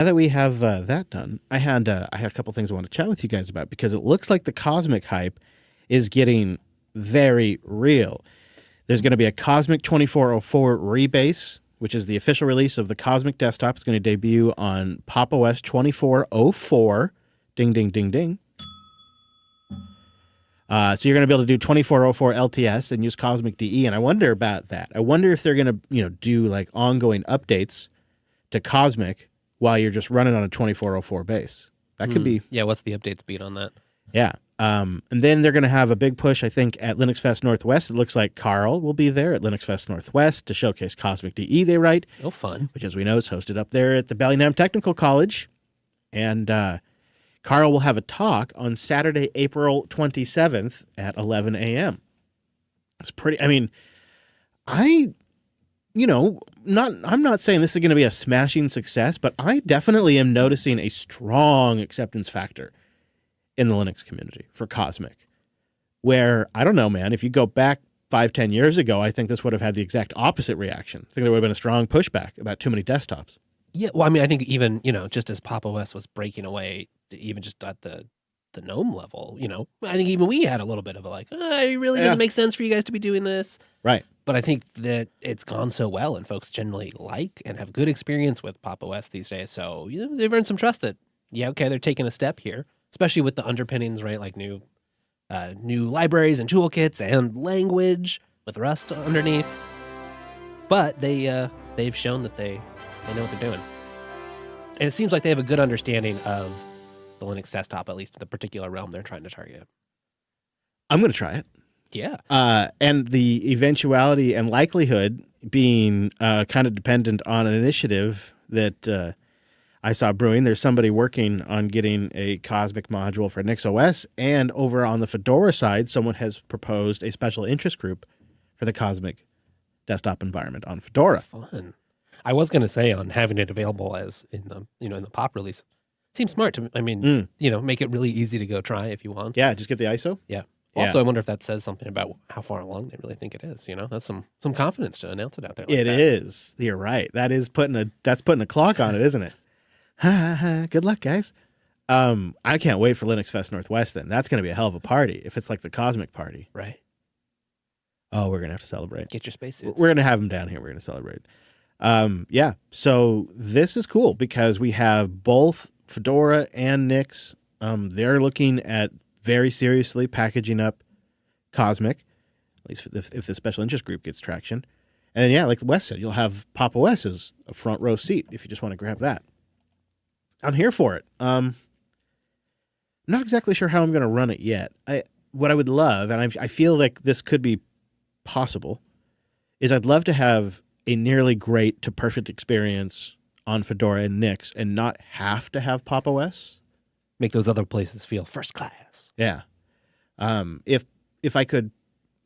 Now that we have that done, I had a couple things I want to chat with you guys about because it looks like the Cosmic hype is getting very real. There's going to be a Cosmic 2404 rebase, which is the official release of the Cosmic desktop. It's going to debut on Pop! OS 2404. Ding, ding, ding, ding. So you're going to be able to do 2404 LTS and use Cosmic DE, and I wonder about that. I wonder if they're going to, do like ongoing updates to Cosmic while you're just running on a 2404 base. That could be... Yeah, what's the update speed on that? Yeah. And then they're going to have a big push, I think, at Linux Fest Northwest. It looks like Carl will be there at Linux Fest Northwest to showcase Cosmic DE, they write. Oh, fun. Which, as we know, is hosted up there at the Bellingham Technical College. And Carl will have a talk on Saturday, April 27th at 11 a.m. It's pretty... I mean, I'm not saying this is going to be a smashing success, but I definitely am noticing a strong acceptance factor in the Linux community for Cosmic, where, I don't know, man, if you go back 5-10 years ago, I think this would have had the exact opposite reaction. I think there would have been a strong pushback about too many desktops. Yeah, well, I mean, I think even, just as Pop! OS was breaking away, even just at the GNOME level, I think even we had a little bit of a it really doesn't make sense for you guys to be doing this. Right. But I think that it's gone so well and folks generally like and have good experience with Pop! OS these days. So they've earned some trust that, they're taking a step here, especially with the underpinnings, right? Like new libraries and toolkits and language with Rust underneath. But they've shown that they know what they're doing. And it seems like they have a good understanding of the Linux desktop, at least in the particular realm they're trying to target. I'm going to try it. Yeah. And the eventuality and likelihood being kind of dependent on an initiative that I saw brewing. There's somebody working on getting a Cosmic module for NixOS, and over on the Fedora side, someone has proposed a special interest group for the Cosmic desktop environment on Fedora. Fun. I was going to say on having it available as in the in the pop release. Seems smart to me. I mean, make it really easy to go try if you want. Yeah, just get the ISO. Yeah. Also, I wonder if that says something about how far along they really think it is. That's some confidence to announce it out there. It is. You're right. That's putting a clock on it, isn't it? Good luck, guys. I can't wait for Linux Fest Northwest. Then that's going to be a hell of a party. If it's like the Cosmic party, right? Oh, we're gonna have to celebrate. Get your spacesuits. We're gonna have them down here. We're gonna celebrate. Yeah. So this is cool because we have both Fedora and Nix. They're looking at very seriously packaging up Cosmic, at least if the special interest group gets traction. And yeah, like Wes said, you'll have Pop! OS as a front row seat if you just want to grab that. I'm here for it. I'm not exactly sure how I'm going to run it yet. What I would love, and I feel like this could be possible, is I'd love to have a nearly great to perfect experience on Fedora and Nix and not have to have Pop! OS. Make those other places feel first class. Yeah. If I could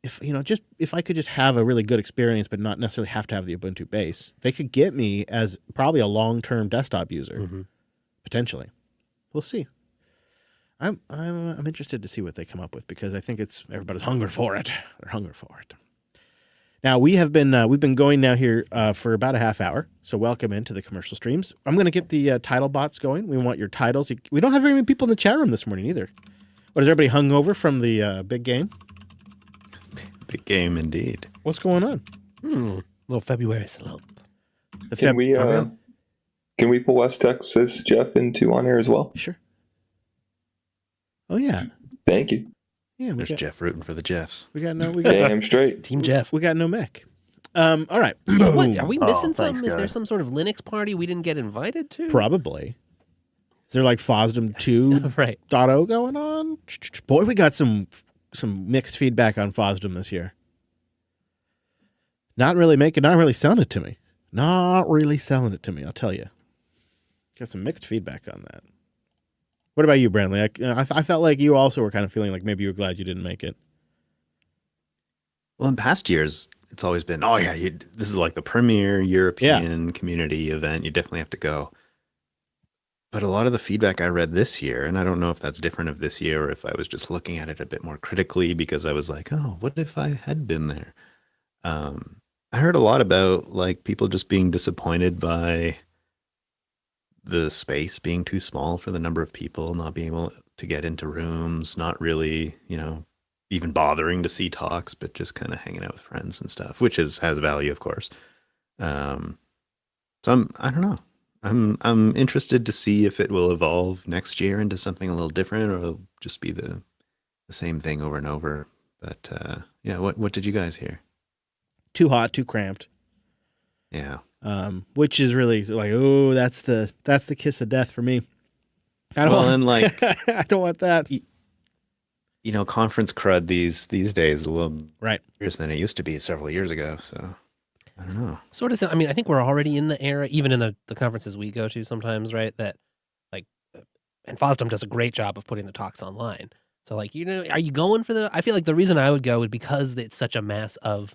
just have a really good experience, but not necessarily have to have the Ubuntu base, they could get me as probably a long-term desktop user, potentially. We'll see. I'm interested to see what they come up with because I think everybody's hungry for it. They're hungry for it. Now we've been going now here for about a half hour, so welcome into the commercial streams. I'm going to get the title bots going. We want your titles. We don't have very many people in the chat room this morning either. What, is everybody hung over from the big game? Big game indeed. What's going on? Little February slump. Can we pull West Texas Jeff into on air as well? Sure. Oh yeah. Thank you. Yeah, there's Jeff rooting for the Jeffs. Damn straight. Team Jeff. We got no mech. All right. What, are we missing something? Thanks, Is there guys. some sort of Linux party we didn't get invited to? Probably. Is there like FOSDEM 2.0 Right. going on? Boy, we got some mixed feedback on FOSDEM this year. Not really selling it to me. Not really selling it to me, I'll tell you. Got some mixed feedback on that. What about you, Brandley? I felt like you also were kind of feeling like maybe you were glad you didn't make it. Well, in past years, it's always been, this is like the premier European community event. You definitely have to go. But a lot of the feedback I read this year, and I don't know if that's different of this year or if I was just looking at it a bit more critically because I was like, what if I had been there? I heard a lot about like people just being disappointed by the space being too small for the number of people, not being able to get into rooms, not really, even bothering to see talks, but just kind of hanging out with friends and stuff, which has value, of course. So I don't know. I'm interested to see if it will evolve next year into something a little different, or it'll just be the same thing over and over. But yeah, what did you guys hear? Too hot, too cramped. Yeah. Which is really like, oh, that's the kiss of death for me. I don't and like I don't want that. Conference crud these days is a little right worse than it used to be several years ago. So I don't know. Sort of. I mean, I think we're already in the era, even in the conferences we go to sometimes, right? That like, and FOSDEM does a great job of putting the talks online. So like, are you going for the? I feel like the reason I would go would because it's such a mass of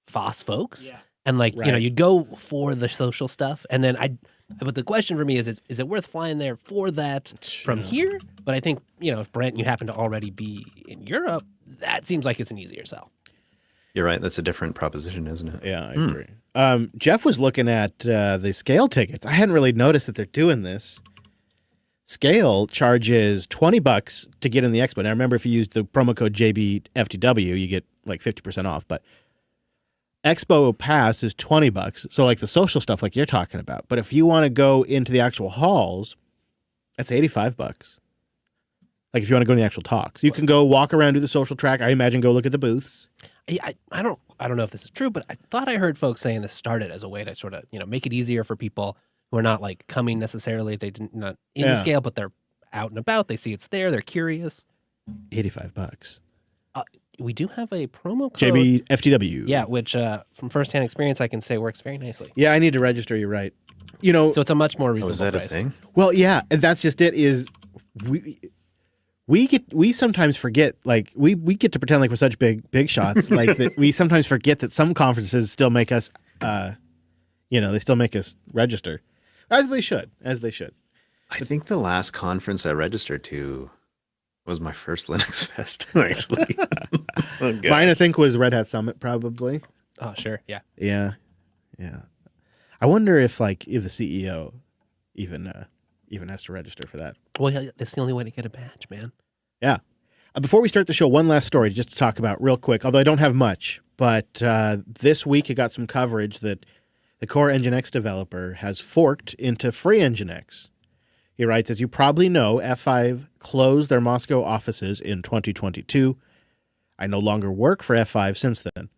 FOSS folks. Yeah. And like, right. you'd go for the social stuff. And then but the question for me is it worth flying there for that from here? But I think, if Brent, you happen to already be in Europe, that seems like it's an easier sell. You're right. That's a different proposition, isn't it? Yeah, I agree. Jeff was looking at the Scale tickets. I hadn't really noticed that they're doing this. Scale charges $20 to get in the expo. Now, remember, if you use the promo code JBFTW, you get like 50% off. But Expo Pass is $20. So like the social stuff like you're talking about. But if you want to go into the actual halls, that's $85. Like if you want to go to the actual talks, you can go walk around, do the social track. I imagine go look at the booths. I don't know if this is true, but I thought I heard folks saying this started as a way to sort of, make it easier for people who are not like coming necessarily. They didn't not in the Scale, but they're out and about. They see it's there. They're curious. $85. We do have a promo code. JBFTW. Yeah, which from firsthand experience, I can say works very nicely. Yeah, I need to register. You're right. So it's a much more reasonable is that price. a thing? Well, yeah, and that's just it. Is we sometimes forget, like we get to pretend like we're such big shots, like that we sometimes forget that some conferences still make us, they still make us register, as they should. I think the last conference I registered to was my first Linux Fest, actually. Mine, I think, was Red Hat Summit, probably. Oh, sure, yeah. Yeah. I wonder if the CEO even has to register for that. Well, yeah, that's the only way to get a badge, man. Yeah. Before we start the show, one last story just to talk about real quick, although I don't have much. But this week it got some coverage that the core Nginx developer has forked into free Nginx. He writes, as you probably know, F5 closed their Moscow offices in 2022. I no longer work for F5 since then.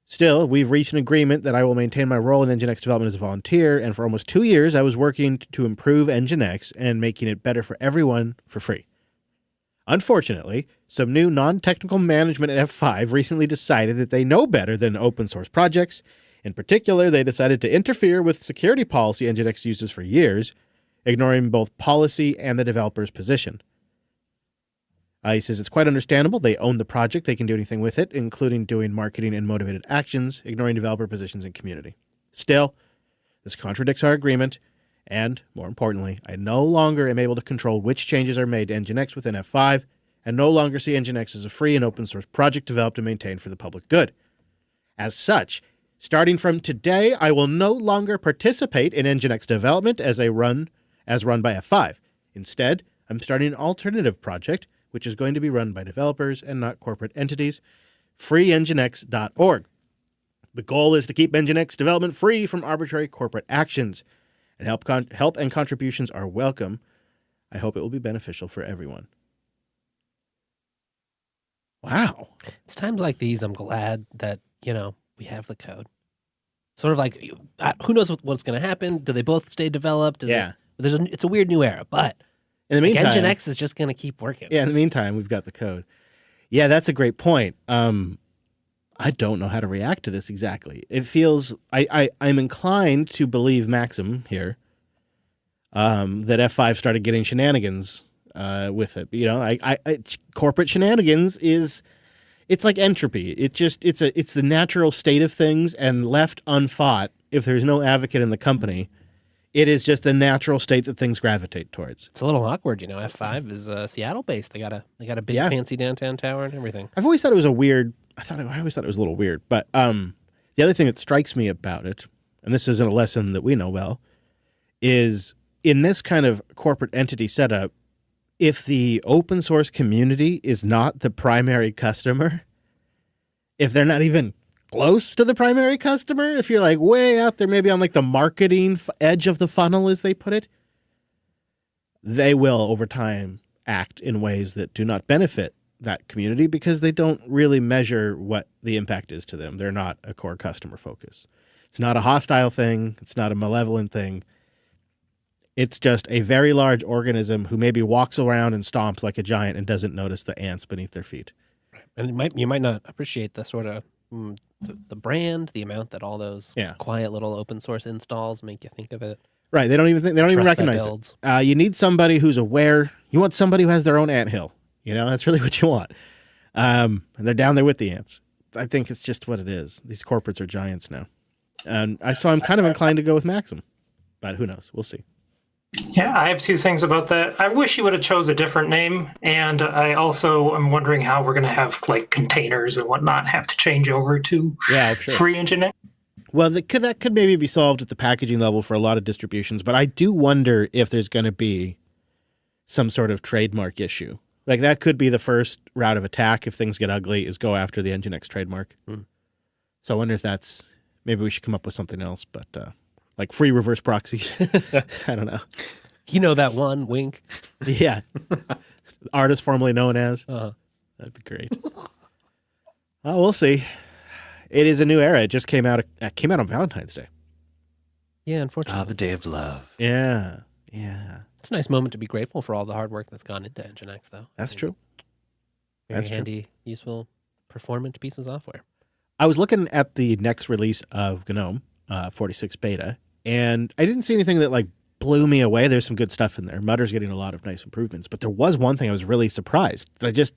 Still, we've reached an agreement that I will maintain my role in Nginx development as a volunteer, and for almost 2 years I was working to improve Nginx and making it better for everyone for free. Unfortunately, some new non-technical management at F5 recently decided that they know better than open source projects. In particular, they decided to interfere with security policy Nginx uses for years, ignoring both policy and the developer's position. He says it's quite understandable. They own the project. They can do anything with it, including doing marketing and motivated actions, ignoring developer positions and community. Still, this contradicts our agreement, and, more importantly, I no longer am able to control which changes are made to Nginx within F5, and no longer see Nginx as a free and open source project developed and maintained for the public good. As such, starting from today, I will no longer participate in Nginx development as run by F5. Instead, I'm starting an alternative project, which is going to be run by developers and not corporate entities, freenginx.org. The goal is to keep Nginx development free from arbitrary corporate actions, and help and contributions are welcome. I hope it will be beneficial for everyone. Wow. It's times like these I'm glad that, we have the code. Sort of like, who knows what's going to happen? Do they both stay developed? It's a weird new era, but in the meantime, Nginx is just going to keep working. Yeah, in the meantime, we've got the code. Yeah, that's a great point. I don't know how to react to this exactly. It feels I'm inclined to believe Maxim here, that F5 started getting shenanigans with it. Corporate shenanigans it's like entropy. It's the natural state of things, and left unfought, if there's no advocate in the company, it is just the natural state that things gravitate towards. It's a little awkward, F5 is Seattle based. They got a big fancy downtown tower and everything. I've always thought it was I always thought it was a little weird. But the other thing that strikes me about it, and this isn't a lesson that we know well, is in this kind of corporate entity setup, if the open source community is not the primary customer, if they're not even close to the primary customer, if you're like way out there, maybe on like the marketing edge of the funnel, as they put it, they will over time act in ways that do not benefit that community because they don't really measure what the impact is to them. They're not a core customer focus. It's not a hostile thing. It's not a malevolent thing. It's just a very large organism who maybe walks around and stomps like a giant and doesn't notice the ants beneath their feet. And you might not appreciate the sort of the brand, the amount that all those quiet little open source installs make you think of it. Right. They don't even recognize it. You need somebody who's aware. You want somebody who has their own anthill. That's really what you want. And they're down there with the ants. I think it's just what it is. These corporates are giants now. And I'm kind of inclined to go with Maxim, but who knows? We'll see. Yeah, I have two things about that. I wish you would have chose a different name, and I also am wondering how we're going to have like containers and whatnot have to change over to free engineering. Well, that could maybe be solved at the packaging level for a lot of distributions, but I do wonder if there's going to be some sort of trademark issue. Like that could be the first route of attack if things get ugly, is go after the Nginx trademark. So I wonder if maybe we should come up with something else, but like free reverse proxies. I don't know. That one wink. Yeah. Artist formerly known as. That'd be great. Oh, we'll see. It is a new era. It just came out on Valentine's Day. Yeah, unfortunately. The day of love. Yeah. It's a nice moment to be grateful for all the hard work that's gone into Nginx, though. That's true. Very handy, useful, performant piece of software. I was looking at the next release of GNOME 46 beta, and I didn't see anything that like blew me away. There's some good stuff in there. Mutter's getting a lot of nice improvements, but there was one thing I was really surprised that I just,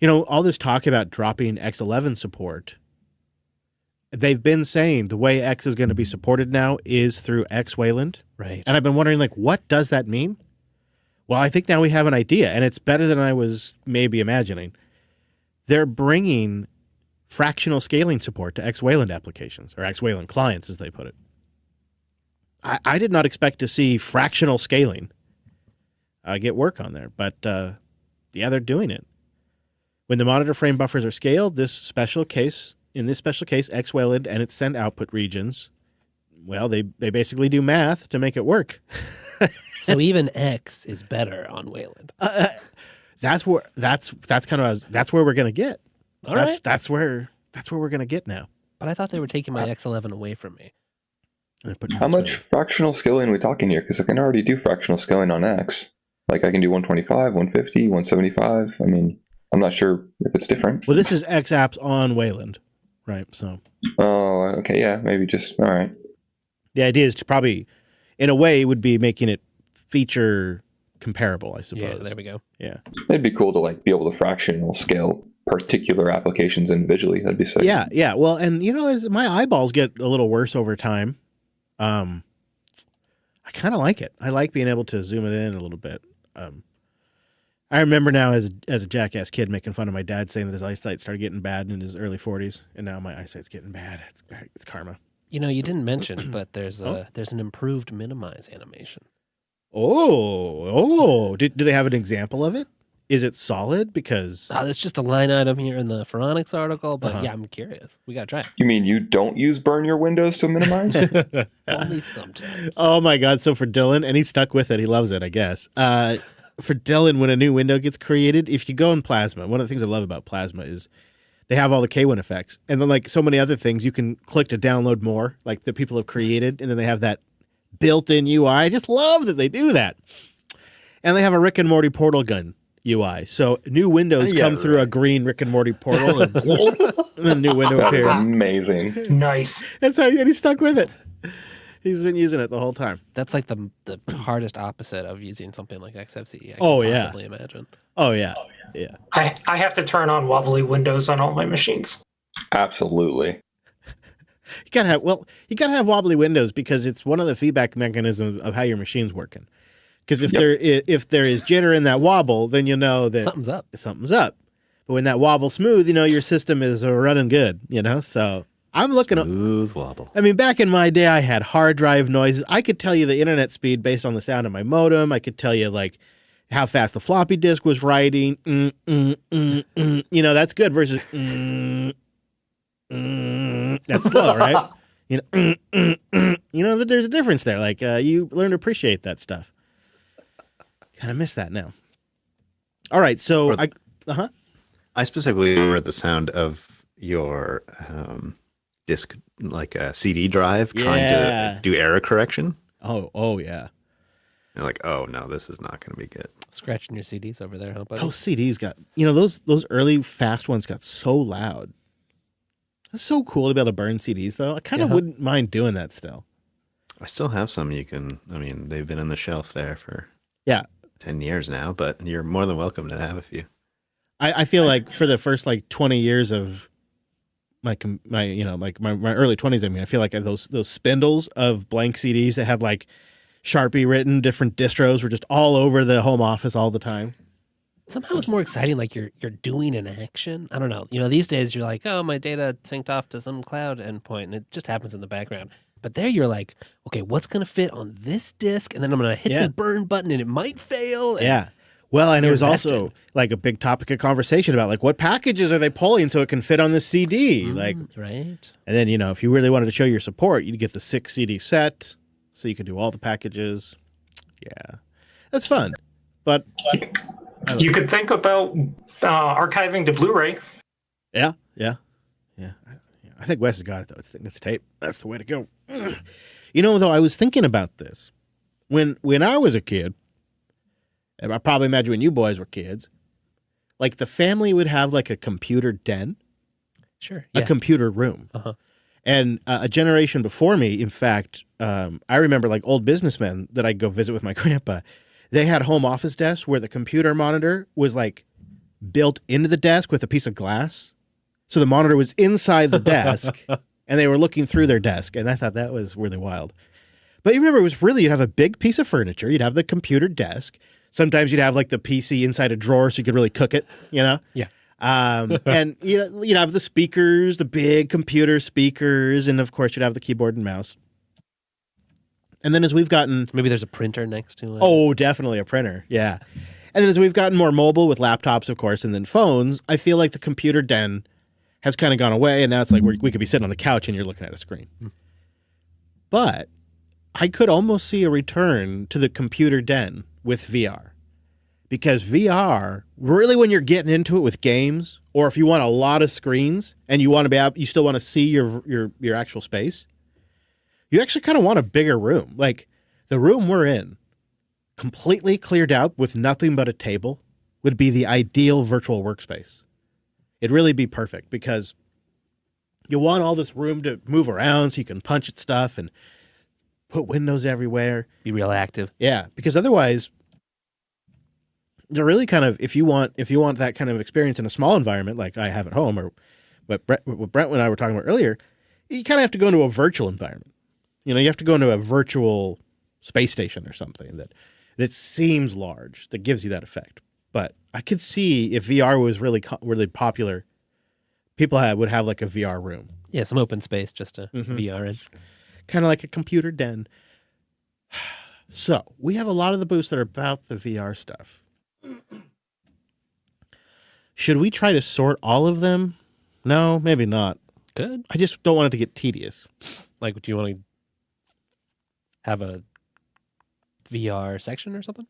all this talk about dropping X11 support. They've been saying the way X is going to be supported now is through X Wayland. Right. And I've been wondering, like, what does that mean? Well, I think now we have an idea, and it's better than I was maybe imagining. They're bringing fractional scaling support to X Wayland applications, or X Wayland clients, as they put it. I did not expect to see fractional scaling get work on there, but they're doing it. When the monitor frame buffers are scaled, in this special case, X Wayland and its send output regions, well, they basically do math to make it work. So even X is better on Wayland. That's where we're gonna get. All right. That's where we're gonna get now. But I thought they were taking my X11 away from me. How much fractional scaling are we talking here? Because I can already do fractional scaling on X. Like I can do 125, 150, 175. I mean, I'm not sure if it's different. Well, this is X apps on Wayland, right? So. Oh, okay, yeah, maybe just all right. The idea is to probably, in a way, would be making it feature comparable, I suppose. Yeah, there we go. Yeah. It'd be cool to like be able to fractional scale particular applications individually. That'd be sick. Yeah. Well, and as my eyeballs get a little worse over time, I kind of like it. I like being able to zoom it in a little bit. I remember now as a jackass kid making fun of my dad saying that his eyesight started getting bad in his early 40s, and now my eyesight's getting bad. It's karma. You didn't mention, but there's an improved minimize animation. Oh! Do they have an example of it? Is it solid? Because it's just a line item here in the Phoronix article, but yeah, I'm curious. We gotta try it. You mean you don't use burn your windows to minimize? Only sometimes. Oh my God! So for Dylan, and he's stuck with it. He loves it, I guess. For Dylan, when a new window gets created, if you go in Plasma, one of the things I love about Plasma is they have all the K1 effects, and then like so many other things, you can click to download more, like that people have created, and then they have that built-in UI. I just love that they do that, and they have a Rick and Morty portal gun UI. So new windows come through a green Rick and Morty portal, and then a new window appears. Amazing. Nice. That's how he's stuck with it. He's been using it the whole time. That's like the hardest opposite of using something like XFCE. I can possibly imagine. Oh yeah. I have to turn on wobbly windows on all my machines. Absolutely. You gotta have wobbly windows because it's one of the feedback mechanisms of how your machine's working. Because if there is jitter in that wobble, then you know that something's up. But when that wobble's smooth, your system is running good. So I'm looking at smooth wobble. I mean, back in my day, I had hard drive noises. I could tell you the internet speed based on the sound of my modem. I could tell you like how fast the floppy disk was writing. You know, that's good versus that's slow, right? You know that there's a difference there. Like you learn to appreciate that stuff. Kind of miss that now. All right, so I specifically remember the sound of your disk, like a CD drive, trying to do error correction. Oh yeah. You're like, oh no, this is not going to be good. Scratching your CDs over there, huh, buddy? Those CDs got, you know, those early fast ones got so loud. It's so cool to be able to burn CDs, though. I kind of wouldn't mind doing that still. I still have some you can, I mean, they've been on the shelf there for 10 years now, but you're more than welcome to have a few. I feel like for the first like 20 years of my you know, like my early 20s, I mean, I feel like those spindles of blank CDs that had like Sharpie written different distros were just all over the home office all the time. Somehow it's more exciting, like you're doing an action. I don't know. You know, these days you're like, oh, my data synced off to some cloud endpoint, and it just happens in the background. But there you're like, okay, what's going to fit on this disk? And then I'm going to hit the burn button, and it might fail. Yeah. Well, and it was also like a big topic of conversation about like what packages are they pulling so it can fit on the CD? Like, right. And then, you know, if you really wanted to show your support, you'd get the 6 CD set so you could do all the packages. Yeah. That's fun. But you could think about archiving to Blu-ray. Yeah. I think Wes has got it, though. It's tape. That's the way to go. You know, though, I was thinking about this. When I was a kid, and I probably imagine when you boys were kids, like the family would have like a computer den. Sure. A computer room. Uh-huh. And a generation before me, in fact, I remember like old businessmen that I'd go visit with my grandpa. They had home office desks where the computer monitor was like built into the desk with a piece of glass. So the monitor was inside the desk and they were looking through their desk. And I thought that was really wild. But you remember, it was really, you'd have a big piece of furniture. You'd have the computer desk. Sometimes you'd have like the PC inside a drawer so you could really cook it, you know? Yeah. And you'd have the speakers, the big computer speakers. And of course, you'd have the keyboard and mouse. And then as we've gotten... Maybe there's a printer next to it. Oh, definitely a printer. Yeah. And then as we've gotten more mobile with laptops, of course, and then phones, I feel like the computer den has kind of gone away. And now it's like we could be sitting on the couch and you're looking at a screen. But I could almost see a return to the computer den with VR. Because VR, really when you're getting into it with games, or if you want a lot of screens and you want to be you still want to see your actual space, you actually kind of want a bigger room. Like the room we're in, completely cleared out with nothing but a table, would be the ideal virtual workspace. It'd really be perfect because you want all this room to move around so you can punch at stuff and put windows everywhere. Be real active. Yeah, because otherwise, they're really kind of, if you want that kind of experience in a small environment like I have at home, or what Brent and I were talking about earlier, you kind of have to go into a virtual environment. You know, you have to go into a virtual space station or something that seems large, that gives you that effect. But I could see if VR was really popular, people would have like a VR room. Yeah, some open space just to VR in. Kind of like a computer den. So we have a lot of the booths that are about the VR stuff. Should we try to sort all of them? No, maybe not. Good. I just don't want it to get tedious. Like, do you want to have a VR section or something?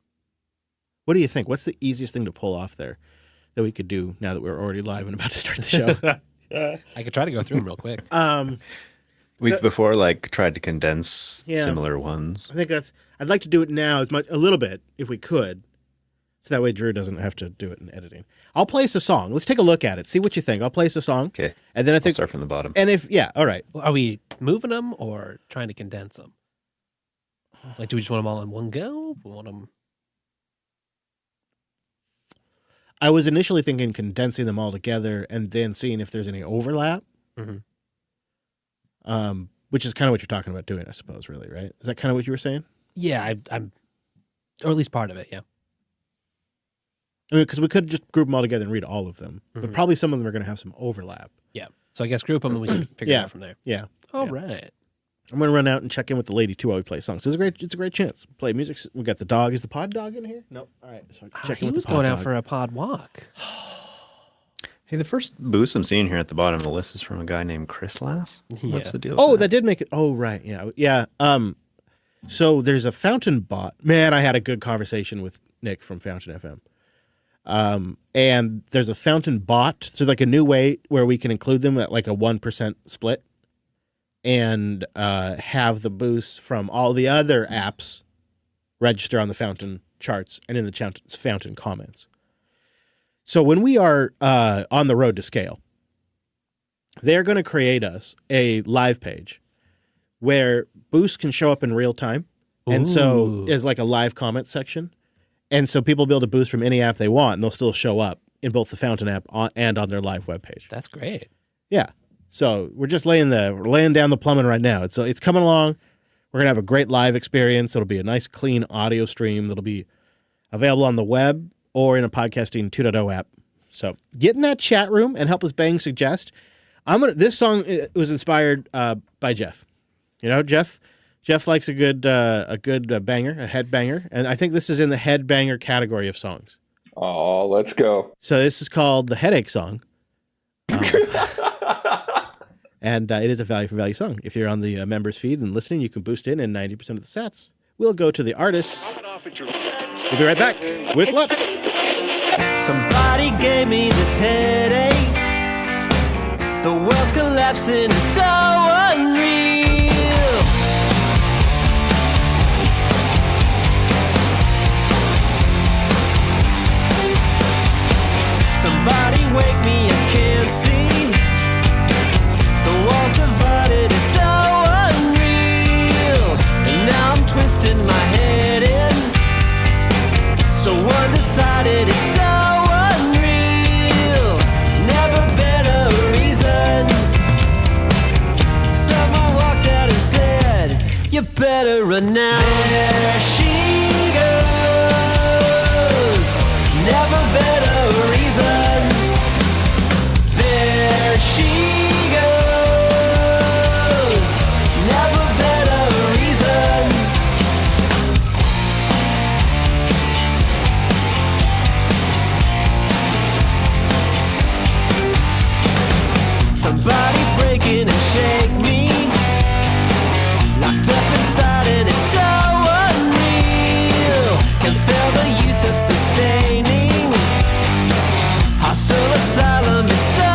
What do you think? What's the easiest thing to pull off there that we could do now that we're already live and about to start the show? I could try to go through them real quick. We've before tried to condense similar ones. I think I'd like to do it now a little bit if we could, so that way Drew doesn't have to do it in editing. I'll place a song. Let's take a look at it. See what you think. I'll place a song. Okay. And then I think I'll start from the bottom. And all right. Well, are we moving them or trying to condense them? Like, do we just want them all in one go? We want them. I was initially thinking condensing them all together and then seeing if there's any overlap. Which is kind of what you're talking about doing, I suppose, really, right? Is that kind of what you were saying? Yeah, I'm, or at least part of it, yeah. I mean, because we could just group them all together and read all of them, but probably some of them are going to have some overlap. Yeah. So I guess group them and we can figure it out from there. Yeah. All right. I'm gonna run out and check in with the lady too while we play songs. It's a great chance. Play music. We got the dog. Is the pod dog in here? No. All right. So check in with the pod going out dog. for a pod walk. Hey, the first boost I'm seeing here at the bottom of the list is from a guy named Chris Lass. What's the deal? Oh, that did make it. Oh, right. Yeah. So there's a Fountain bot. Man, I had a good conversation with Nick from Fountain FM. And there's a Fountain bot. So like a new way where we can include them at like a 1% split and have the boosts from all the other apps register on the Fountain charts and in the Fountain comments. So when we are on the road to scale, they're going to create us a live page where boosts can show up in real time. And so there's like a live comment section. And so people will be able to boost from any app they want, and they'll still show up in both the Fountain app and on their live webpage. That's great. Yeah. So we're just laying down the plumbing right now. It's coming along. We're going to have a great live experience. It'll be a nice, clean audio stream that'll be available on the web or in a podcasting 2.0 app. So get in that chat room and help us bang suggest. This song was inspired by Jeff. You know, Jeff likes a good banger, a head banger, and I think this is in the head banger category of songs. Oh, let's go. So this is called the Headache Song. And it is a value for value song. If you're on the members feed and listening, you can boost in, and 90% of the stats will go to the artists. We'll be right back with LUP. Somebody gave me this headache. The world's collapsing, it's so unreal. Somebody wake me, I can't see. The walls divided, it's so unreal. And now I'm twisting my head in. So undecided, it's so unreal. Never been a reason. Someone walked out and said, you better run now. There she goes. Never been a reason. There she goes. Never been a reason. Somebody breaking and shake me. Locked up inside and it's so unreal. Can feel the use of sustaining. Hostile asylum is so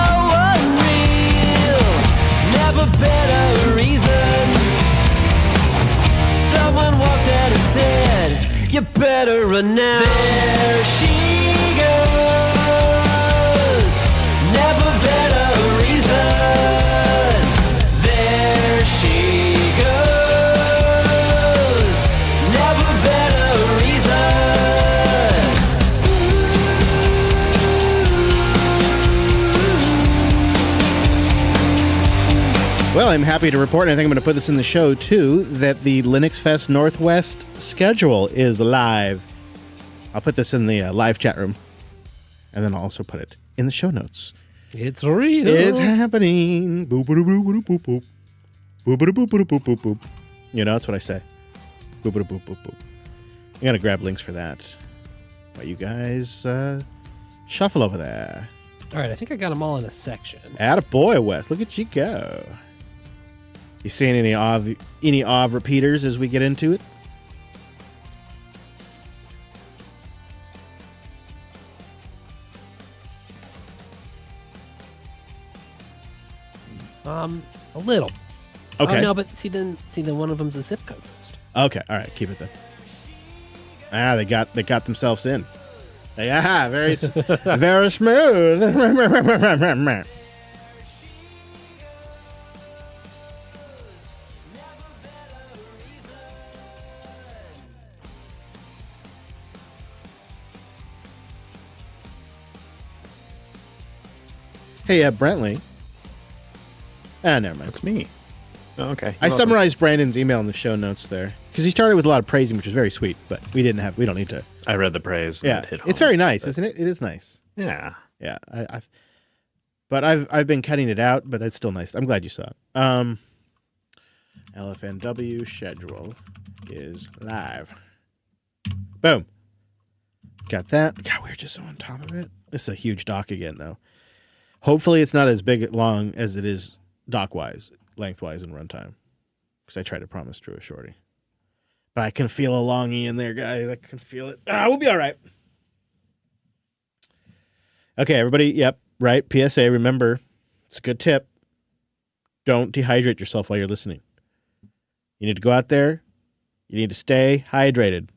unreal. Never been a reason. Someone walked out and said, you better run now. There she goes. Never been a reason. There she goes. Never been a reason. Well, I'm happy to report, and I think I'm going to put this in the show too, that the Linux Fest Northwest schedule is live. I'll put this in the live chat room, and then I'll also put it in the show notes. It's real. It's happening. Boop, boop, boop, boop, boop, boop. Boop, boop, boop, boop, boop, boop, boop. You know, that's what I say. Boop, boop, boop, boop, boop. I'm going to grab links for that while you guys shuffle over there. All right, I think I got them all in a section. Attaboy, Wes. Look at you go. You seeing any of repeaters as we get into it? A little. Okay. Oh, no, but see, then one of them's a zip code boost. Okay, all right, keep it then. They got themselves in. Very very smooth. Hey, Brentley. Never mind. That's me. Oh, okay. I summarized Brandon's email in the show notes there because he started with a lot of praising, which was very sweet, but we don't need to. I read the praise. Yeah, and it hit it's home, very nice, but- isn't it? It is nice. Yeah. Yeah, But I've been cutting it out, but it's still nice. I'm glad you saw it. LFNW schedule is live. Boom. Got that. God, we're just on top of it. It's a huge dock again, though. Hopefully, it's not as big long as it is dock-wise, lengthwise, and runtime. Because I tried to promise Drew a shorty. But I can feel a longie in there, guys. I can feel it. We'll be all right. Okay, everybody. Yep, right. PSA, remember, it's a good tip. Don't dehydrate yourself while you're listening. You need to go out there. You need to stay hydrated.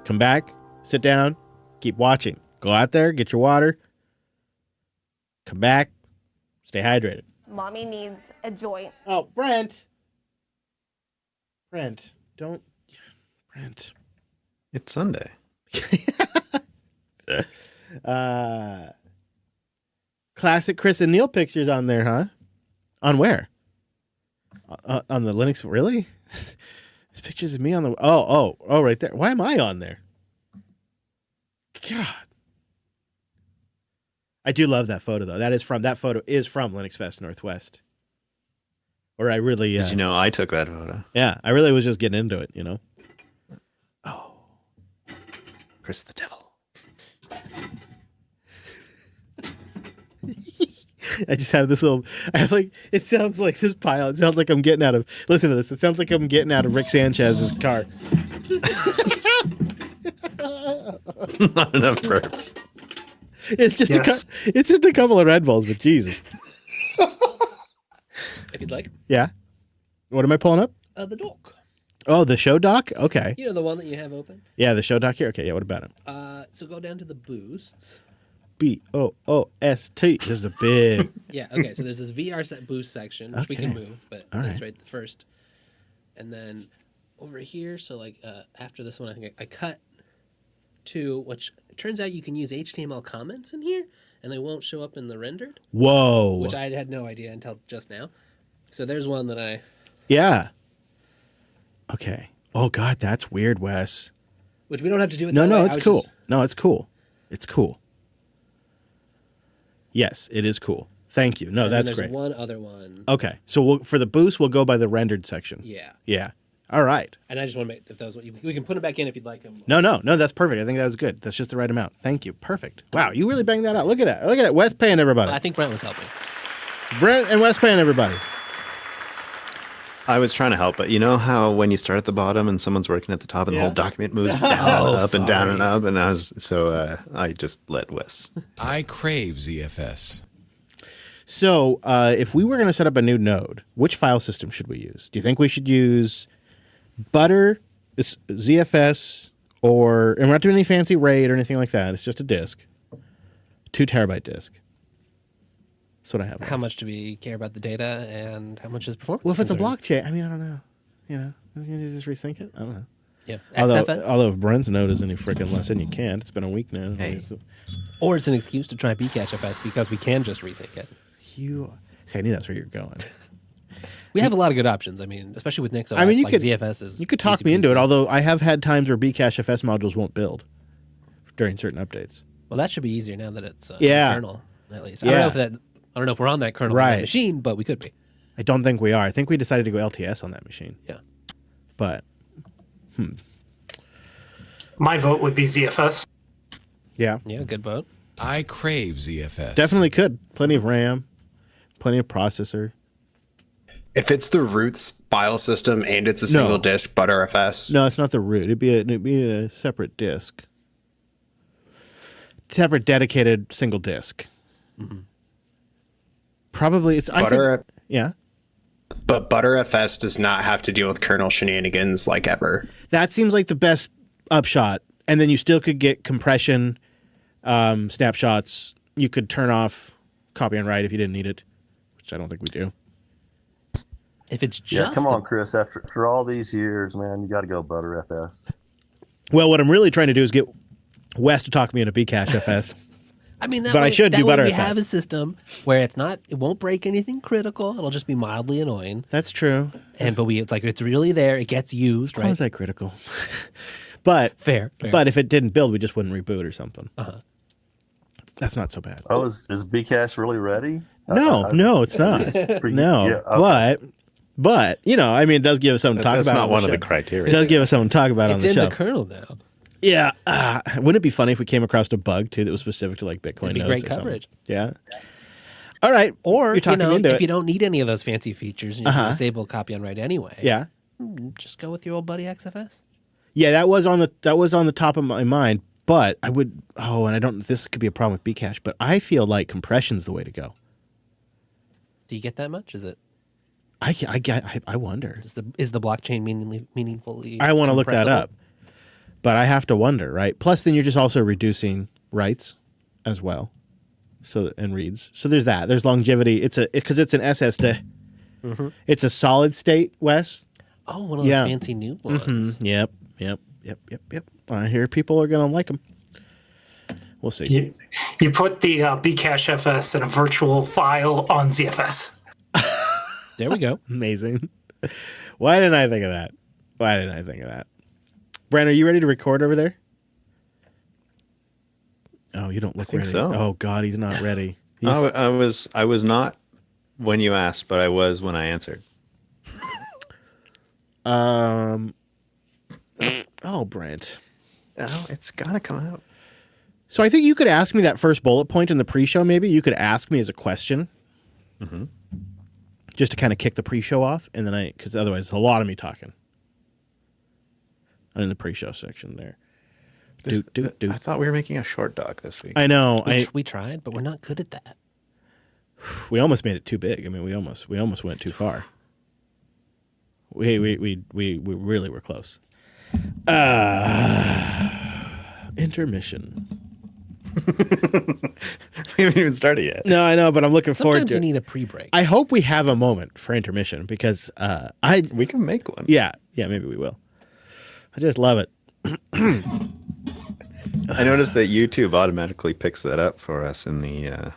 Come back, sit down, keep watching. Go out there, get your water. Come back, stay hydrated. Mommy needs a joint. Oh, Brent, don't. Brent. It's Sunday. Classic Chris and Neil pictures on there, huh? On where? On the Linux, really? There's pictures of me on the. Oh, right there. Why am I on there? God, I do love that photo though. That photo is from Linux Fest Northwest. Or I really. Did you know I took that photo? Yeah, I really was just getting into it, you know. Oh, Chris the Devil. I just have this little. I have like. It sounds like this pile. It sounds like I'm getting out of. Listen to this. It sounds like I'm getting out of Rick Sanchez's car. Not enough burps. It's just it's just a couple of Red Bulls, but Jesus. If you'd like. Yeah. What am I pulling up? The dock. Oh, the show doc. Okay. You know the one that you have open. Yeah, the show doc here. Okay. Yeah. What about him? So go down to the boosts. BOOST. This is a big. Yeah. Okay. So there's this VR set boost section, which we can move, but that's right first. And then over here, so like after this one, I think I cut to which it turns out you can use HTML comments in here, and they won't show up in the rendered. Whoa. Which I had no idea until just now. So there's one that I. Yeah. Okay. Oh God, that's weird, Wes. Which we don't have to do it. No, that way. it's cool. No, it's cool. It's cool. Yes, it is cool. Thank you. No, and that's there's great. One other one. Okay, so for the boost, we'll go by the rendered section. Yeah. Yeah. All right. And I just want to make if that was what we can put them back in if you'd like them. No, that's perfect. I think that was good. That's just the right amount. Thank you. Perfect. Wow, you really banged that out. Look at that. Look at that. Wes paying everybody. Well, I think Brent was helping. Brent and Wes paying everybody. I was trying to help, but you know how when you start at the bottom and someone's working at the top and the whole document moves down and up and down and up, and I just let Wes. I crave ZFS. So if we were going to set up a new node, which file system should we use? Do you think we should use Butter, ZFS, and we're not doing any fancy RAID or anything like that. It's just a disk, 2 terabyte disk. That's what I have. How much do we care about the data and how much is performance? Well, if it's a concerned? blockchain, I mean, I don't know. You know, can you just rethink it? I don't know. Yeah. Although if Brent's node is any freaking less, then you can't. It's been a week now. Hey. Or it's an excuse to try Bcache because we can just resync it. I knew that's where you're going. We have a lot of good options. I mean, especially with Nix OS, I mean, ZFS is. You could talk me into it, although I have had times where Bcache modules won't build during certain updates. Well, that should be easier now that it's kernel, at least. Yeah. I don't know if we're on that kernel on that machine, but we could be. I don't think we are. I think we decided to go LTS on that machine. Yeah. But, My vote would be ZFS. Yeah. Yeah, good vote. I crave ZFS. Definitely could. Plenty of RAM, plenty of processor. If it's the root file system and it's a single disk ButterFS. No, it's not the root. It'd be a separate disk. Separate dedicated single disk. Mm-hmm. Probably it's yeah. But ButterFS does not have to deal with kernel shenanigans like ever. That seems like the best upshot. And then you still could get compression, snapshots. You could turn off copy and write if you didn't need it, which I don't think we do. If it's just come on, Chris. After all these years, man, you got to go ButterFS. Well, what I'm really trying to do is get Wes to talk me into Bcachefs. I mean, but I should do ButterFS. We have a system where it won't break anything critical. It'll just be mildly annoying. That's true. It's really there. It gets used, right? How is that critical? But fair. But if it didn't build, we just wouldn't reboot or something. That's not so bad. Oh, is Bcash really ready? No, it's not. No, yeah, okay. but I mean, it does give us something to talk about. That's not on one the of show. the criteria. It does give us something to talk about on It's the in show. the kernel now. Yeah, wouldn't it be funny if we came across a bug too that was specific to like Bitcoin? It'd be nodes great or something? coverage. Yeah. All right, Or you're talking me into if it. you don't need any of those fancy features and you can disable copy on write anyway. Yeah. Just go with your old buddy XFS. Yeah, that was on the top of my mind, but I would. Oh, and I don't. This could be a problem with Bcash, but I feel like compression's the way to go. Do you get that much? Is it? I wonder. Is the blockchain meaningfully? I want to look that compressible? up, but I have to wonder, right? Plus, then you're just also reducing writes as well, and reads. So there's that. There's longevity. Because it's an SSD. Mm-hmm. It's a solid state, Wes. Oh, one of those fancy new ones. Yep. I hear people are gonna like them. We'll see. You put the Bcash FS in a virtual file on ZFS. There we go. Amazing. Why didn't I think of that? Brandon, are you ready to record over there? Oh, you don't look ready. So. Oh God, he's not ready. I was not when you asked, but I was when I answered. Oh, Brent. Oh, it's gotta come out. So I think you could ask me that first bullet point in the pre-show. Maybe you could ask me as a question, just to kind of kick the pre-show off, and then because otherwise it's a lot of me talking. In the pre-show section there. I thought we were making a short doc this week. I know. We tried, but we're not good at that. We almost made it too big. I mean, we almost went too far. We really were close. Intermission. We haven't even started yet. No, I know, but I'm looking forward Sometimes to you it. need a pre-break. I hope we have a moment for intermission because we can make one. Yeah, maybe we will. I just love it. I noticed that YouTube automatically picks that up for us in the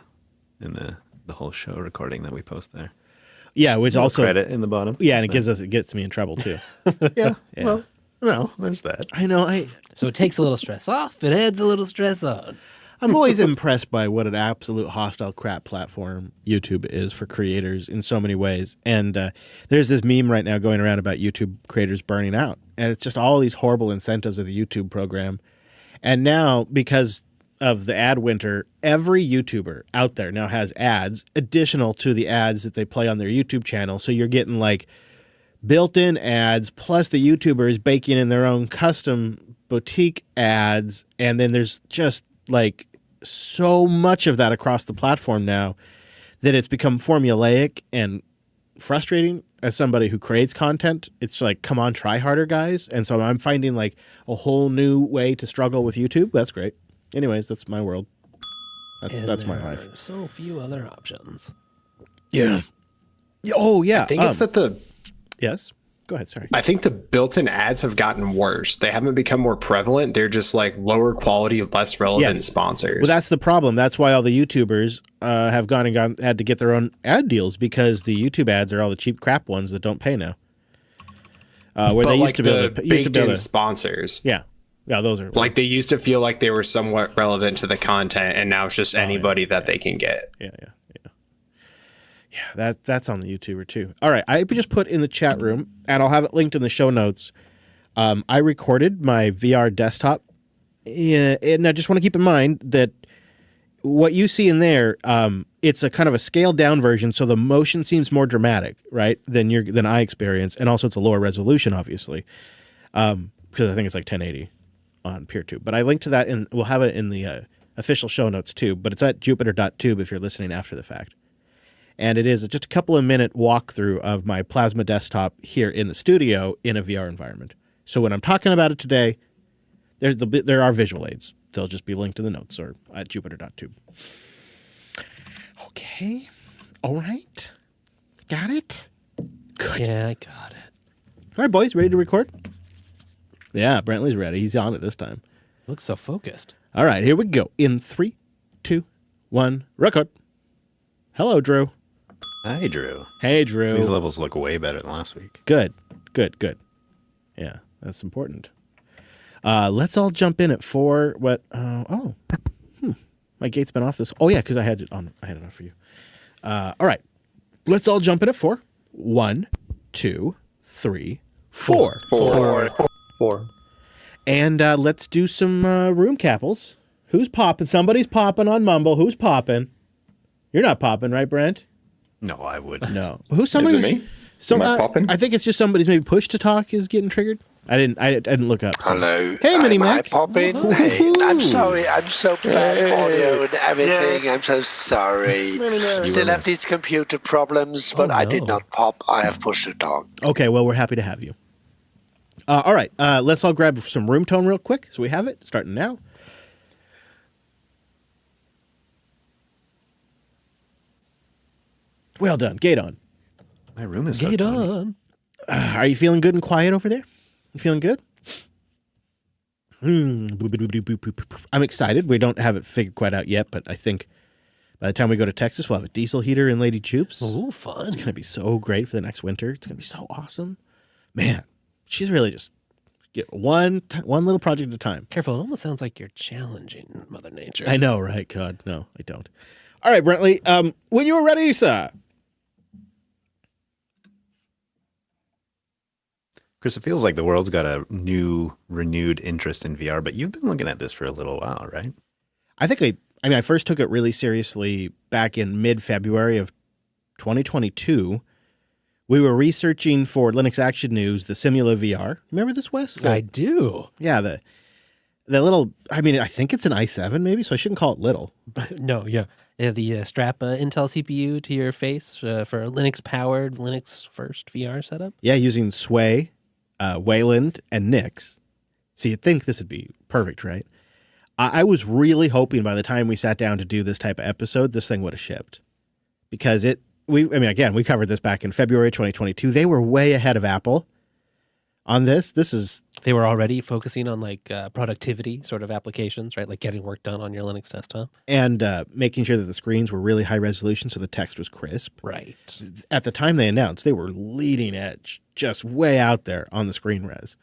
whole show recording that we post there. Yeah, which also credit in the bottom. Yeah, and it gets me in trouble too. Yeah. Well, no, there's that. I know. So it takes a little stress off. It adds a little stress on. I'm always impressed by what an absolute hostile crap platform YouTube is for creators in so many ways. And there's this meme right now going around about YouTube creators burning out. And it's just all these horrible incentives of the YouTube program. And now, because of the ad winter, every YouTuber out there now has ads additional to the ads that they play on their YouTube channel. So you're getting like built-in ads, plus the YouTuber is baking in their own custom boutique ads. And then there's just like so much of that across the platform now that it's become formulaic and frustrating as somebody who creates content. It's like, come on, try harder, guys. And so I'm finding like a whole new way to struggle with YouTube. That's great. Anyways, that's my world. That's my life. So few other options. Yeah. Oh, yeah. I think it's that the... Yes? Go ahead, sorry. I think the built-in ads have gotten worse. They haven't become more prevalent. They're just like lower quality, less relevant sponsors. Well, that's the problem. That's why all the YouTubers have had to get their own ad deals, because the YouTube ads are all the cheap crap ones that don't pay now. Where they used to be able to baked-in sponsors. Yeah, those are like they used to feel like they were somewhat relevant to the content, and now it's just anybody that they can get. Yeah, that's on the YouTuber too. All right, I just put in the chat room, and I'll have it linked in the show notes. I recorded my VR desktop, and I just want to keep in mind that what you see in there, it's a kind of a scaled down version, so the motion seems more dramatic, right, than I experience, and also it's a lower resolution, obviously, because I think it's like 1080 on PeerTube. But I linked to that, and we'll have it in the official show notes too. But it's at jupiter.tube if you're listening after the fact. And it is just a couple of minute walkthrough of my Plasma desktop here in the studio in a VR environment. So when I'm talking about it today, there are visual aids. They'll just be linked in the notes or at jupiter.tube. Okay. All right. Got it? Good. Yeah, I got it. All right, boys. Ready to record? Yeah, Brentley's ready. He's on it this time. Looks so focused. All right, here we go. In 3, 2, 1, record. Hello, Drew. Hi, Drew. Hey, Drew. These levels look way better than last week. Good. Yeah, that's important. Let's all jump in at 4. What? My gate's been off this. Oh yeah, because I had it on. I had it on for you. All right, let's all jump in at 4. 1, 2, 3, 4. 4. And let's do some room capels. Who's popping? Somebody's popping on Mumble. Who's popping? You're not popping, right, Brent? No, I wouldn't. No. Who's somebody's? Is it me? Am I popping? I think it's just somebody's maybe push to talk is getting triggered. I didn't look up. So. Hello. Hey, Mini Am I Mac. popping? Hey, I'm sorry. I'm so bad audio and everything. I'm so sorry. Still have these computer problems, but I did not pop. I have pushed to talk. Okay, well, we're happy to have you. All right, let's all grab some room tone real quick. So we have it starting now. Well done. Gate on. My room is so Gate tiny. on. Are you feeling good and quiet over there? You feeling good? I'm excited. We don't have it figured quite out yet, but I think by the time we go to Texas, we'll have a diesel heater in Lady Choops. Oh, fun. It's going to be so great for the next winter. It's going to be so awesome. Man, she's really just get one little project at a time. Careful, it almost sounds like you're challenging Mother Nature. I know, right? God, no, I don't. All right, Brentley, when you were ready, sir. Chris, it feels like the world's got a renewed interest in VR, but you've been looking at this for a little while, right? I think I first took it really seriously back in mid-February of 2022. We were researching for Linux Action News, the Simula VR. Remember this, Wes? I do. Yeah, the little, I think it's an i7 maybe, so I shouldn't call it little. No, yeah. The strap Intel CPU to your face for a Linux-powered, Linux-first VR setup. Yeah, using Sway, Wayland, and Nix. So you'd think this would be perfect, right? I was really hoping by the time we sat down to do this type of episode, this thing would have shipped. Because we covered this back in February 2022. They were way ahead of Apple on this. They were already focusing on like productivity sort of applications, right? Like getting work done on your Linux desktop. And making sure that the screens were really high resolution so the text was crisp. Right. At the time they announced, they were leading edge, just way out there on the screen res.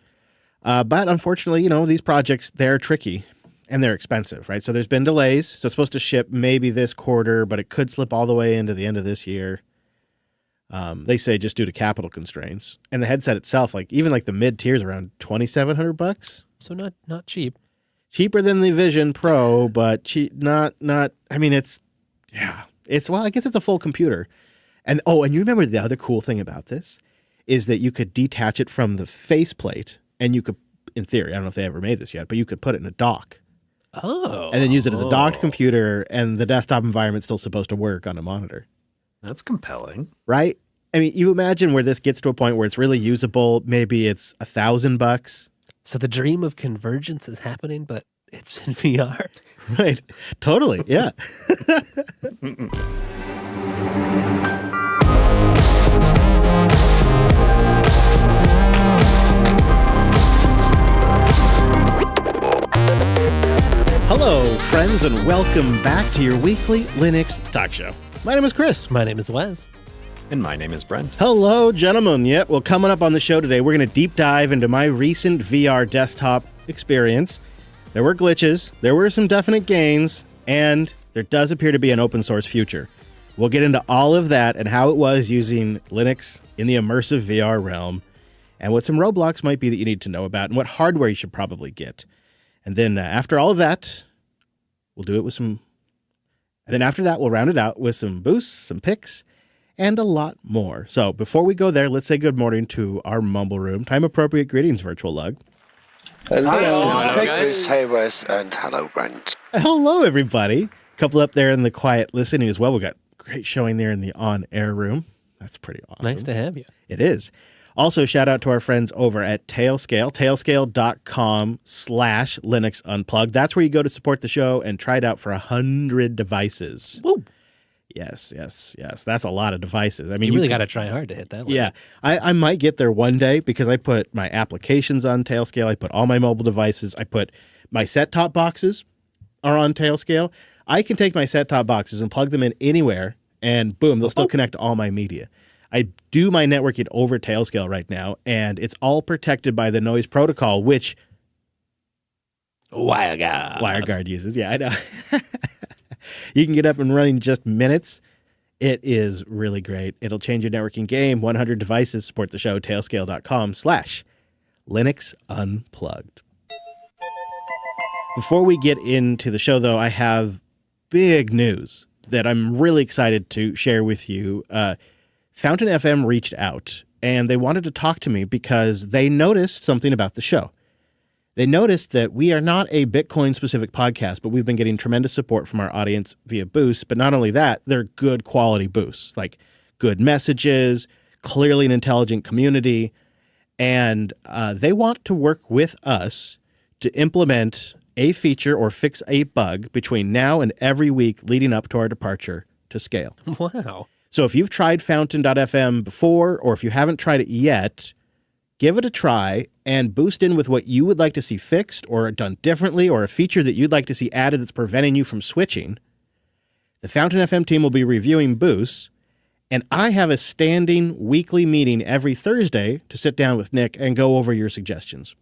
But unfortunately, these projects, they're tricky and they're expensive, right? So there's been delays. So it's supposed to ship maybe this quarter, but it could slip all the way into the end of this year. They say just due to capital constraints. And the headset itself, even the mid tiers, around $2,700. So not cheap. Cheaper than the Vision Pro, but not. I guess it's a full computer. And you remember the other cool thing about this is that you could detach it from the faceplate, and you could, in theory, I don't know if they ever made this yet, but you could put it in a dock. Oh. And then use it as a docked computer, and the desktop environment's still supposed to work on a monitor. That's compelling. Right? You imagine where this gets to a point where it's really usable. Maybe it's $1,000. So the dream of convergence is happening, but it's in VR. Right. Totally. Yeah. Hello, friends, and welcome back to your weekly Linux talk show. My name is Chris. My name is Wes. And my name is Brent. Hello, gentlemen. Yep, well, coming up on the show today, we're going to deep dive into my recent VR desktop experience. There were glitches, there were some definite gains, and there does appear to be an open source future. We'll get into all of that and how it was using Linux in the immersive VR realm, and what some roadblocks might be that you need to know about, and what hardware you should probably get. And then after all of that, we'll do it with some... And then after that, we'll round it out with some boosts, some picks, and a lot more. So before we go there, let's say good morning to our Mumble Room. Time-appropriate greetings, Virtual Lug. Hello, hey Chris, hey Wes, and hello Brent. Hello, everybody. A couple up there in the quiet listening as well. We got great showing there in the on-air room. That's pretty awesome. Nice to have you. It is. Also, shout out to our friends over at Tailscale, tailscale.com/Linux Unplugged. That's where you go to support the show and try it out for 100 devices. Woo! Yes. That's a lot of devices. You really got to try hard to hit that limit. Yeah. I might get there one day because I put my applications on Tailscale. I put all my mobile devices. I put my set-top boxes are on Tailscale. I can take my set-top boxes and plug them in anywhere, and boom, they'll still connect to all my media. I do my networking over Tailscale right now, and it's all protected by the noise protocol, which WireGuard uses. Yeah, I know. You can get up and running in just minutes. It is really great. It'll change your networking game. 100 devices support the show. Tailscale.com/Linux Unplugged. Before we get into the show, though, I have big news that I'm really excited to share with you. Fountain FM reached out, and they wanted to talk to me because they noticed something about the show. They noticed that we are not a Bitcoin-specific podcast, but we've been getting tremendous support from our audience via boosts. But not only that, they're good quality boosts, like good messages, clearly an intelligent community, and they want to work with us to implement a feature or fix a bug between now and every week leading up to our departure to Scale. Wow. So if you've tried Fountain.fm before, or if you haven't tried it yet, give it a try and boost in with what you would like to see fixed or done differently, or a feature that you'd like to see added that's preventing you from switching. The Fountain FM team will be reviewing boosts, and I have a standing weekly meeting every Thursday to sit down with Nick and go over your suggestions,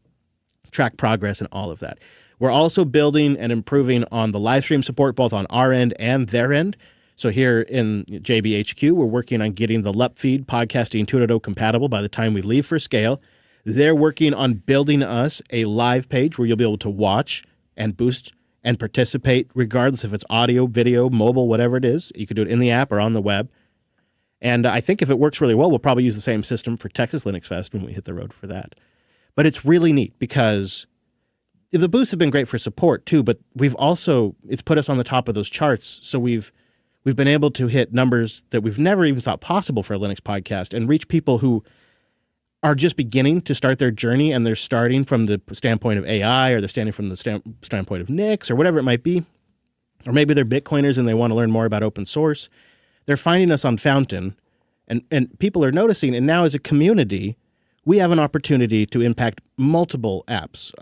track progress, and all of that. We're also building and improving on the live stream support, both on our end and their end. So here in JBHQ, we're working on getting the LUP feed podcasting 2.0 compatible by the time we leave for Scale. They're working on building us a live page where you'll be able to watch and boost and participate, regardless if it's audio, video, mobile, whatever it is. You can do it in the app or on the web. And I think if it works really well, we'll probably use the same system for Texas Linux Fest when we hit the road for that. But it's really neat because the boosts have been great for support too, but it's put us on the top of those charts. So we've been able to hit numbers that we've never even thought possible for a Linux podcast and reach people who are just beginning to start their journey, and they're starting from the standpoint of AI, or they're standing from the standpoint of Nix, or whatever it might be. Or maybe they're Bitcoiners and they want to learn more about open source. They're finding us on Fountain, and people are noticing. And now as a community, we have an opportunity to impact multiple apps.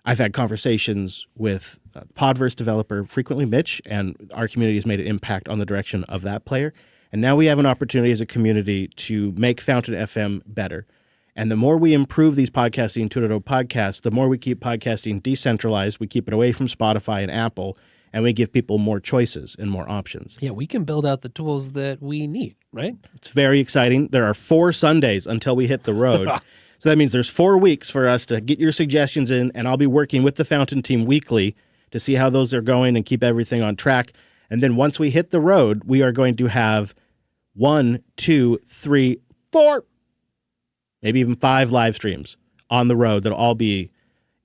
I've had conversations with Podverse developer frequently, Mitch, and our community has made an impact on the direction of that player. And now we have an opportunity as a community to make Fountain FM better. And the more we improve these podcasting 2.0 podcasts, the more we keep podcasting decentralized, we keep it away from Spotify and Apple, and we give people more choices and more options. Yeah, we can build out the tools that we need, right? It's very exciting. There are 4 Sundays until we hit the road. So that means there's 4 weeks for us to get your suggestions in, and I'll be working with the Fountain team weekly to see how those are going and keep everything on track. And then once we hit the road, we are going to have 1, 2, 3, 4, maybe even 5 live streams on the road that'll all be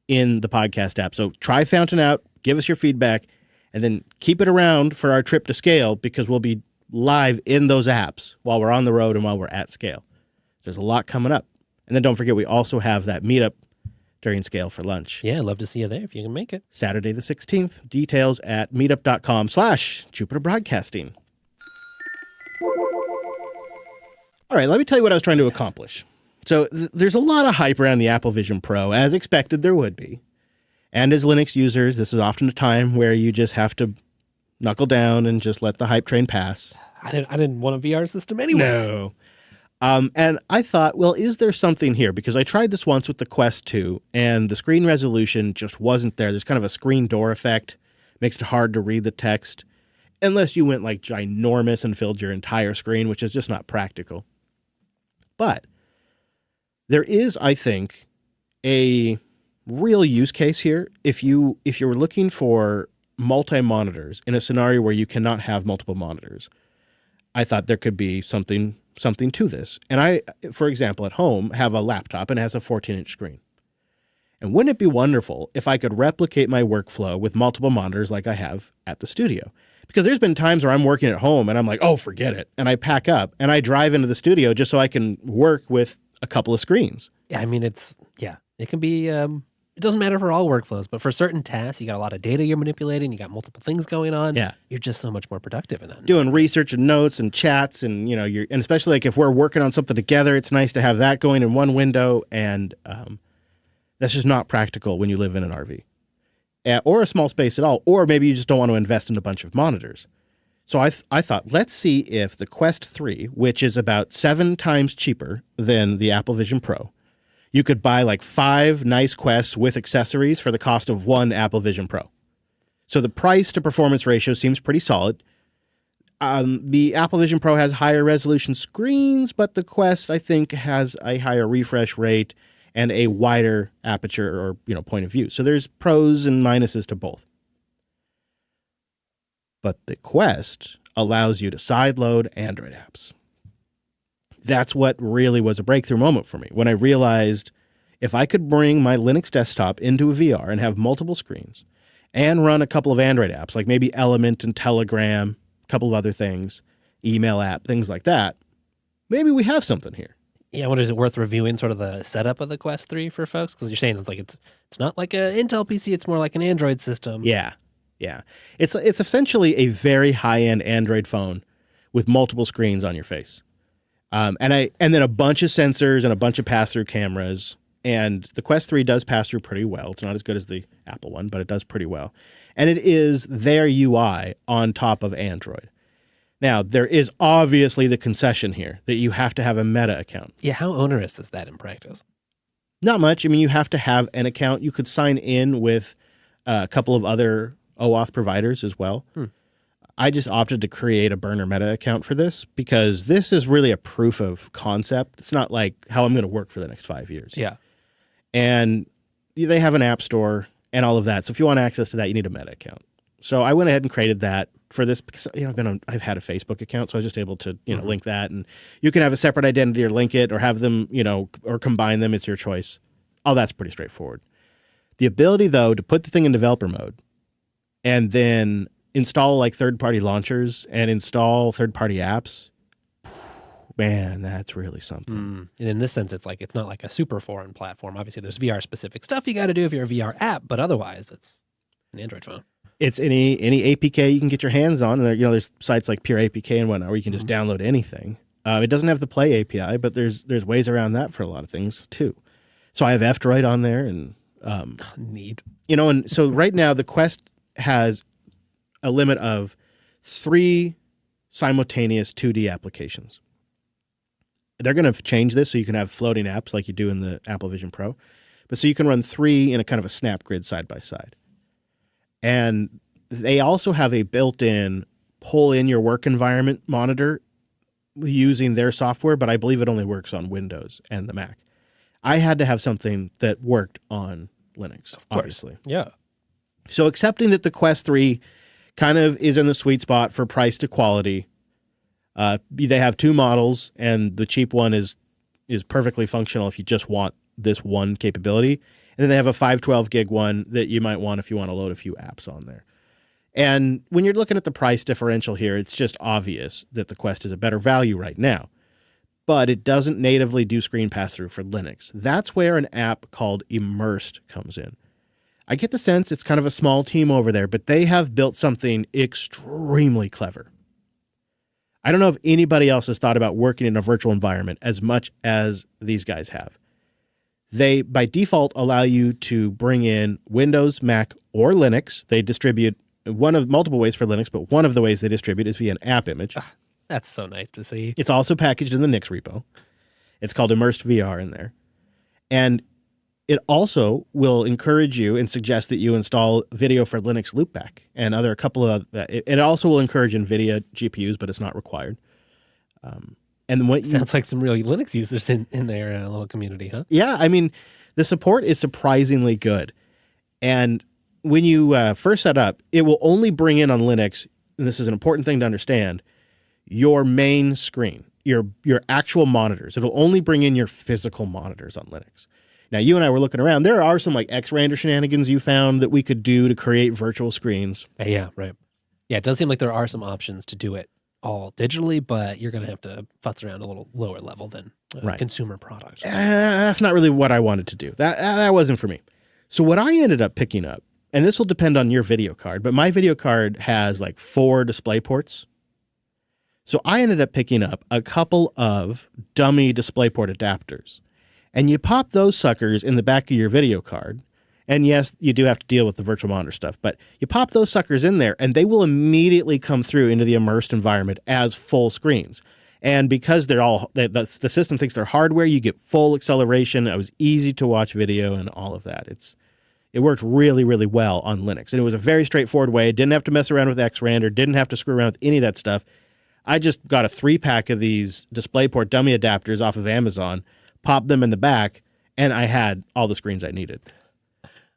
in the podcast app. So try Fountain out, give us your feedback, and then keep it around for our trip to Scale, because we'll be live in those apps while we're on the road and while we're at Scale. There's a lot coming up. And then don't forget, we also have that meetup during Scale for lunch. Yeah, I'd love to see you there if you can make it. Saturday the 16th. Details at meetup.com/Jupiter Broadcasting. All right, let me tell you what I was trying to accomplish. So there's a lot of hype around the Apple Vision Pro, as expected there would be. And as Linux users, this is often a time where you just have to knuckle down and just let the hype train pass. I didn't want a VR system anyway. No. And I thought, well, is there something here? Because I tried this once with the Quest 2, and the screen resolution just wasn't there. There's kind of a screen door effect. Makes it hard to read the text, unless you went like ginormous and filled your entire screen, which is just not practical. But there is, I think, a real use case here. If you're looking for multi-monitors in a scenario where you cannot have multiple monitors, I thought there could be something to this. And I, for example, at home have a laptop and it has a 14-inch screen. And wouldn't it be wonderful if I could replicate my workflow with multiple monitors like I have at the studio? Because there's been times where I'm working at home and I'm like, oh, forget it. And I pack up and I drive into the studio just so I can work with a couple of screens. Yeah, I mean, it can be, it doesn't matter for all workflows, but for certain tasks, you got a lot of data you're manipulating, you got multiple things going on. Yeah. You're just so much more productive in that. Doing research and notes and chats, and and especially like if we're working on something together, it's nice to have that going in one window, and that's just not practical when you live in an RV. Or a small space at all, or maybe you just don't want to invest in a bunch of monitors. So I thought, let's see if the Quest 3, which is about 7 times cheaper than the Apple Vision Pro, you could buy like 5 nice Quests with accessories for the cost of 1 Apple Vision Pro. So the price to performance ratio seems pretty solid. The Apple Vision Pro has higher resolution screens, but the Quest, I think, has a higher refresh rate and a wider aperture or, point of view. So there's pros and minuses to both. But the Quest allows you to sideload Android apps. That's what really was a breakthrough moment for me when I realized if I could bring my Linux desktop into a VR and have multiple screens and run a couple of Android apps, like maybe Element and Telegram, a couple of other things, email app, things like that, maybe we have something here. Yeah, what is it worth reviewing sort of the setup of the Quest 3 for folks? Because you're saying it's not like an Intel PC, it's more like an Android system. Yeah. It's essentially a very high-end Android phone with multiple screens on your face. And then a bunch of sensors and a bunch of pass-through cameras. And the Quest 3 does pass through pretty well. It's not as good as the Apple one, but it does pretty well. And it is their UI on top of Android. Now, there is obviously the concession here that you have to have a Meta account. Yeah, how onerous is that in practice? Not much. I mean, you have to have an account. You could sign in with a couple of other OAuth providers as well. I just opted to create a burner Meta account for this because this is really a proof of concept. It's not like how I'm going to work for the next 5 years. Yeah. And they have an app store and all of that. So if you want access to that, you need a Meta account. So I went ahead and created that for this because I've had a Facebook account, so I was just able to link that. And you can have a separate identity or link it or have them or combine them. It's your choice. All that's pretty straightforward. The ability though to put the thing in developer mode and then install like third-party launchers and install third-party apps, man, that's really something. And in this sense, it's not like a super foreign platform. Obviously, there's VR-specific stuff you got to do if you're a VR app, but otherwise, it's an Android phone. It's any APK you can get your hands on. And there's sites like Pure APK and whatnot where you can just download anything. It doesn't have the Play API, but there's ways around that for a lot of things too. So I have F-Droid on there, and neat. And so right now the Quest has a limit of 3 simultaneous 2D applications. They're going to change this so you can have floating apps like you do in the Apple Vision Pro. But so you can run 3 in a kind of a snap grid side by side. And they also have a built-in pull in your work environment monitor using their software, but I believe it only works on Windows and the Mac. I had to have something that worked on Linux, obviously. Yeah. So accepting that the Quest 3 kind of is in the sweet spot for price to quality. They have 2 models, and the cheap one is perfectly functional if you just want this one capability. And then they have a 512 gig one that you might want if you want to load a few apps on there. And when you're looking at the price differential here, it's just obvious that the Quest is a better value right now. But it doesn't natively do screen pass-through for Linux. That's where an app called Immersed comes in. I get the sense it's kind of a small team over there, but they have built something extremely clever. I don't know if anybody else has thought about working in a virtual environment as much as these guys have. They, by default, allow you to bring in Windows, Mac, or Linux. They distribute one of multiple ways for Linux, but one of the ways they distribute is via an app image. That's so nice to see. It's also packaged in the Nix repo. It's called Immersed VR in there. And it also will encourage you and suggest that you install video for Linux Loopback and a couple of. It also will encourage NVIDIA GPUs, but it's not required. And what sounds like some real Linux users in their little community, huh? Yeah, I mean, the support is surprisingly good. And when you first set up, it will only bring in on Linux, and this is an important thing to understand, your main screen, your actual monitors. It'll only bring in your physical monitors on Linux. Now, you and I were looking around. There are some like X-Randor shenanigans you found that we could do to create virtual screens. Yeah, right. Yeah, it does seem like there are some options to do it all digitally, but you're going to have to futz around a little lower level than consumer products. That's not really what I wanted to do. That wasn't for me. So what I ended up picking up, and this will depend on your video card, but my video card has like 4 display ports. So I ended up picking up a couple of dummy DisplayPort adapters. And you pop those suckers in the back of your video card. And yes, you do have to deal with the virtual monitor stuff, but you pop those suckers in there and they will immediately come through into the immersed environment as full screens. And because the system thinks they're hardware, you get full acceleration. It was easy to watch video and all of that. It worked really, really well on Linux. And it was a very straightforward way. Didn't have to mess around with xrandr, didn't have to screw around with any of that stuff. I just got a 3-pack of these DisplayPort dummy adapters off of Amazon, popped them in the back, and I had all the screens I needed.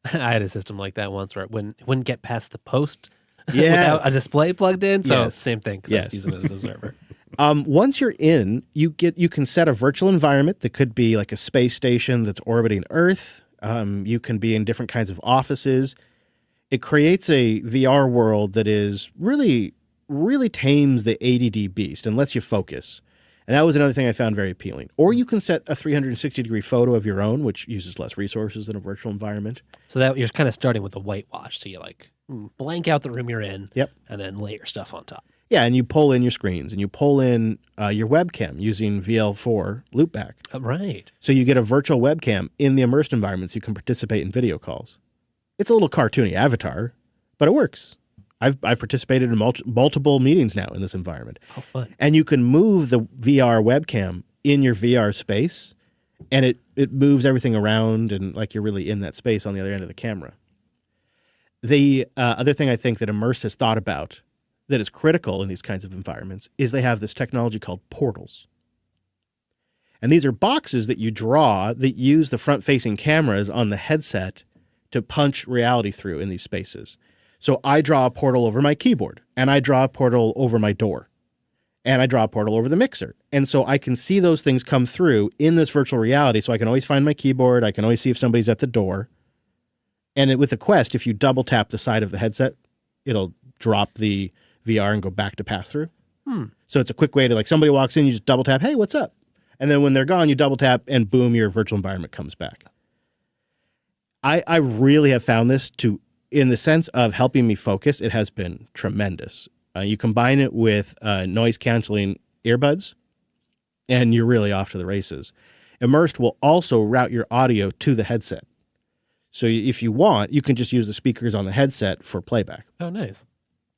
I had a system like that once where it wouldn't get past the post without a display plugged in. So same thing, because I was using it as a server. Once you're in, you can set a virtual environment that could be like a space station that's orbiting Earth. You can be in different kinds of offices. It creates a VR world that is really, really tames the ADD beast and lets you focus. And that was another thing I found very appealing. Or you can set a 360-degree photo of your own, which uses less resources than a virtual environment. So that you're kind of starting with a whitewash. So you like blank out the room you're in, and then lay your stuff on top. Yeah, and you pull in your screens, and you pull in your webcam using VL4 loopback. Right. So you get a virtual webcam in the immersed environment so you can participate in video calls. It's a little cartoony avatar, but it works. I've participated in multiple meetings now in this environment. How fun. And you can move the VR webcam in your VR space, and it moves everything around and like you're really in that space on the other end of the camera. The other thing I think that Immersed has thought about that is critical in these kinds of environments is they have this technology called portals. And these are boxes that you draw that use the front-facing cameras on the headset to punch reality through in these spaces. So I draw a portal over my keyboard, and I draw a portal over my door, and I draw a portal over the mixer. And so I can see those things come through in this virtual reality, so I can always find my keyboard, I can always see if somebody's at the door. And with the Quest, if you double tap the side of the headset, it'll drop the VR and go back to pass-through. So it's a quick way to, like, somebody walks in, you just double tap, hey, what's up? And then when they're gone, you double tap, and boom, your virtual environment comes back. I really have found this to, in the sense of helping me focus, it has been tremendous. You combine it with noise-canceling earbuds, and you're really off to the races. Immersed will also route your audio to the headset. So if you want, you can just use the speakers on the headset for playback. Oh, nice.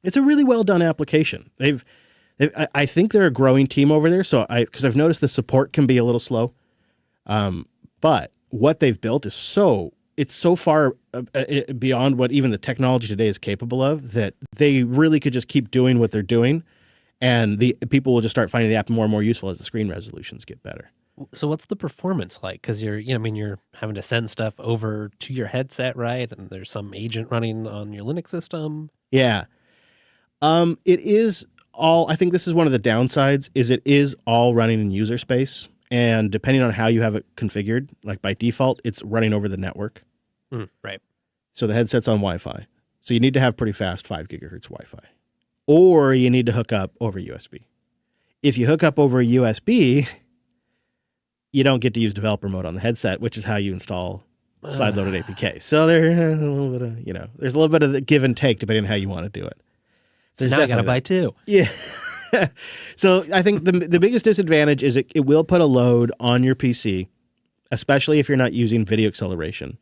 It's a really well-done application. I think they're a growing team over there, because I've noticed the support can be a little slow. But what they've built is it's so far beyond what even the technology today is capable of that they really could just keep doing what they're doing, and the people will just start finding the app more and more useful as the screen resolutions get better. So what's the performance like? Because you're having to send stuff over to your headset, right? And there's some agent running on your Linux system. Yeah. It is all, I think this is one of the downsides, is it is all running in user space. And depending on how you have it configured, like by default, it's running over the network. Right. So the headset's on Wi-Fi. So you need to have pretty fast 5 gigahertz Wi-Fi. Or you need to hook up over USB. If you hook up over a USB, you don't get to use developer mode on the headset, which is how you install side-loaded APK. So there's a little bit of, there's a little bit of the give and take depending on how you want to do it. So now I got to buy two. Yeah. So I think the biggest disadvantage is it will put a load on your PC, especially if you're not using video acceleration.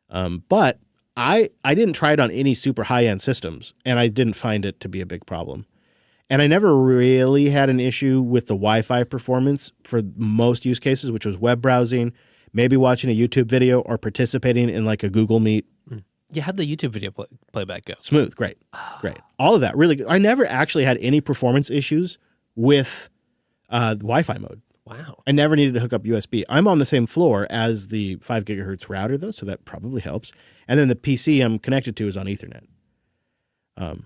But I didn't try it on any super high-end systems, and I didn't find it to be a big problem. And I never really had an issue with the Wi-Fi performance for most use cases, which was web browsing, maybe watching a YouTube video, or participating in like a Google Meet. Yeah, how'd the YouTube video playback go? Smooth, great. All of that, really good. I never actually had any performance issues with Wi-Fi mode. Wow. I never needed to hook up USB. I'm on the same floor as the 5 gigahertz router, though, so that probably helps. And then the PC I'm connected to is on Ethernet.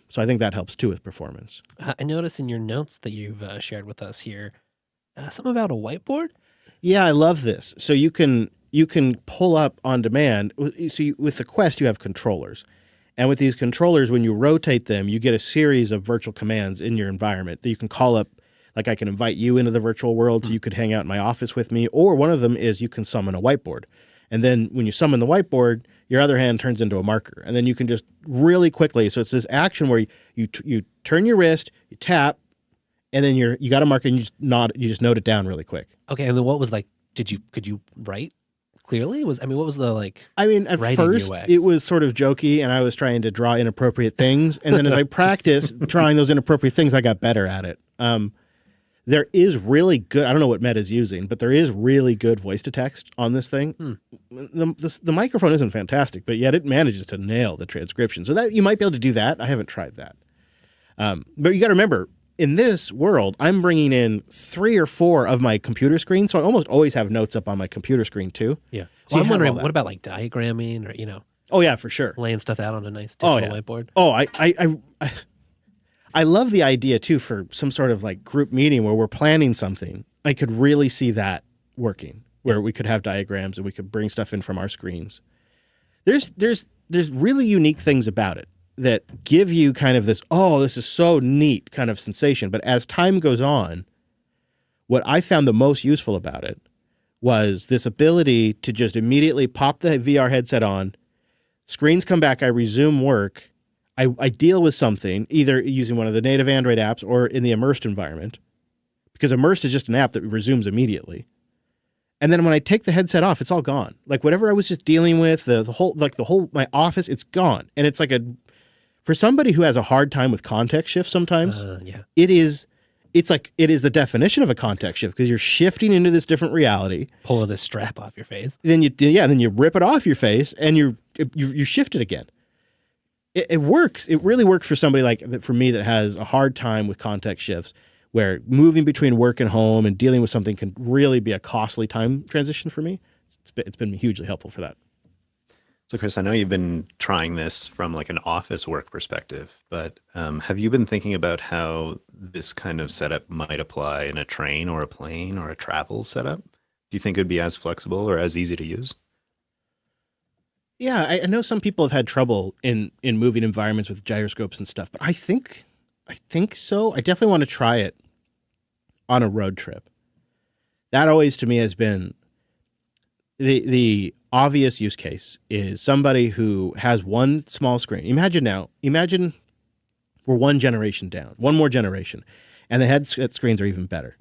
So I think that helps, too, with performance. I noticed in your notes that you've shared with us here, something about a whiteboard? Yeah, I love this. So you can pull up on demand. So with the Quest, you have controllers. And with these controllers, when you rotate them, you get a series of virtual commands in your environment that you can call up. Like I can invite you into the virtual world so you could hang out in my office with me. Or one of them is you can summon a whiteboard. And then when you summon the whiteboard, your other hand turns into a marker. And then you can just really quickly, so it's this action where you turn your wrist, you tap, and then you got a marker and you just note it down really quick. Okay, and then what was like, could you write clearly? What was the like? I mean, at first UX? It was sort of jokey, and I was trying to draw inappropriate things. And then as I practiced drawing those inappropriate things, I got better at it. There is really good, I don't know what Meta's using, but there is really good voice to text on this thing. The microphone isn't fantastic, but yet it manages to nail the transcription. So that you might be able to do that. I haven't tried that. But you got to remember, in this world, I'm bringing in 3 or 4 of my computer screen, so I almost always have notes up on my computer screen too. Yeah. So Well, I'm wondering, what about like diagramming or, Oh yeah, for sure. laying stuff out on a nice digital whiteboard? Oh, I love the idea too for some sort of like group meeting where we're planning something. I could really see that working, where we could have diagrams and we could bring stuff in from our screens. There's really unique things about it that give you kind of this, oh, this is so neat kind of sensation. But as time goes on, what I found the most useful about it was this ability to just immediately pop the VR headset on, screens come back, I resume work, I deal with something, either using one of the native Android apps or in the immersed environment, because immersed is just an app that resumes immediately. And then when I take the headset off, it's all gone. Like whatever I was just dealing with, the whole my office, it's gone. And it's like for somebody who has a hard time with context shifts sometimes, it is the definition of a context shift, because you're shifting into this different reality. Pulling this strap off your face. Then you rip it off your face and you shift it again. It works. It really works for somebody for me that has a hard time with context shifts, where moving between work and home and dealing with something can really be a costly time transition for me. It's been hugely helpful for that. So, Chris, I know you've been trying this from like an office work perspective, but have you been thinking about how this kind of setup might apply in a train or a plane or a travel setup? Do you think it would be as flexible or as easy to use? Yeah, I know some people have had trouble in moving environments with gyroscopes and stuff, but I think so. I definitely want to try it on a road trip. That always to me has been the obvious use case is somebody who has one small screen. Imagine we're one generation down, one more generation, and the headset screens are even better.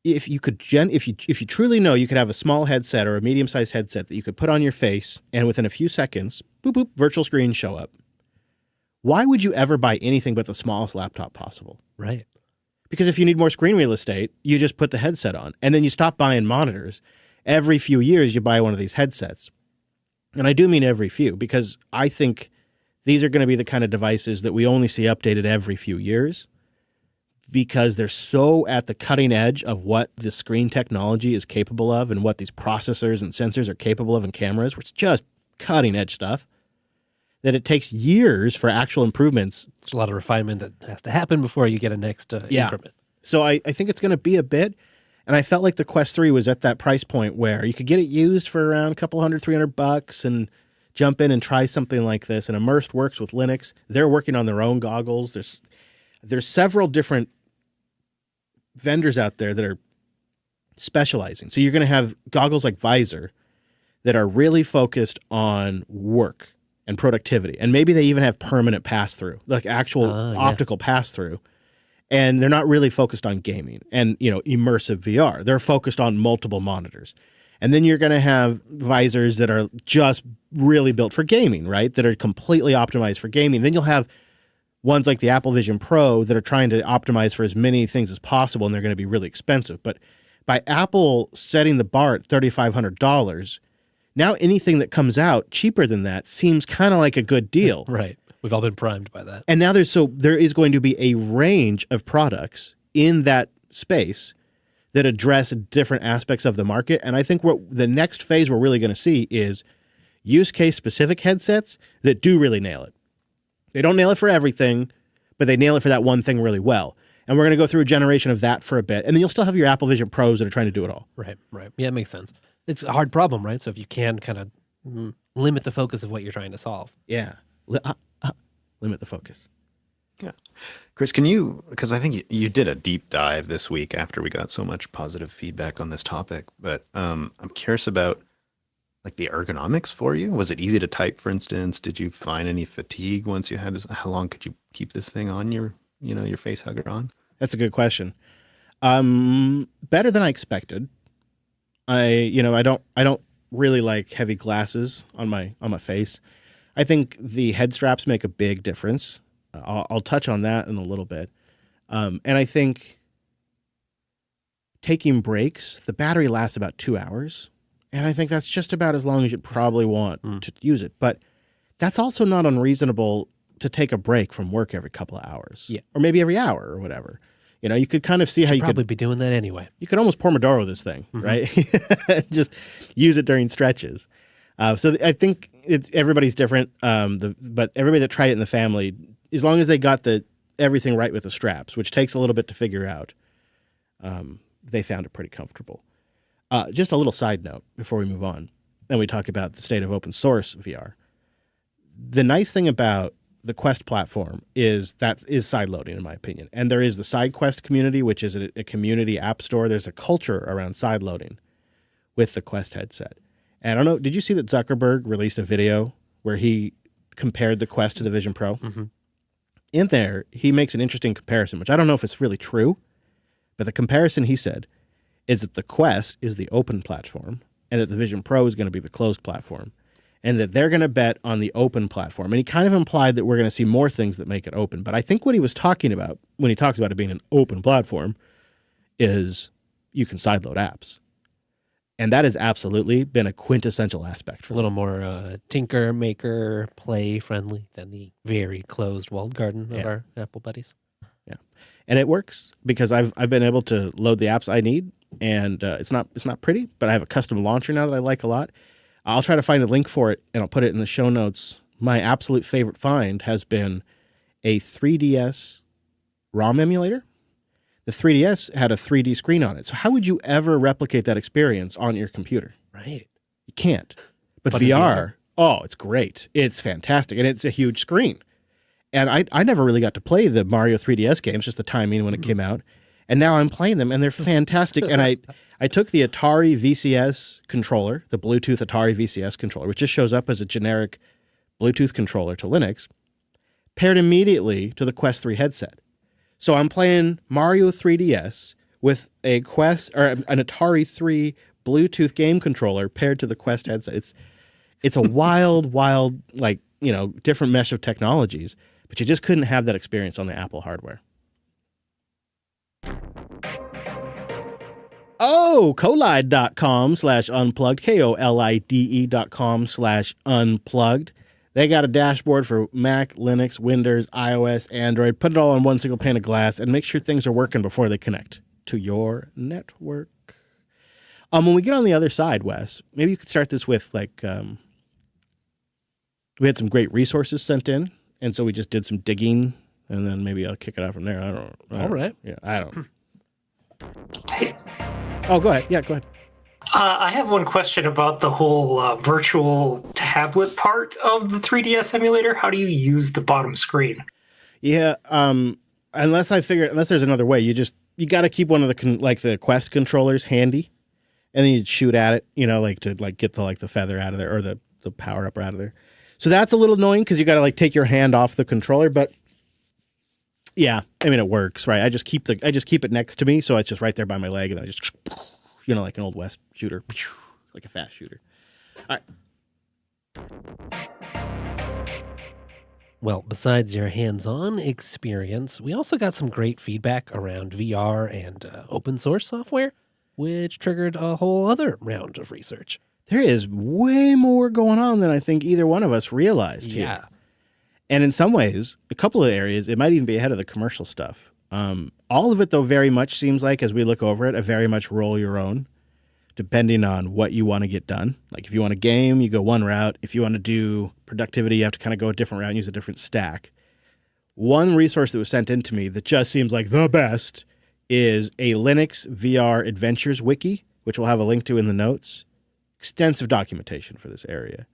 If you truly know you could have a small headset or a medium-sized headset that you could put on your face, and within a few seconds, boop, boop, virtual screens show up. Why would you ever buy anything but the smallest laptop possible? Right. Because if you need more screen real estate, you just put the headset on, and then you stop buying monitors. Every few years, you buy one of these headsets. And I do mean every few, because I think these are going to be the kind of devices that we only see updated every few years, because they're so at the cutting edge of what the screen technology is capable of and what these processors and sensors are capable of in cameras, which is just cutting edge stuff, that it takes years for actual improvements. There's a lot of refinement that has to happen before you get a next increment. So I think it's going to be a bit, and I felt like the Quest 3 was at that price point where you could get it used for around a couple $300 and jump in and try something like this. And Immersed works with Linux. They're working on their own goggles. There's several different vendors out there that are specializing. So you're going to have goggles like Visor that are really focused on work and productivity. And maybe they even have permanent pass-through, like actual optical pass-through. And they're not really focused on gaming and, immersive VR. They're focused on multiple monitors. And then you're going to have visors that are just really built for gaming, right? That are completely optimized for gaming. Then you'll have ones like the Apple Vision Pro that are trying to optimize for as many things as possible, and they're going to be really expensive. But by Apple setting the bar at $3,500, now anything that comes out cheaper than that seems kind of like a good deal. Right. We've all been primed by that. And now there is going to be a range of products in that space that address different aspects of the market. And I think the next phase we're really going to see is use case specific headsets that do really nail it. They don't nail it for everything, but they nail it for that one thing really well. And we're going to go through a generation of that for a bit. And then you'll still have your Apple Vision Pros that are trying to do it all. Right. Yeah, it makes sense. It's a hard problem, right? So if you can kind of limit the focus of what you're trying to solve. Yeah. Limit the focus. Yeah. Chris, because I think you did a deep dive this week after we got so much positive feedback on this topic, but I'm curious about like the ergonomics for you. Was it easy to type, for instance? Did you find any fatigue once you had this? How long could you keep this thing on your face hugger on? That's a good question. Better than I expected. I don't really like heavy glasses on my face. I think the head straps make a big difference. I'll touch on that in a little bit. And I think taking breaks, the battery lasts about 2 hours. And I think that's just about as long as you'd probably want to use it. But that's also not unreasonable to take a break from work every couple of hours. Yeah. Or maybe every hour or whatever. You could kind of see how you probably could be doing that anyway. You could almost Pomodoro this thing, right? Just use it during stretches. So I think everybody's different. But everybody that tried it in the family, as long as they got everything right with the straps, which takes a little bit to figure out, they found it pretty comfortable. Just a little side note before we move on, and we talk about the state of open source VR. The nice thing about the Quest platform is that is side loading, in my opinion. And there is the SideQuest community, which is a community app store. There's a culture around side loading with the Quest headset. And I don't know, did you see that Zuckerberg released a video where he compared the Quest to the Vision Pro? Mm-hmm. In there, he makes an interesting comparison, which I don't know if it's really true, but the comparison he said is that the Quest is the open platform and that the Vision Pro is going to be the closed platform, and that they're going to bet on the open platform. And he kind of implied that we're going to see more things that make it open. But I think what he was talking about when he talks about it being an open platform is you can sideload apps. And that has absolutely been a quintessential aspect for a little more tinker, maker, play friendly than the very closed walled garden of our Apple buddies. Yeah. And it works because I've been able to load the apps I need, and it's not pretty, but I have a custom launcher now that I like a lot. I'll try to find a link for it, and I'll put it in the show notes. My absolute favorite find has been a 3DS ROM emulator. The 3DS had a 3D screen on it. So how would you ever replicate that experience on your computer? Right. You can't. But VR, it's great. It's fantastic. And it's a huge screen. And I never really got to play the Mario 3DS games, just the timing when it came out. And now I'm playing them, and they're fantastic. And I took the Atari VCS controller, the Bluetooth Atari VCS controller, which just shows up as a generic Bluetooth controller to Linux, paired immediately to the Quest 3 headset. So I'm playing Mario 3DS with a Quest or an Atari 3 Bluetooth game controller paired to the Quest headset. It's a wild, different mesh of technologies, but you just couldn't have that experience on the Apple hardware. Oh, Kolide.com/unplugged, KOLIDE.com/unplugged. They got a dashboard for Mac, Linux, Windows, iOS, Android. Put it all on one single pane of glass and make sure things are working before they connect to your network. When we get on the other side, Wes, maybe you could start this with we had some great resources sent in, and so we just did some digging, and then maybe I'll kick it out from there. I don't know. All right. Yeah, I don't. Hey. Oh, go ahead. Yeah, go ahead. I have one question about the whole virtual tablet part of the 3DS emulator. How do you use the bottom screen? Yeah, unless there's another way, you got to keep one of the Quest controllers handy, and then you shoot at it, to get the feather out of there or the power up out of there. So that's a little annoying because you got to take your hand off the controller, but yeah, I mean it works, right? I just keep it next to me, so it's just right there by my leg, and I just like an old West shooter, like a fast shooter. All right. Well, besides your hands-on experience, we also got some great feedback around VR and open source software, which triggered a whole other round of research. There is way more going on than I think either one of us realized here. Yeah. And in some ways, a couple of areas, it might even be ahead of the commercial stuff. All of it, though, very much seems like, as we look over it, a very much roll your own, depending on what you want to get done. Like if you want to game, you go one route. If you want to do productivity, you have to kind of go a different route and use a different stack. One resource that was sent in to me that just seems like the best is a Linux VR Adventures wiki, which we'll have a link to in the notes. Extensive documentation for this area.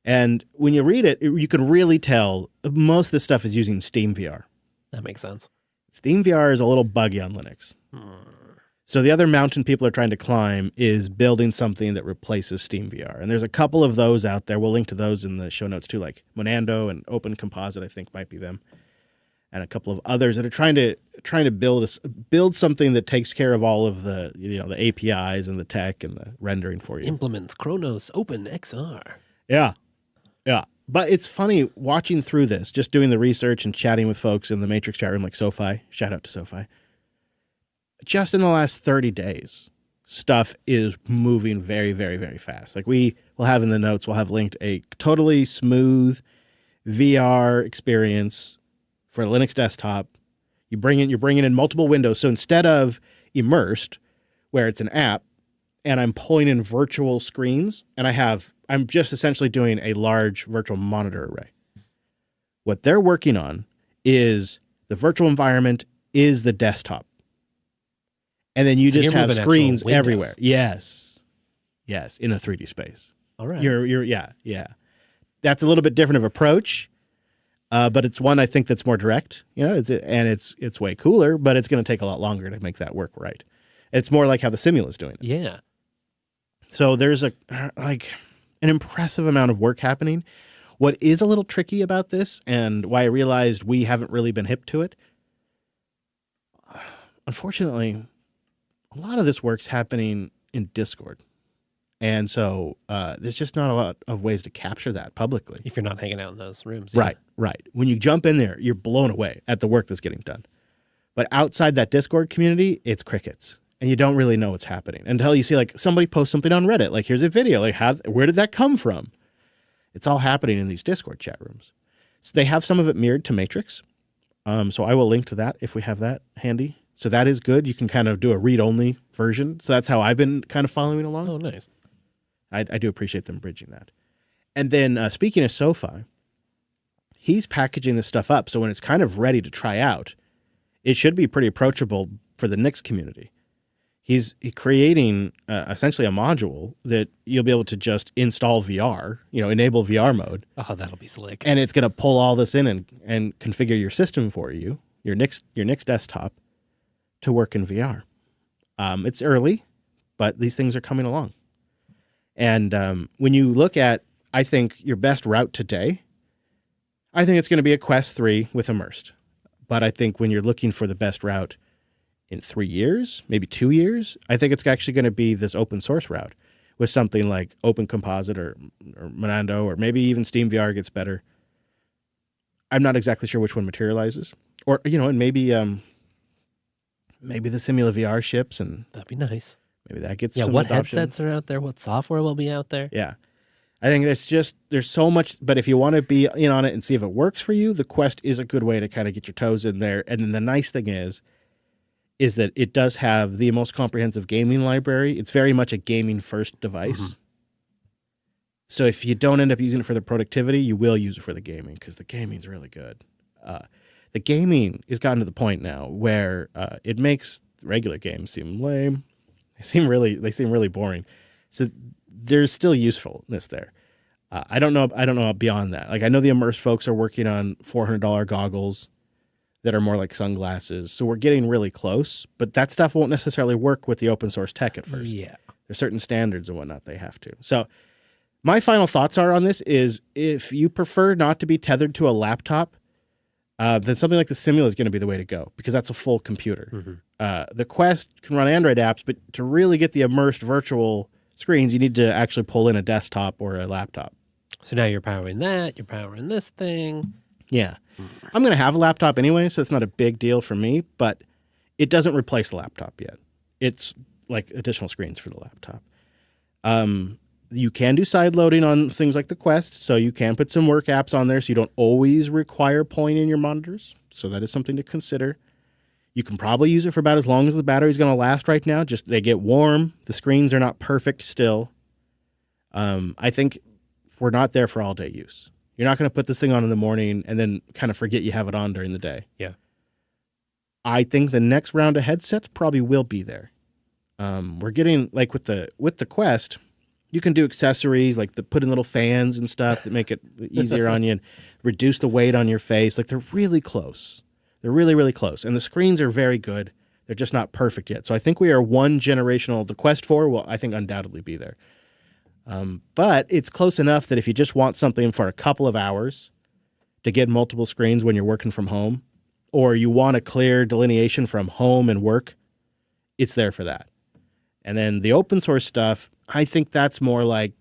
And when you read it, you can really tell most of this stuff is using Steam VR. That makes sense. Steam VR is a little buggy on Linux. So the other mountain people are trying to climb is building something that replaces Steam VR. And there's a couple of those out there. We'll link to those in the show notes too, like Monando and Open Composite, I think might be them. And a couple of others that are trying to build something that takes care of all of the the APIs and the tech and the rendering for you. Implements Kronos Open XR. Yeah. Yeah. But it's funny watching through this, just doing the research and chatting with folks in the Matrix chat room like SoFi. Shout out to SoFi. just in the last 30 days, stuff is moving very, very, very fast. Like we will have in the notes, we'll have linked a totally smooth VR experience for Linux desktop. You're bringing in multiple windows. So instead of immersed, where it's an app, and I'm pulling in virtual screens, and I'm just essentially doing a large virtual monitor array. What they're working on is the virtual environment is the desktop. And then you just have screens everywhere. Yes. Yes, in a 3D space. All right. Yeah. That's a little bit different of approach, but it's one I think that's more direct, it's way cooler, but it's going to take a lot longer to make that work right. It's more like how the Simula is doing it. Yeah. So there's an impressive amount of work happening. What is a little tricky about this, and why I realized we haven't really been hip to it, unfortunately, a lot of this work's happening in Discord. And so there's just not a lot of ways to capture that publicly. If you're not hanging out in those rooms. Yeah. Right. When you jump in there, you're blown away at the work that's getting done. But outside that Discord community, it's crickets. And you don't really know what's happening until you see like somebody post something on Reddit. Like, here's a video. Like, where did that come from? It's all happening in these Discord chat rooms. So they have some of it mirrored to Matrix. So I will link to that if we have that handy. So that is good. You can kind of do a read-only version. So that's how I've been kind of following along. Oh, nice. I do appreciate them bridging that. And then speaking of SoFi, he's packaging this stuff up. So when it's kind of ready to try out, it should be pretty approachable for the Nix community. He's creating essentially a module that you'll be able to just install VR, enable VR mode. Oh, that'll be slick. And it's going to pull all this in and configure your system for you, your Nix desktop, to work in VR. It's early, but these things are coming along. And when you look at, I think, your best route today, I think it's going to be a Quest 3 with Immersed. But I think when you're looking for the best route in 3 years, maybe 2 years, I think it's actually going to be this open source route with something like Open Composite or Monando, or maybe even Steam VR gets better. I'm not exactly sure which one materializes. Or, and maybe the Simula VR ships, and that'd be nice. Maybe that gets some adoption. Headsets are out there? What software will be out there? Yeah. I think there's so much, but if you want to be in on it and see if it works for you, the Quest is a good way to kind of get your toes in there. And then the nice thing is that it does have the most comprehensive gaming library. It's very much a gaming first device. Mm-hmm. So if you don't end up using it for the productivity, you will use it for the gaming, because the gaming's really good. The gaming has gotten to the point now where it makes regular games seem lame. They seem really boring. So there's still usefulness there. I don't know beyond that. Like, I know the Immerse folks are working on $400 goggles that are more like sunglasses. So we're getting really close, but that stuff won't necessarily work with the open source tech at first. Yeah. There's certain standards and whatnot they have to. So my final thoughts are on this is, if you prefer not to be tethered to a laptop, then something like the Simula is going to be the way to go, because that's a full computer. Mm-hmm. The Quest can run Android apps, but to really get the immersed virtual screens, you need to actually pull in a desktop or a laptop. So now you're powering that, you're powering this thing. Yeah. I'm going to have a laptop anyway, so it's not a big deal for me, but it doesn't replace the laptop yet. It's like additional screens for the laptop. You can do side loading on things like the Quest, so you can put some work apps on there, so you don't always require pulling in your monitors. So that is something to consider. You can probably use it for about as long as the battery's going to last right now. Just they get warm. The screens are not perfect still. I think we're not there for all-day use. You're not going to put this thing on in the morning and then kind of forget you have it on during the day. Yeah. I think the next round of headsets probably will be there. We're getting, like with the Quest, you can do accessories like put in little fans and stuff that make it easier on you and reduce the weight on your face. Like, they're really close. They're really, really close. And the screens are very good. They're just not perfect yet. So I think we are one generational. The Quest 4 will, I think, undoubtedly be there. But it's close enough that if you just want something for a couple of hours to get multiple screens when you're working from home, or you want a clear delineation from home and work, it's there for that. And then the open source stuff, I think that's more like,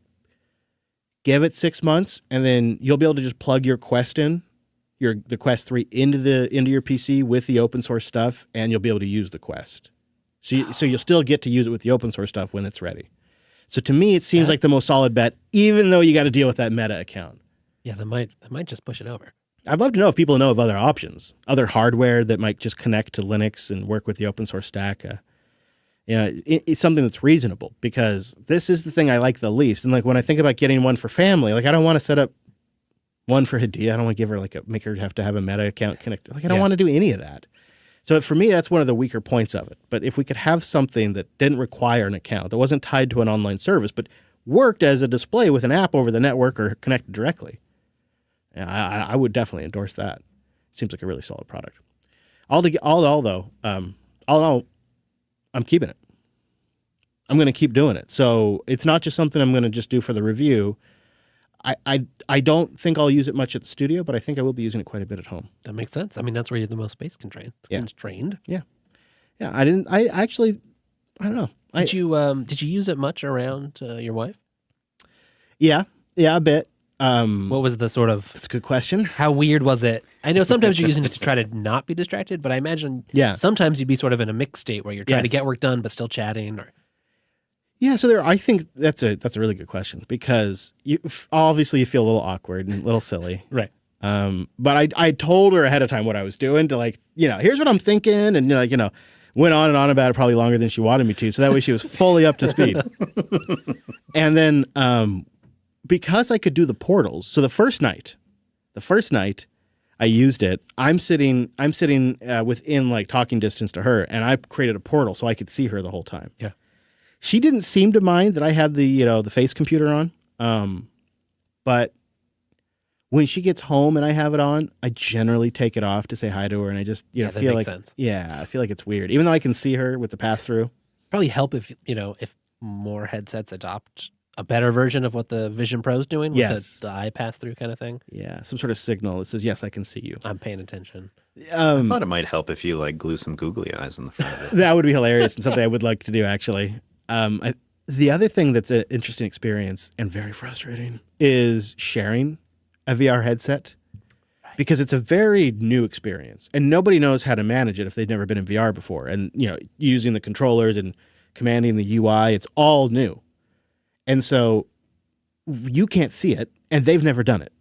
give it 6 months, and then you'll be able to just plug your Quest in, the Quest 3 into your PC with the open source stuff, and you'll be able to use the Quest So you'll still get to use it with the open source stuff when it's ready. So to me, it seems like the most solid bet, even though you got to deal with that Meta account. Yeah, that might just push it over. I'd love to know if people know of other options, other hardware that might just connect to Linux and work with the open source stack. It's something that's reasonable, because this is the thing I like the least. And like when I think about getting one for family, like I don't want to set up one for Hadia. I don't want to give her make her have to have a Meta account connected. Like I don't want to do any of that. So for me, that's one of the weaker points of it. But if we could have something that didn't require an account, that wasn't tied to an online service, but worked as a display with an app over the network or connected directly, I would definitely endorse that. Seems like a really solid product. All in all, I'm keeping it. I'm going to keep doing it. So it's not just something I'm going to just do for the review. I don't think I'll use it much at the studio, but I think I will be using it quite a bit at home. That makes sense. I mean, that's where you're the most space constrained. Yeah. Yeah. I don't know. Did you use it much around your wife? Yeah, a bit. What was the sort of... That's a good question. How weird was it? I know sometimes you're using it to try to not be distracted, but I imagine sometimes you'd be sort of in a mixed state where you're trying to get work done but still chatting. Yeah, so I think that's a really good question, because obviously you feel a little awkward and a little silly. Right. But I told her ahead of time what I was doing to here's what I'm thinking, and went on and on about it probably longer than she wanted me to, so that way she was fully up to speed. And then because I could do the portals, so the first night I used it, I'm sitting within talking distance to her, and I created a portal so I could see her the whole time. Yeah. She didn't seem to mind that I had the face computer on. But when she gets home and I have it on, I generally take it off to say hi to her, and I just feel like sense. I feel like it's weird, even though I can see her with the pass through. Probably help if more headsets adopt a better version of what the Vision Pro is doing with the eye pass through kind of thing. Yeah, some sort of signal that says, yes, I can see you. I'm paying attention. I thought it might help if you glue some googly eyes on the front of it. That would be hilarious and something I would like to do, actually. The other thing that's an interesting experience and very frustrating is sharing a VR headset, because it's a very new experience and nobody knows how to manage it if they've never been in VR before. And, using the controllers and commanding the UI, it's all new. And so you can't see it and they've never done it.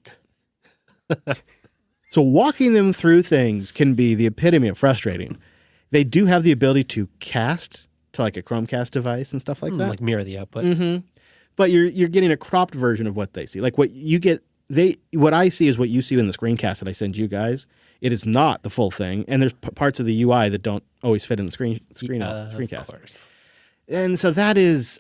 So walking them through things can be the epitome of frustrating. They do have the ability to cast to a Chromecast device and stuff like that. Like mirror the output. Mm-hmm. But you're getting a cropped version of what they see. Like what you get, what I see is what you see in the screencast that I send you guys. It is not the full thing, and there's parts of the UI that don't always fit in the screencast. Of course. And so that is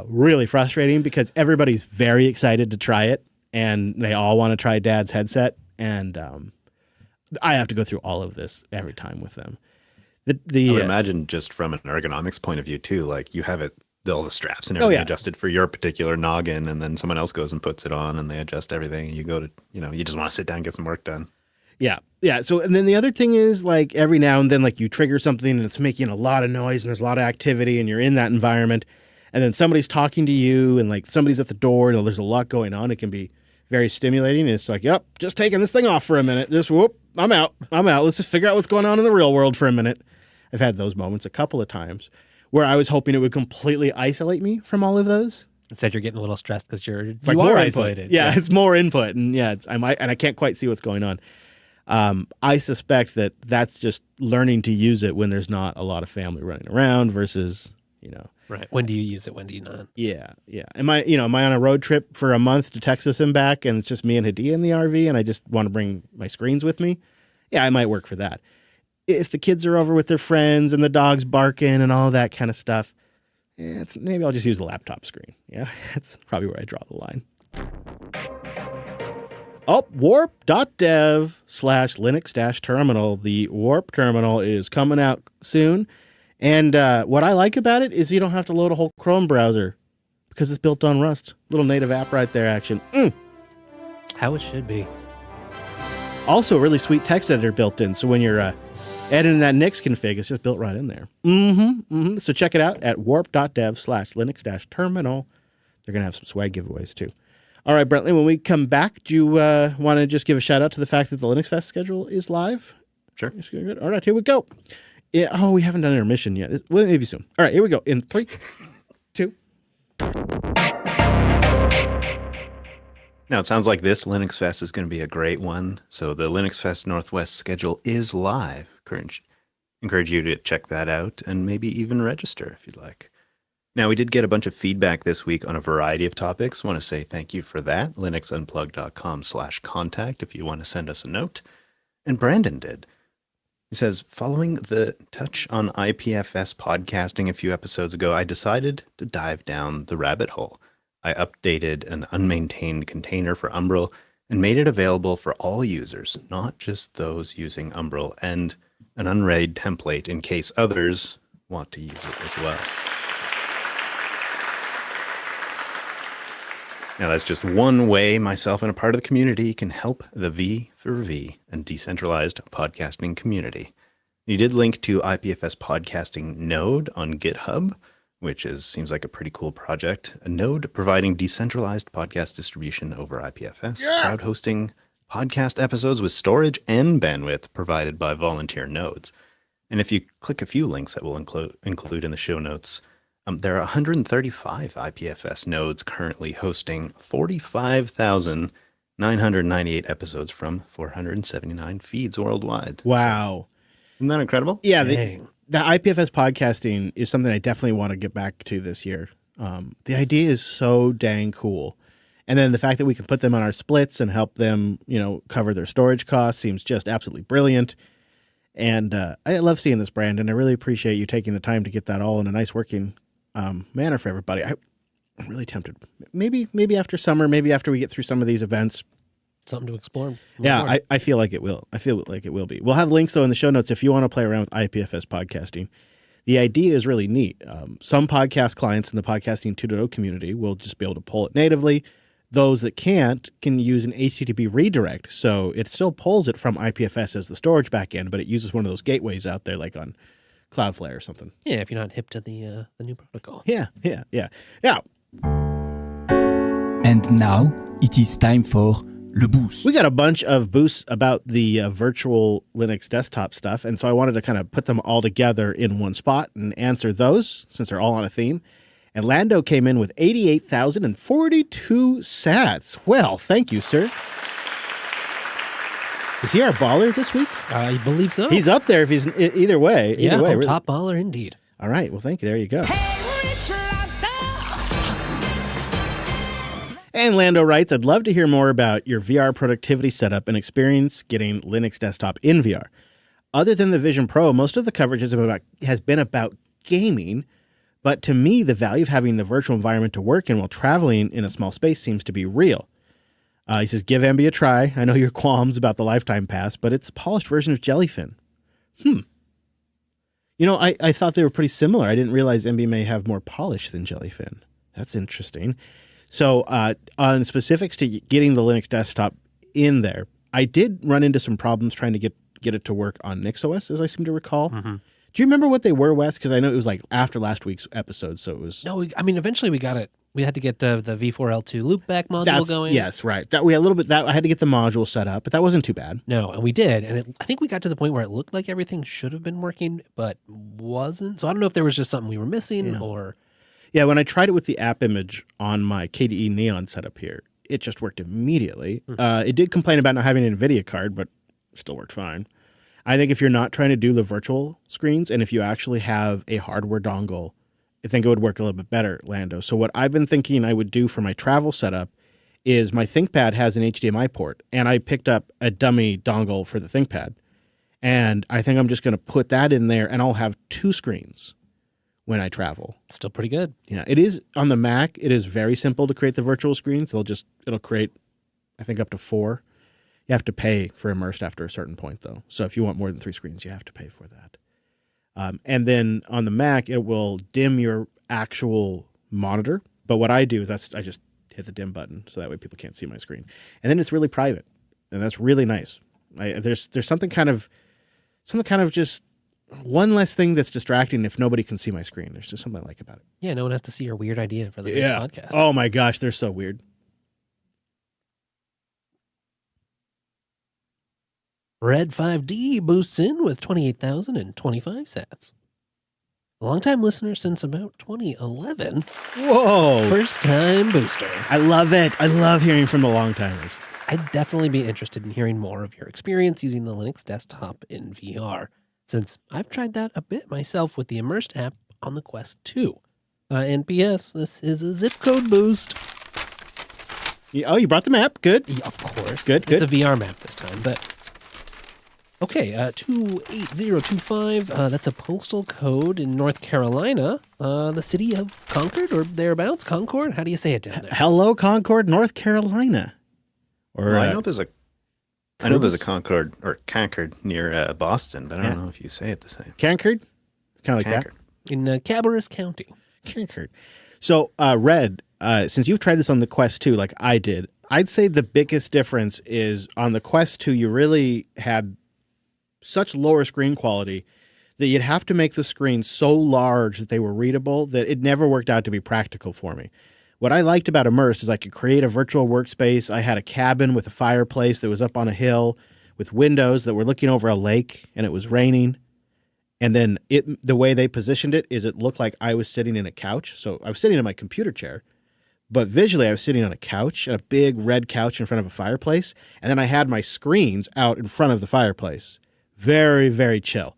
really frustrating, because everybody's very excited to try it, and they all want to try Dad's headset, and I have to go through all of this every time with them. I would imagine, just from an ergonomics point of view too, you have all the straps and everything adjusted for your particular noggin, and then someone else goes and puts it on and they adjust everything, and you go to, you just want to sit down and get some work done. Yeah. Yeah. So, and then the other thing is every now and then, you trigger something and it's making a lot of noise and there's a lot of activity and you're in that environment, and then somebody's talking to you and somebody's at the door and there's a lot going on. It can be very stimulating. And it's yep, just taking this thing off for a minute. Just I'm out. Let's just figure out what's going on in the real world for a minute. I've had those moments a couple of times where I was hoping it would completely isolate me from all of those. Instead, you're getting a little stressed because you are more isolated. Yeah, it's more input, and I can't quite see what's going on. I suspect that that's just learning to use it when there's not a lot of family running around versus, Right. When do you use it? When do you not? Yeah. Yeah. Am I on a road trip for a month to Texas and back, and it's just me and Hadia in the RV, and I just want to bring my screens with me? Yeah, I might work for that. If the kids are over with their friends and the dog's barking and all that kind of stuff, maybe I'll just use the laptop screen. Yeah, that's probably where I draw the line. Oh, warp.dev/Linux-terminal. The Warp terminal is coming out soon. And what I like about it is you don't have to load a whole Chrome browser, because it's built on Rust. Little native app right there, action. How it should be. Also, a really sweet text editor built in. So when you're editing that Nix config, it's just built right in there. So check it out at warp.dev/Linux-terminal. They're going to have some swag giveaways too. All right, Brentley, when we come back, do you want to just give a shout out to the fact that the Linux Fest schedule is live? Sure. All right, here we go. Yeah. Oh, we haven't done intermission yet. Well, maybe soon. All right, here we go. In 3, 2. Now, it sounds like this Linux Fest is going to be a great one. So the Linux Fest Northwest schedule is live. Encourage you to check that out and maybe even register if you'd like. Now, we did get a bunch of feedback this week on a variety of topics. Want to say thank you for that. linuxunplugged.com/contact if you want to send us a note. And Brandon did. He says, following the touch on IPFS podcasting a few episodes ago, I decided to dive down the rabbit hole. I updated an unmaintained container for Umbrel and made it available for all users, not just those using Umbrel, and an unraid template in case others want to use it as well. Now, that's just one way myself and a part of the community can help the V for V and decentralized podcasting community. You did link to IPFS podcasting node on GitHub, which seems like a pretty cool project. A node providing decentralized podcast distribution over IPFS, crowd hosting podcast episodes with storage and bandwidth provided by volunteer nodes. And if you click a few links that we'll include in the show notes, there are 135 IPFS nodes currently hosting 45,998 episodes from 479 feeds worldwide. Wow. Isn't that incredible? Yeah, the IPFS podcasting is something I definitely want to get back to this year. The idea is so dang cool. And then the fact that we can put them on our splits and help them, cover their storage costs seems just absolutely brilliant. And I love seeing this, Brandon. I really appreciate you taking the time to get that all in a nice working manner for everybody. I'm really tempted. Maybe after summer, maybe after we get through some of these events. Something to explore. Yeah, I feel like it will. I feel like it will be. We'll have links, though, in the show notes if you want to play around with IPFS podcasting. The idea is really neat. Some podcast clients in the Podcasting 2.0 community will just be able to pull it natively. Those that can't can use an HTTP redirect. So it still pulls it from IPFS as the storage backend, but it uses one of those gateways out there like on Cloudflare or something. Yeah, if you're not hip to the new protocol. Yeah. Now. And now it is time for Le Boost. We got a bunch of boosts about the virtual Linux desktop stuff, and so I wanted to kind of put them all together in one spot and answer those since they're all on a theme. And Lando came in with 88,042 sats. Well, thank you, sir. Is he our baller this week? I believe so. He's up there if he's either way. Yeah, really. top baller indeed. All right. Well, thank you. There you go. And Lando writes, I'd love to hear more about your VR productivity setup and experience getting Linux desktop in VR. Other than the Vision Pro, most of the coverage has been about gaming, but to me, the value of having the virtual environment to work in while traveling in a small space seems to be real. He says, give Emby a try. I know your qualms about the lifetime pass, but it's a polished version of Jellyfin. I thought they were pretty similar. I didn't realize Emby may have more polish than Jellyfin. That's interesting. So on specifics to getting the Linux desktop in there, I did run into some problems trying to get it to work on NixOS, as I seem to recall. Mm-hmm. Do you remember what they were, Wes? Because I know it was like after last week's episode, so it was... No, eventually we got it. We had to get the V4L2 loopback module going. Yes, right. We had a little bit I had to get the module set up, but that wasn't too bad. No, and we did, and I think we got to the point where it looked like everything should have been working, but wasn't. So I don't know if there was just something we were missing or... Yeah, when I tried it with the app image on my KDE Neon setup here, it just worked immediately. It did complain about not having an NVIDIA card, but still worked fine. I think if you're not trying to do the virtual screens, and if you actually have a hardware dongle, I think it would work a little bit better, Lando. So what I've been thinking I would do for my travel setup is my ThinkPad has an HDMI port, and I picked up a dummy dongle for the ThinkPad. And I think I'm just going to put that in there, and I'll have 2 screens when I travel. Still pretty good. Yeah, it is on the Mac. It is very simple to create the virtual screens. It'll create, I think, up to 4. You have to pay for immersed after a certain point, though. So if you want more than 3 screens, you have to pay for that. And then on the Mac, it will dim your actual monitor. But what I do is I just hit the dim button so that way people can't see my screen. And then it's really private, and that's really nice. There's something kind of just one less thing that's distracting if nobody can see my screen. There's just something I like about it. Yeah, no one has to see your weird idea for the next podcast. Oh my gosh, they're so weird. Red 5D boosts in with 28,025 sats. A longtime listener since about 2011. Whoa. First time booster. I love it. I love hearing from the long timers. I'd definitely be interested in hearing more of your experience using the Linux desktop in VR, since I've tried that a bit myself with the Immersed app on the Quest 2. And P.S., this is a zip code boost. Oh, you brought the map. Good. Yeah, of course. Good. It's a VR map this time, but... Okay, 28025, that's a postal code in North Carolina, the city of Concord or thereabouts. Concord? How do you say it down there? Hello, Concord, North Carolina. Or well, I know there's a Concord near Boston, but I don't know if you say it the same. Concord? Kind of like Concord. that? In Cabarrus County. Concord. So, Red, since you've tried this on the Quest 2 like I did, I'd say the biggest difference is on the Quest 2, you really had such lower screen quality that you'd have to make the screens so large that they were readable that it never worked out to be practical for me. What I liked about Immersed is I could create a virtual workspace. I had a cabin with a fireplace that was up on a hill with windows that were looking over a lake, and it was raining. And then the way they positioned it is it looked like I was sitting in a couch. So I was sitting in my computer chair, but visually I was sitting on a couch, a big red couch in front of a fireplace. And then I had my screens out in front of the fireplace. Very, very chill.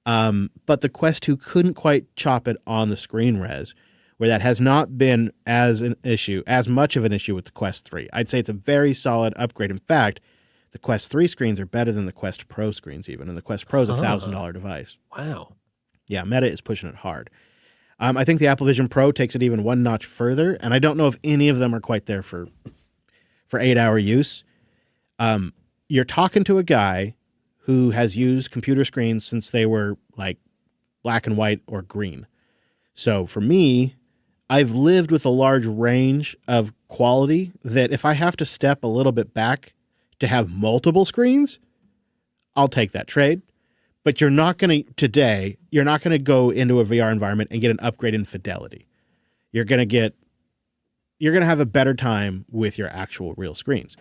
But the Quest 2 couldn't quite chop it on the screen res, where that has not been as much of an issue with the Quest 3. I'd say it's a very solid upgrade. In fact, the Quest 3 screens are better than the Quest Pro screens even, and the Quest Pro is a $1,000 device. Wow. Yeah, Meta is pushing it hard. I think the Apple Vision Pro takes it even one notch further, and I don't know if any of them are quite there for 8-hour use. You're talking to a guy who has used computer screens since they were like black and white or green. So for me, I've lived with a large range of quality that if I have to step a little bit back to have multiple screens, I'll take that trade. But you're not going to go into a VR environment and get an upgrade in fidelity. You're going to have a better time with your actual real screens.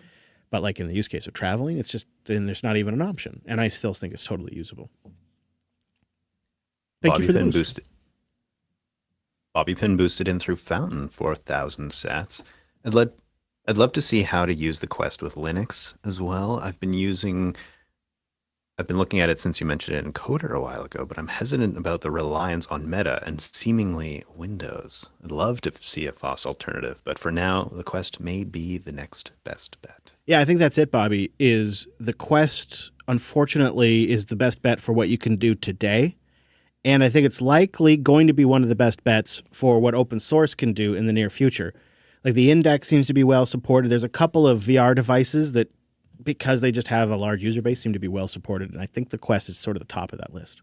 But like in the use case of traveling, it's just, then there's not even an option. And I still think it's totally usable. Thank you for the boost. Bobby Pin boosted in through Fountain 4,000 sats. I'd love to see how to use the Quest with Linux as well. I've been looking at it since you mentioned it in Coder a while ago, but I'm hesitant about the reliance on Meta and seemingly Windows. I'd love to see a FOSS alternative, but for now, the Quest may be the next best bet. Yeah, I think that's it, Bobby, is the Quest, unfortunately, is the best bet for what you can do today. And I think it's likely going to be one of the best bets for what open source can do in the near future. Like the Index seems to be well supported. There's a couple of VR devices that, because they just have a large user base, seem to be well supported. And I think the Quest is sort of the top of that list.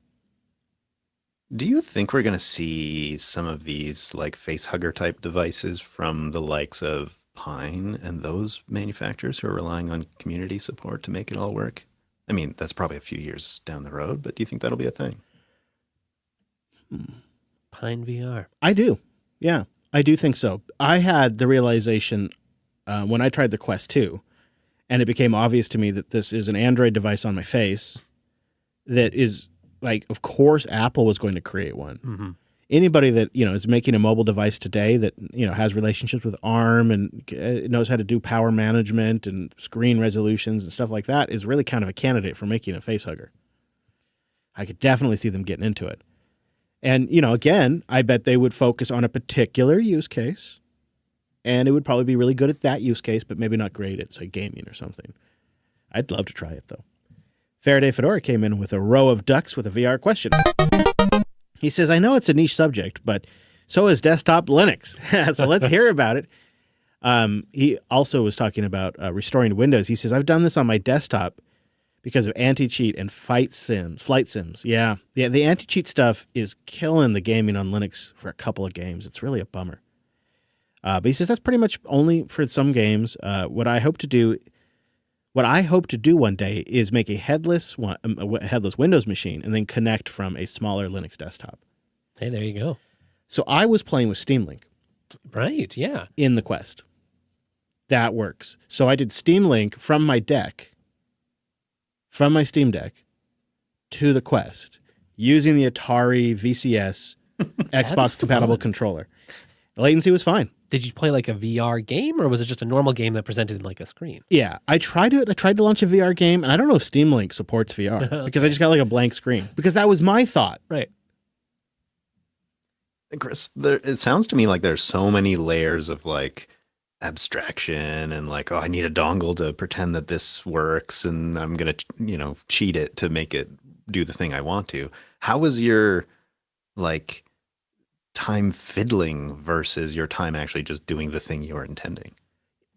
Do you think we're going to see some of these like facehugger type devices from the likes of Pine and those manufacturers who are relying on community support to make it all work? I mean, that's probably a few years down the road, but do you think that'll be a thing? Pine VR. I do. Yeah, I do think so. I had the realization when I tried the Quest 2, and it became obvious to me that this is an Android device on my face that is like, of course, Apple was going to create one. Mm-hmm. Anybody that, is making a mobile device today that, has relationships with ARM and knows how to do power management and screen resolutions and stuff like that is really kind of a candidate for making a facehugger. I could definitely see them getting into it. And, again, I bet they would focus on a particular use case, and it would probably be really good at that use case, but maybe not great at, say, gaming or something. I'd love to try it, though. Faraday Fedora came in with a row of ducks with a VR question. He says, I know it's a niche subject, but so is desktop Linux. So let's hear about it. He also was talking about restoring Windows. He says, I've done this on my desktop because of anti-cheat and flight sims. Yeah, the anti-cheat stuff is killing the gaming on Linux for a couple of games. It's really a bummer. But he says that's pretty much only for some games. What I hope to do one day is make a headless Windows machine and then connect from a smaller Linux desktop. Hey, there you go. So I was playing with Steam Link. Right, yeah. In the Quest. That works. So I did Steam Link from my deck from my Steam Deck to the Quest using the Atari VCS Xbox compatible controller. The latency was fine. Did you play like a VR game, or was it just a normal game that presented like a screen? Yeah, I tried to launch a VR game, and I don't know if Steam Link supports VR because I just got like a blank screen. Because that was my thought. Right. Chris, it sounds to me like there's so many layers of like abstraction and like, oh, I need a dongle to pretend that this works, and I'm gonna, cheat it to make it do the thing I want to. How was your like time fiddling versus your time actually just doing the thing you were intending?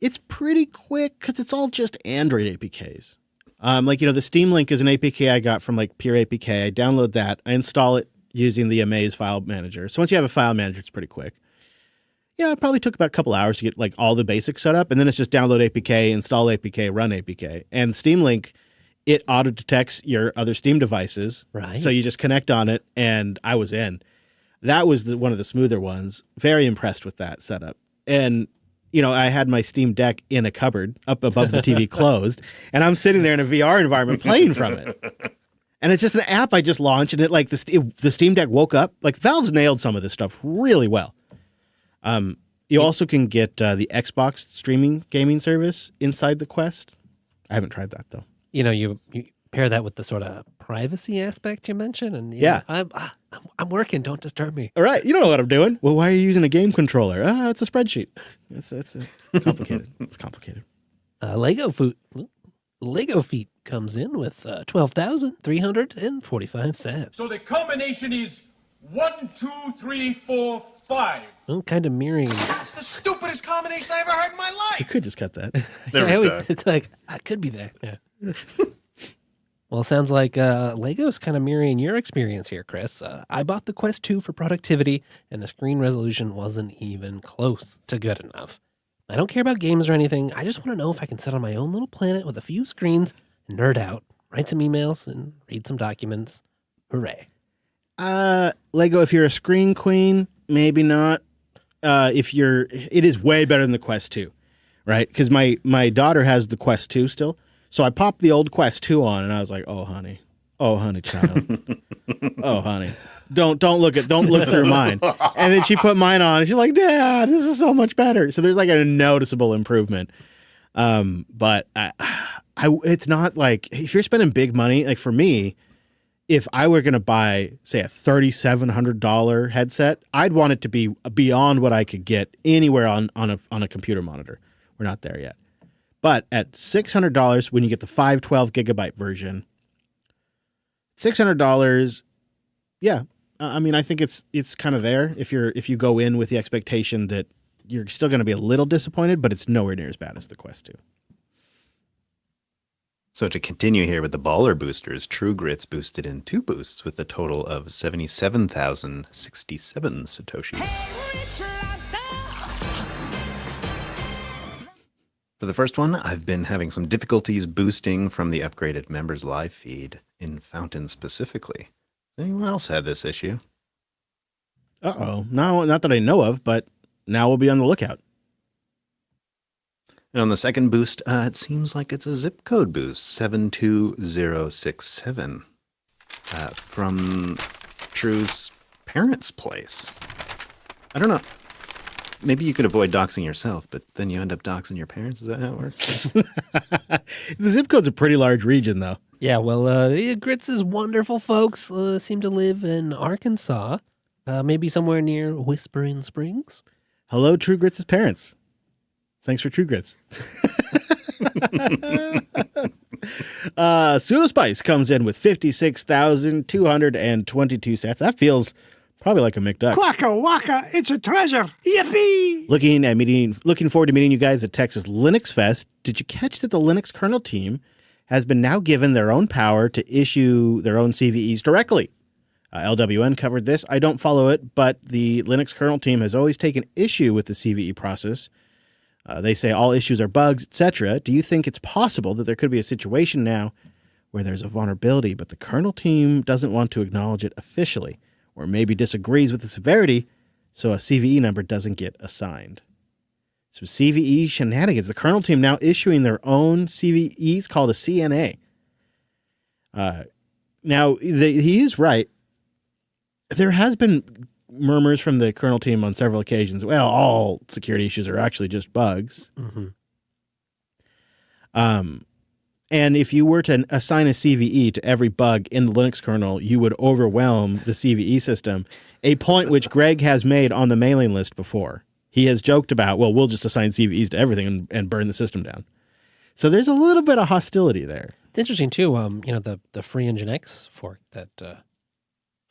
It's pretty quick because it's all just Android APKs. The Steam Link is an APK I got from like Pure APK. I download that. I install it using the Amaze file manager. So once you have a file manager, it's pretty quick. Yeah, it probably took about a couple hours to get like all the basics set up. And then it's just download APK, install APK, run APK. And Steam Link, it auto detects your other Steam devices. Right. So you just connect on it, and I was in. That was one of the smoother ones. Very impressed with that setup. And, I had my Steam Deck in a cupboard up above the TV closed, and I'm sitting there in a VR environment playing from it. And it's just an app I just launched, and it like the Steam Deck woke up. Like Valve's nailed some of this stuff really well. You also can get the Xbox streaming gaming service inside the Quest. I haven't tried that though. You pair that with the sort of privacy aspect you mentioned, and I'm working. Don't disturb me. All right, you don't know what I'm doing. Well, why are you using a game controller? It's a spreadsheet. It's complicated. It's complicated. Lego Feet comes in with 12,345 cents. So the combination is 1, 2, 3, 4, 5. I'm kind of mirroring. That's the stupidest combination I ever heard in my life. You could just cut that. It's like I could be there. Yeah. Well, it sounds like Lego's kind of mirroring your experience here, Chris. I bought the Quest 2 for productivity, and the screen resolution wasn't even close to good enough. I don't care about games or anything. I just want to know if I can sit on my own little planet with a few screens and nerd out, write some emails, and read some documents. Hooray. Lego, if you're a screen queen, maybe not. It is way better than the Quest 2, right? Because my daughter has the Quest 2 still. So I popped the old Quest 2 on, and I was like, "Oh, honey, child, oh, honey, don't look through mine." And then she put mine on, and she's like, "Dad, this is so much better." So there's like a noticeable improvement. But it's not like if you're spending big money, like for me, if I were going to buy, say, a $3,700 headset, I'd want it to be beyond what I could get anywhere on a computer monitor. We're not there yet. But at $600, when you get the 512 gigabyte version, $600, yeah. I think it's kind of there if you go in with the expectation that you're still going to be a little disappointed, but it's nowhere near as bad as the Quest 2. So to continue here with the baller boosters, True Grits boosted in 2 boosts with a total of 77,067 Satoshis. For the first one, I've been having some difficulties boosting from the upgraded members live feed in Fountain specifically. Has anyone else had this issue? Uh-oh. No, not that I know of, but now we'll be on the lookout. And on the second boost, it seems like it's a zip code boost, 72067, from True's parents' place. I don't know. Maybe you could avoid doxing yourself, but then you end up doxing your parents. Is that how it works? The zip code's a pretty large region, though. Yeah, well, Grits' wonderful folks seem to live in Arkansas, maybe somewhere near Whispering Springs. Hello, True Grits' parents. Thanks for True Grits. Pseudospice comes in with 56,222 sats. That feels probably like a McDuck. Quacka waka, it's a treasure. Yippee! Looking forward to meeting you guys at Texas Linux Fest. Did you catch that the Linux kernel team has been now given their own power to issue their own CVEs directly? LWN covered this. I don't follow it, but the Linux kernel team has always taken issue with the CVE process. They say all issues are bugs, etc. Do you think it's possible that there could be a situation now where there's a vulnerability, but the kernel team doesn't want to acknowledge it officially, or maybe disagrees with the severity, so a CVE number doesn't get assigned? So CVE shenanigans. The kernel team now issuing their own CVEs called a CNA. Now, he is right. There has been murmurs from the kernel team on several occasions. Well, all security issues are actually just bugs. Mm-hmm. And if you were to assign a CVE to every bug in the Linux kernel, you would overwhelm the CVE system, a point which Greg has made on the mailing list before. He has joked about, well, we'll just assign CVEs to everything and burn the system down. So there's a little bit of hostility there. It's interesting, too, the free Nginx fork that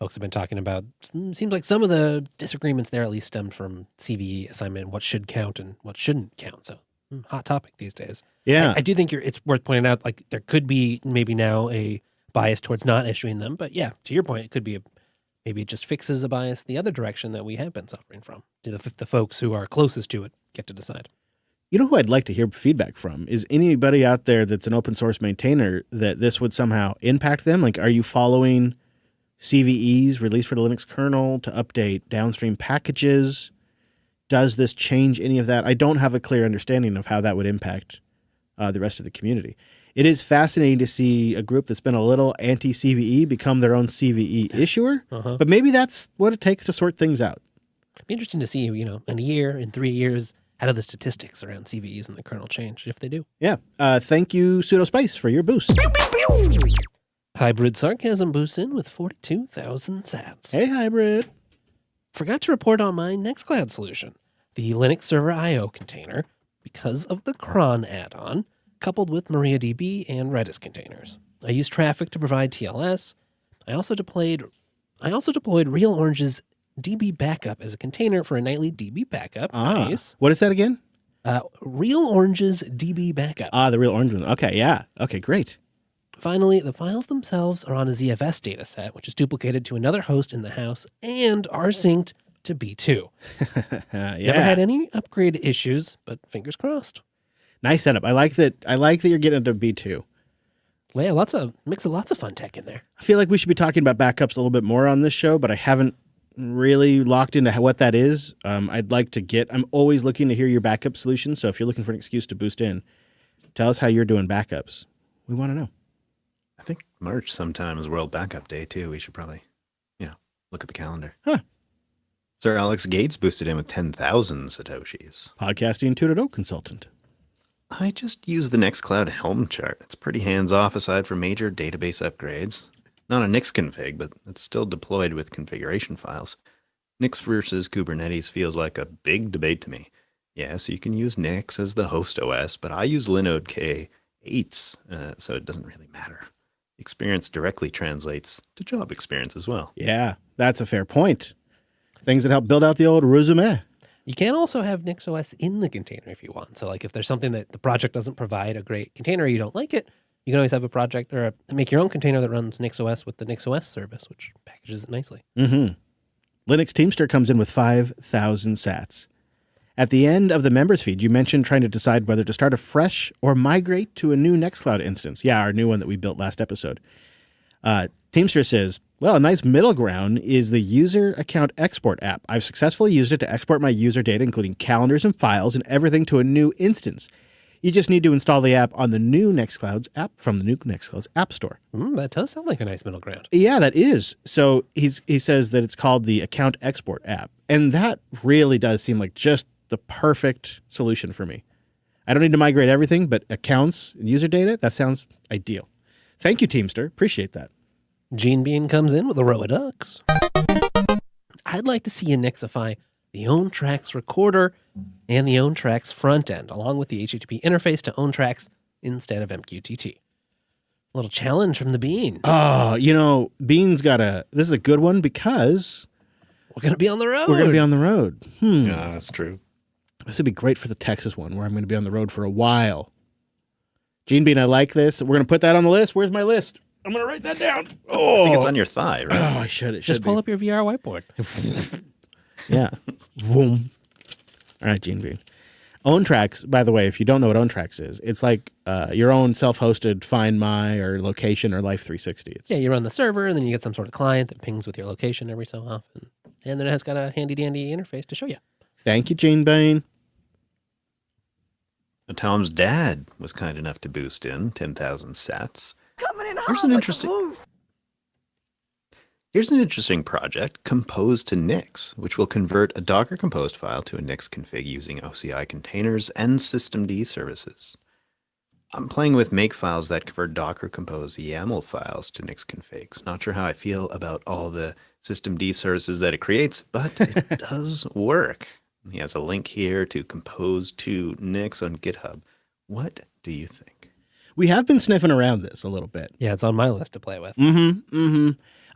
folks have been talking about. Seems like some of the disagreements there at least stemmed from CVE assignment, what should count and what shouldn't count. So hot topic these days. Yeah. I do think it's worth pointing out, like, there could be maybe now a bias towards not issuing them. But yeah, to your point, it could be maybe it just fixes a bias the other direction that we have been suffering from. The folks who are closest to it get to decide. You know who I'd like to hear feedback from is anybody out there that's an open source maintainer that this would somehow impact them. Like, are you following CVEs released for the Linux kernel to update downstream packages? Does this change any of that? I don't have a clear understanding of how that would impact the rest of the community. It is fascinating to see a group that's been a little anti-CVE become their own CVE issuer, but maybe that's what it takes to sort things out. It'd be interesting to see, in a year, in 3 years, how do the statistics around CVEs and the kernel change, if they do? Yeah. Thank you, Pseudospice, for your boost. Hybrid Sarcasm boosts in with 42,000 sats. Hey, Hybrid. Forgot to report on my Nextcloud solution, the Linux Server I/O container, because of the cron add-on, coupled with MariaDB and Redis containers. I used traffic to provide TLS. I also deployed Real Orange's DB backup as a container for a nightly DB backup. Nice. What is that again? Real Orange's DB backup. The Real Orange one. Okay, yeah. Okay, great. Finally, the files themselves are on a ZFS dataset, which is duplicated to another host in the house and are synced to B2. Never had any upgrade issues, but fingers crossed. Nice setup. I like that you're getting into B2. Well, yeah, mix of lots of fun tech in there. I feel like we should be talking about backups a little bit more on this show, but I haven't really locked into what that is. I'm always looking to hear your backup solutions. So if you're looking for an excuse to boost in, tell us how you're doing backups. We want to know. I think March sometime is World Backup Day too. We should probably, look at the calendar. Huh. Sir Alex Gates boosted in with 10,000 Satoshis. Podcasting 2.0 consultant. I just use the Nextcloud Helm chart. It's pretty hands-off aside from major database upgrades. Not a Nix config, but it's still deployed with configuration files. Nix versus Kubernetes feels like a big debate to me. Yes, you can use Nix as the host OS, but I use Linode K8s, so it doesn't really matter. Experience directly translates to job experience as well. Yeah, that's a fair point. Things that help build out the old resume. You can also have NixOS in the container if you want. So like if there's something that the project doesn't provide a great container, you don't like it, you can always have a project or make your own container that runs NixOS with the NixOS service, which packages it nicely. Mm-hmm. Linux Teamster comes in with 5,000 sats. At the end of the members feed, you mentioned trying to decide whether to start afresh or migrate to a new Nextcloud instance. Yeah, our new one that we built last episode. Teamster says, well, a nice middle ground is the user account export app. I've successfully used it to export my user data, including calendars and files and everything to a new instance. You just need to install the app on the new Nextcloud's app from the new Nextcloud's app store. That does sound like a nice middle ground. Yeah, that is. So he says that it's called the account export app. And that really does seem like just the perfect solution for me. I don't need to migrate everything, but accounts and user data, that sounds ideal. Thank you, Teamster. Appreciate that. Gene Bean comes in with a row of ducks. I'd like to see you Nixify the OwnTracks recorder and the OwnTracks front end, along with the HTTP interface to OwnTracks instead of MQTT. A little challenge from the Bean. Oh, Bean's this is a good one because we're going to be on the road. We're going to be on the road. Yeah, that's true. This would be great for the Texas one, where I'm going to be on the road for a while. Gene Bean, I like this. We're going to put that on the list. Where's my list? I'm going to write that down. I think it's on your thigh, right? Oh, I should. It Just pull up your VR whiteboard. Yeah. Vroom. All right, Gene Bean. OwnTracks, by the way, if you don't know what OwnTracks is, it's like your own self-hosted Find My or Location or Life 360. Yeah, you run the server, and then you get some sort of client that pings with your location every so often. And then it has got a handy-dandy interface to show you. Thank you, Gene Bean. Tom's dad was kind enough to boost in 10,000 sats. Coming Here's an interesting project, Compose to Nix, which will convert a Docker composed file to a Nix config using OCI containers and systemd services. I'm playing with makefiles that convert Docker Compose YAML files to Nix configs. Not sure how I feel about all the systemd services that it creates, but it does work. He has a link here to Compose to Nix on GitHub. What do you think? We have been sniffing around this a little bit. Yeah, it's on my list to play with.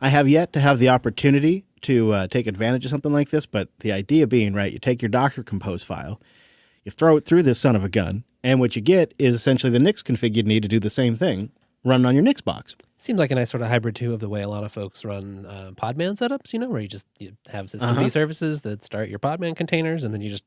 I have yet to have the opportunity to take advantage of something like this, but the idea being, right, you take your Docker Compose file, you throw it through this son of a gun, and what you get is essentially the Nix config you'd need to do the same thing running on your Nix box. Seems like a nice sort of hybrid, too, of the way a lot of folks run Podman setups, where you have systemd services that start your Podman containers, and then you just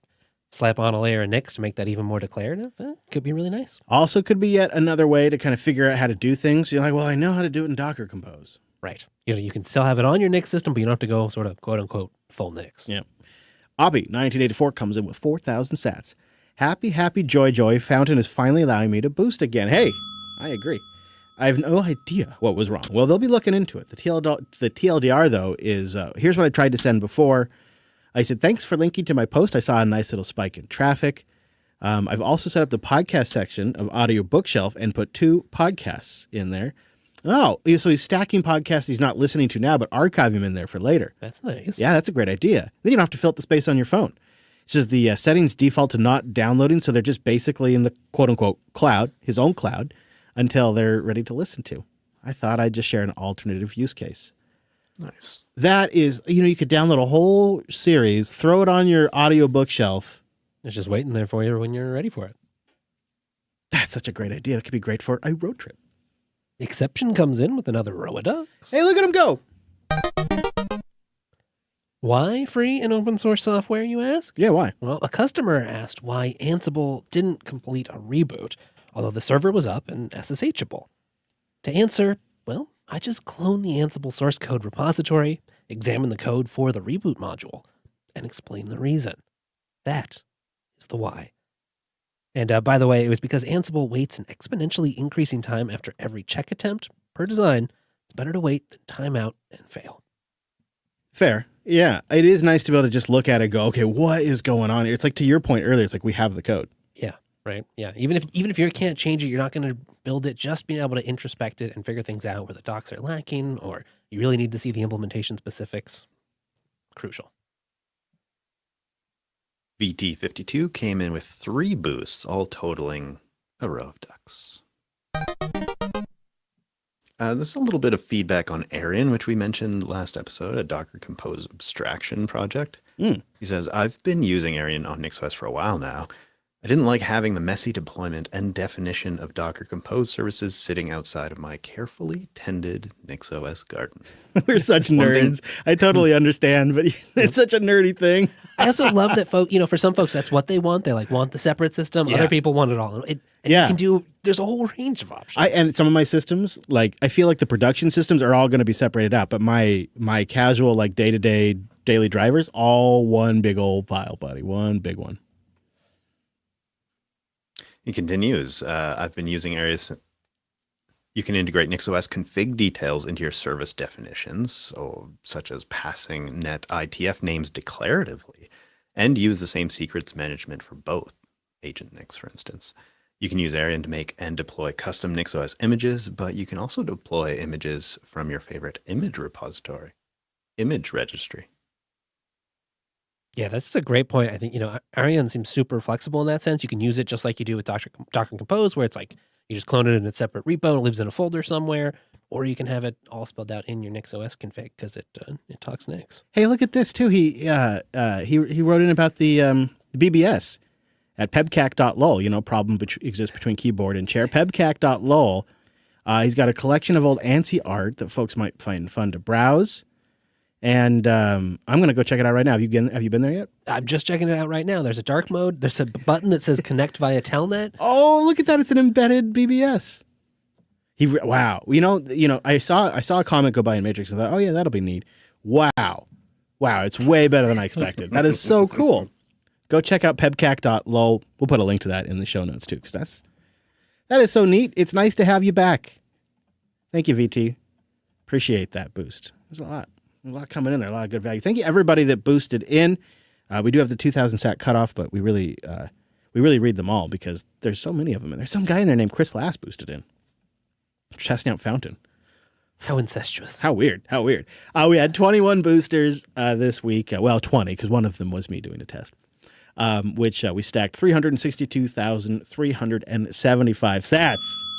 slap on a layer of Nix to make that even more declarative. Could be really nice. Also could be yet another way to kind of figure out how to do things. You're like, well, I know how to do it in Docker Compose. Right. You can still have it on your Nix system, but you don't have to go sort of quote unquote full Nix. Yeah. Obby 1984 comes in with 4,000 sats. Happy, joy, Fountain is finally allowing me to boost again. Hey, I agree. I have no idea what was wrong. Well, they'll be looking into it. The TLDR, though, is here's what I tried to send before. I said, thanks for linking to my post. I saw a nice little spike in traffic. I've also set up the podcast section of Audio Bookshelf and put 2 podcasts in there. Oh, so he's stacking podcasts he's not listening to now, but archive him in there for later. That's nice. Yeah, that's a great idea. Then you don't have to fill up the space on your phone. It says the settings default to not downloading, so they're just basically in the quote-unquote cloud, his own cloud, until they're ready to listen to. I thought I'd just share an alternative use case. Nice. That is, you could download a whole series, throw it on your Audio Bookshelf. It's just waiting there for you when you're ready for it. That's such a great idea. That could be great for a road trip. Exception comes in with another row of ducks. Hey, look at him go. Why free and open source software, you ask? Yeah, why? Well, a customer asked why Ansible didn't complete a reboot, although the server was up and SSHable. To answer, well, I just clone the Ansible source code repository, examine the code for the reboot module, and explain the reason. That is the why. And by the way, it was because Ansible waits an exponentially increasing time after every check attempt. Per design, it's better to wait than time out and fail. Fair. Yeah. It is nice to be able to just look at it and go, okay, what is going on here? It's like to your point earlier, it's like we have the code. Yeah, right. Yeah. Even if you can't change it, you're not going to build it. Just being able to introspect it and figure things out where the docs are lacking, or you really need to see the implementation specifics. Crucial. VT52 came in with 3 boosts, all totaling a row of ducks. This is a little bit of feedback on Arian, which we mentioned last episode, a Docker Compose abstraction project. He says, I've been using Arian on NixOS for a while now. I didn't like having the messy deployment and definition of Docker Compose services sitting outside of my carefully tended NixOS garden. We're such nerds. I totally understand, but it's such a nerdy thing. I also love that for some folks, that's what they want. They want the separate system. Yeah. Other people want it all. You can do, there's a whole range of options. And some of my systems, I feel like the production systems are all going to be separated out, but my casual, day-to-day daily drivers, all one big old pile, buddy. One big one. He continues, I've been using areas. You can integrate NixOS config details into your service definitions, such as passing net ITF names declaratively, and use the same secrets management for both. Agent Nix, for instance. You can use Arian to make and deploy custom NixOS images, but you can also deploy images from your favorite image repository, image registry. Yeah, that's a great point. I think, Arian seems super flexible in that sense. You can use it just like you do with Docker Compose, where it's like you just clone it in a separate repo and it lives in a folder somewhere, or you can have it all spelled out in your NixOS config because it talks Nix. Hey, look at this too. He wrote in about the BBS at pebcac.lol. Problem exists between keyboard and chair. Pebcac.lol. He's got a collection of old ANSI art that folks might find fun to browse. And I'm going to go check it out right now. Have you been there yet? I'm just checking it out right now. There's a dark mode. There's a button that says connect via telnet. Oh, look at that. It's an embedded BBS. Wow. I saw a comment go by in Matrix and thought, oh yeah, that'll be neat. Wow. It's way better than I expected. That is so cool. Go check out pebcac.lol. We'll put a link to that in the show notes too, because that is so neat. It's nice to have you back. Thank you, VT. Appreciate that boost. There's a lot coming in there, a lot of good value. Thank you, everybody that boosted in. We do have the 2,000 sat cutoff, but we really read them all because there's so many of them. And there's some guy in there named Chris Lass boosted in. Chestnut Fountain. How incestuous. How weird. We had 21 boosters this week. 20, because one of them was me doing a test, which we stacked 362,375 sats.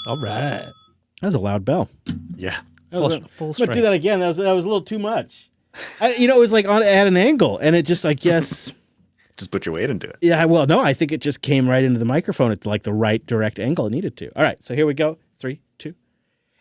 All right. That was a loud bell. Yeah. Full I'm going strength. to do that again. That was a little too much. It was like at an angle, and it just like, yes. Just put your weight into it. Yeah, well, no, I think it just came right into the microphone at like the right direct angle it needed to. All right, so here we go. 3, 2.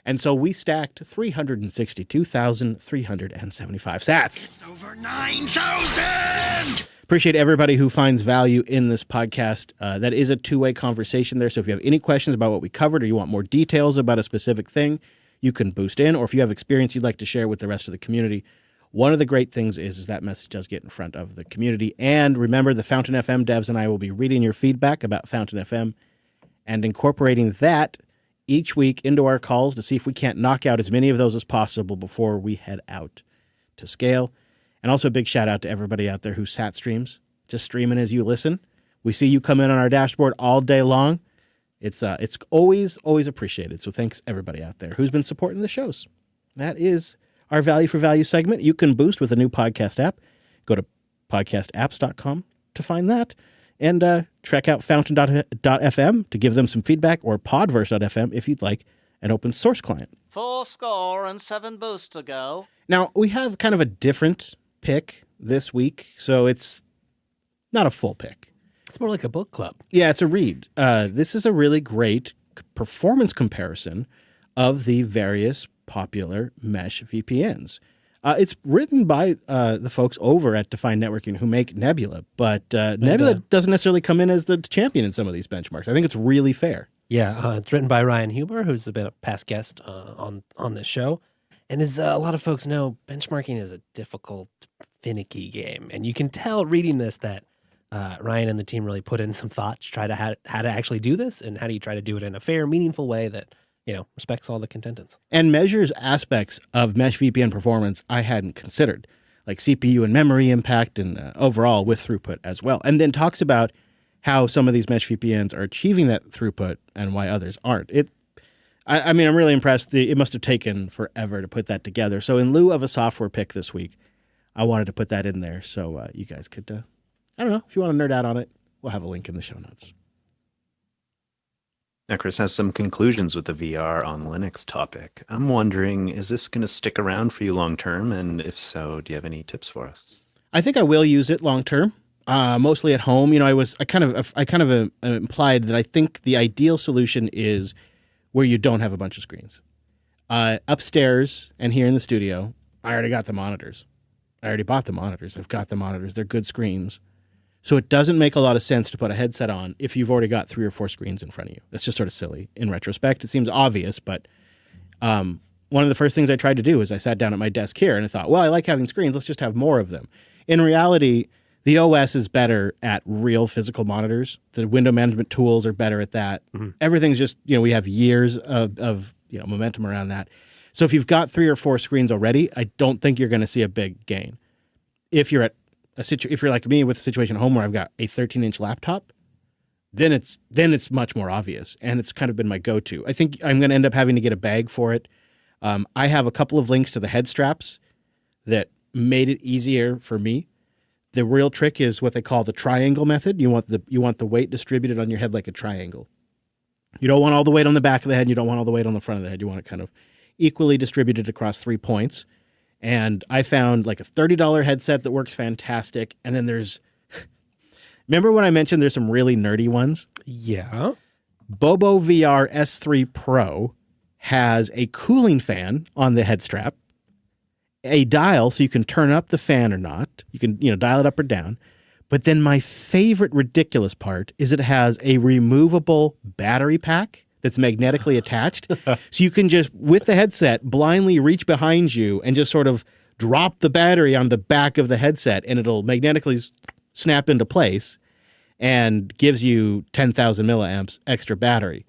And so we stacked 362,375 sats. It's over 9,000! Appreciate everybody who finds value in this podcast. That is a two-way conversation there. So if you have any questions about what we covered or you want more details about a specific thing, you can boost in. Or if you have experience you'd like to share with the rest of the community, one of the great things is that message does get in front of the community. And remember, the Fountain FM devs and I will be reading your feedback about Fountain FM and incorporating that each week into our calls to see if we can't knock out as many of those as possible before we head out to scale. And also a big shout out to everybody out there who sat streams, just streaming as you listen. We see you come in on our dashboard all day long. It's always appreciated. So thanks everybody out there who's been supporting the shows. That is our value for value segment. You can boost with a new podcast app. Go to podcastapps.com to find that. And check out fountain.fm to give them some feedback, or podverse.fm if you'd like an open source client. 4 boosts to go. Now, we have kind of a different pick this week, so it's not a full pick. It's more like a book club. Yeah, it's a read. This is a really great performance comparison of the various popular mesh VPNs. It's written by the folks over at Define Networking who make Nebula, but Nebula doesn't necessarily come in as the champion in some of these benchmarks. I think it's really fair. Yeah, it's written by Ryan Huber, who's been a past guest on this show. And as a lot of folks know, benchmarking is a difficult, finicky game. And you can tell reading this that Ryan and the team really put in some thought to try to how to actually do this, and how do you try to do it in a fair, meaningful way that respects all the contendants. And measures aspects of mesh VPN performance I hadn't considered, like CPU and memory impact and overall with throughput as well. And then talks about how some of these mesh VPNs are achieving that throughput and why others aren't. I'm really impressed. It must have taken forever to put that together. So in lieu of a software pick this week, I wanted to put that in there so you guys could, I don't know, if you want to nerd out on it, we'll have a link in the show notes. Now, Chris has some conclusions with the VR on Linux topic. I'm wondering, is this going to stick around for you long term? And if so, do you have any tips for us? I think I will use it long term, mostly at home. I kind of implied that I think the ideal solution is where you don't have a bunch of screens. Upstairs and here in the studio, I already got the monitors. I already bought the monitors. I've got the monitors. They're good screens. So it doesn't make a lot of sense to put a headset on if you've already got 3 or 4 screens in front of you. That's just sort of silly. In retrospect, it seems obvious, but one of the first things I tried to do is I sat down at my desk here and I thought, well, I like having screens. Let's just have more of them. In reality, the OS is better at real physical monitors. The window management tools are better at that. Mm-hmm. Everything's just, we have years of momentum around that. So if you've got 3 or 4 screens already, I don't think you're going to see a big gain. If you're if you're like me with a situation at home where I've got a 13-inch laptop, then it's much more obvious, and it's kind of been my go-to. I think I'm going to end up having to get a bag for it. I have a couple of links to the head straps that made it easier for me. The real trick is what they call the triangle method. You want the weight distributed on your head like a triangle. You don't want all the weight on the back of the head. You don't want all the weight on the front of the head. You want it kind of equally distributed across 3 points. And I found like a $30 headset that works fantastic. And then remember when I mentioned there's some really nerdy ones? Yeah. Bobo VR S3 Pro has a cooling fan on the head strap, a dial so you can turn up the fan or not. You can, dial it up or down. But then my favorite ridiculous part is it has a removable battery pack that's magnetically attached. So you can just, with the headset, blindly reach behind you and just sort of drop the battery on the back of the headset, and it'll magnetically snap into place and gives you 10,000 milliamps extra battery.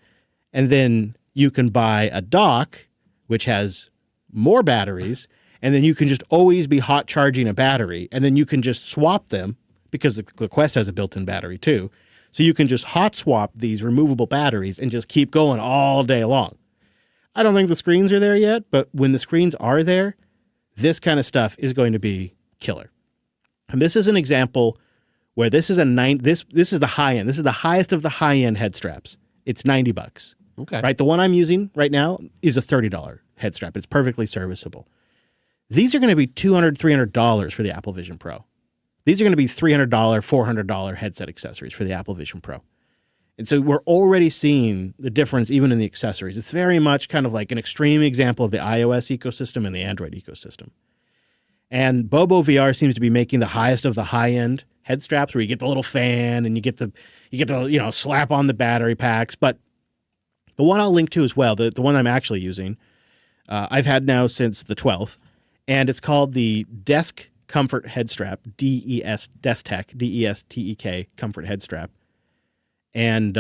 And then you can buy a dock which has more batteries, and then you can just always be hot charging a battery, and then you can just swap them because the Quest has a built-in battery too. So you can just hot swap these removable batteries and just keep going all day long. I don't think the screens are there yet, but when the screens are there, this kind of stuff is going to be killer. And this is an example where this is this is the high end. This is the highest of the high end head straps. It's $90. Okay. Right? The one I'm using right now is a $30 head strap. It's perfectly serviceable. These are going to be $200, $300 for the Apple Vision Pro. These are going to be $300, $400 headset accessories for the Apple Vision Pro. And so we're already seeing the difference even in the accessories. It's very much kind of like an extreme example of the iOS ecosystem and the Android ecosystem. And Bobo VR seems to be making the highest of the high-end head straps where you get the little fan and you get to slap on the battery packs. But the one I'll link to as well, the one I'm actually using, I've had now since the 12th, and it's called the Desk Comfort Head Strap, Destek, D-E-S-T-E-K, Comfort Head Strap. And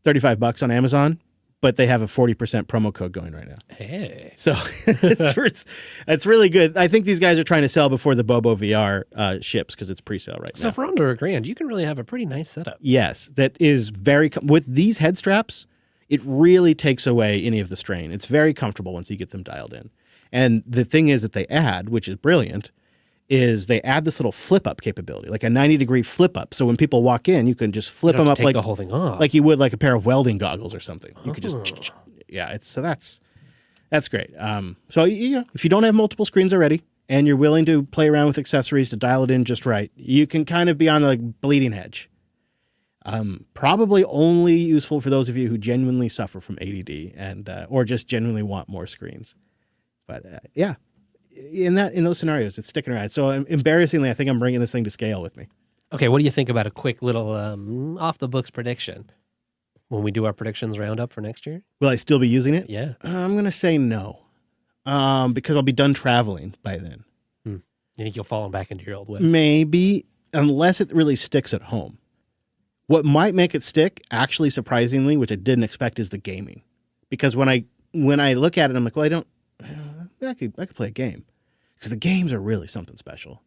$35 on Amazon, but they have a 40% promo code going right now. Hey. So it's really good. I think these guys are trying to sell before the Bobo VR ships because it's pre-sale right now. So for under $1,000, you can really have a pretty nice setup. Yes, that is with these head straps, it really takes away any of the strain. It's very comfortable once you get them dialed in. And the thing is that they add, which is brilliant, is they add this little flip up capability, like a 90-degree flip up. So when people walk in, you can just flip them up like the whole thing off, like you would like a pair of welding goggles or something. You could just, that's great. So if you don't have multiple screens already and you're willing to play around with accessories to dial it in just right, you can kind of be on the bleeding edge. Probably only useful for those of you who genuinely suffer from ADD and or just genuinely want more screens. But in those scenarios, it's sticking around. So embarrassingly, I think I'm bringing this thing to scale with me. Okay, what do you think about a quick little off the books prediction when we do our predictions roundup for next year? Will I still be using it? Yeah. I'm going to say no, because I'll be done traveling by then. You think you'll fall back into your old ways? Maybe, unless it really sticks at home. What might make it stick, actually surprisingly, which I didn't expect, is the gaming. Because when I look at it, I'm like, well, I could play a game. Because the games are really something special.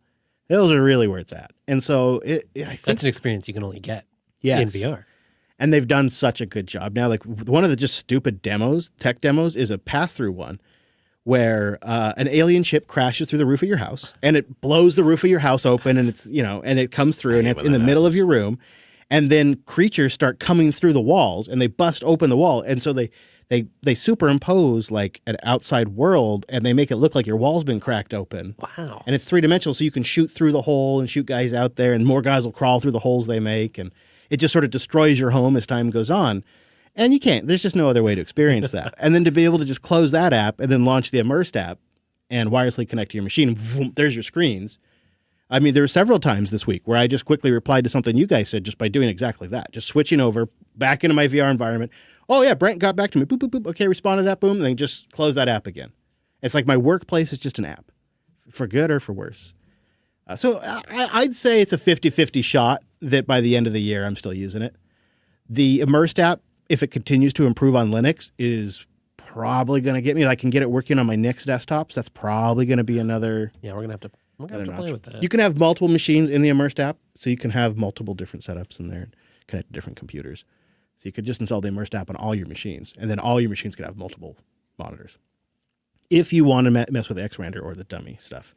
Those are really where it's at. And so I think that's an experience you can only get in VR. And they've done such a good job. Now, like one of the just stupid tech demos, is a pass-through one where an alien ship crashes through the roof of your house and it blows the roof of your house open and it's, and it comes through and it's in the middle of your room. And then creatures start coming through the walls and they bust open the wall. And so they superimpose like an outside world and they make it look like your wall's been cracked open. Wow. And it's three-dimensional, so you can shoot through the hole and shoot guys out there and more guys will crawl through the holes they make. And it just sort of destroys your home as time goes on. And you can't. There's just no other way to experience that. And then to be able to just close that app and then launch the Immersed app and wirelessly connect to your machine and boom, there's your screens. I mean, there were several times this week where I just quickly replied to something you guys said just by doing exactly that. Just switching over back into my VR environment. Oh, yeah, Brent got back to me. Boop, boop, boop. Okay, respond to that. Boom. And then just close that app again. It's like my workplace is just an app, for good or for worse. So I'd say it's a 50-50 shot that by the end of the year, I'm still using it. The Immersed app, if it continues to improve on Linux, is probably going to get me. I can get it working on my Nix desktops. That's probably going to be another. Yeah, we're going to have to play with that. You can have multiple machines in the Immersed app, so you can have multiple different setups in there and connect to different computers. So you could just install the Immersed app on all your machines, and then all your machines could have multiple monitors. If you want to mess with the X-Render or the dummy stuff.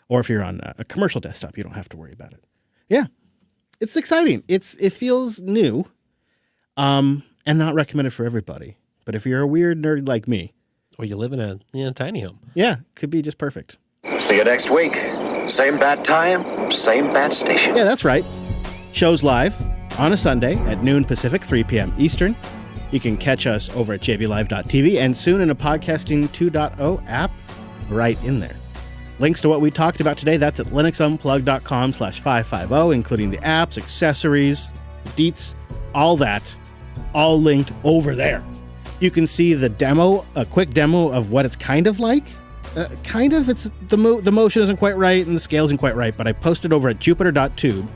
Or if you're on a commercial desktop, you don't have to worry about it. Yeah, it's exciting. It feels new, and not recommended for everybody. But if you're a weird nerd like me. Or you live in a tiny home. Yeah, could be just perfect. See you next week. Same bat time, same bat station. Yeah, that's right. Show's live on a Sunday at noon Pacific, 3 p.m. Eastern. You can catch us over at jblive.tv and soon in a Podcasting 2.0 app right in there. Links to what we talked about today, that's at linuxunplug.com/550, including the apps, accessories, deets, all that, all linked over there. You can see the demo, a quick demo of what it's kind of like. It's the motion isn't quite right and the scale isn't quite right, but I posted over at jupiter.tube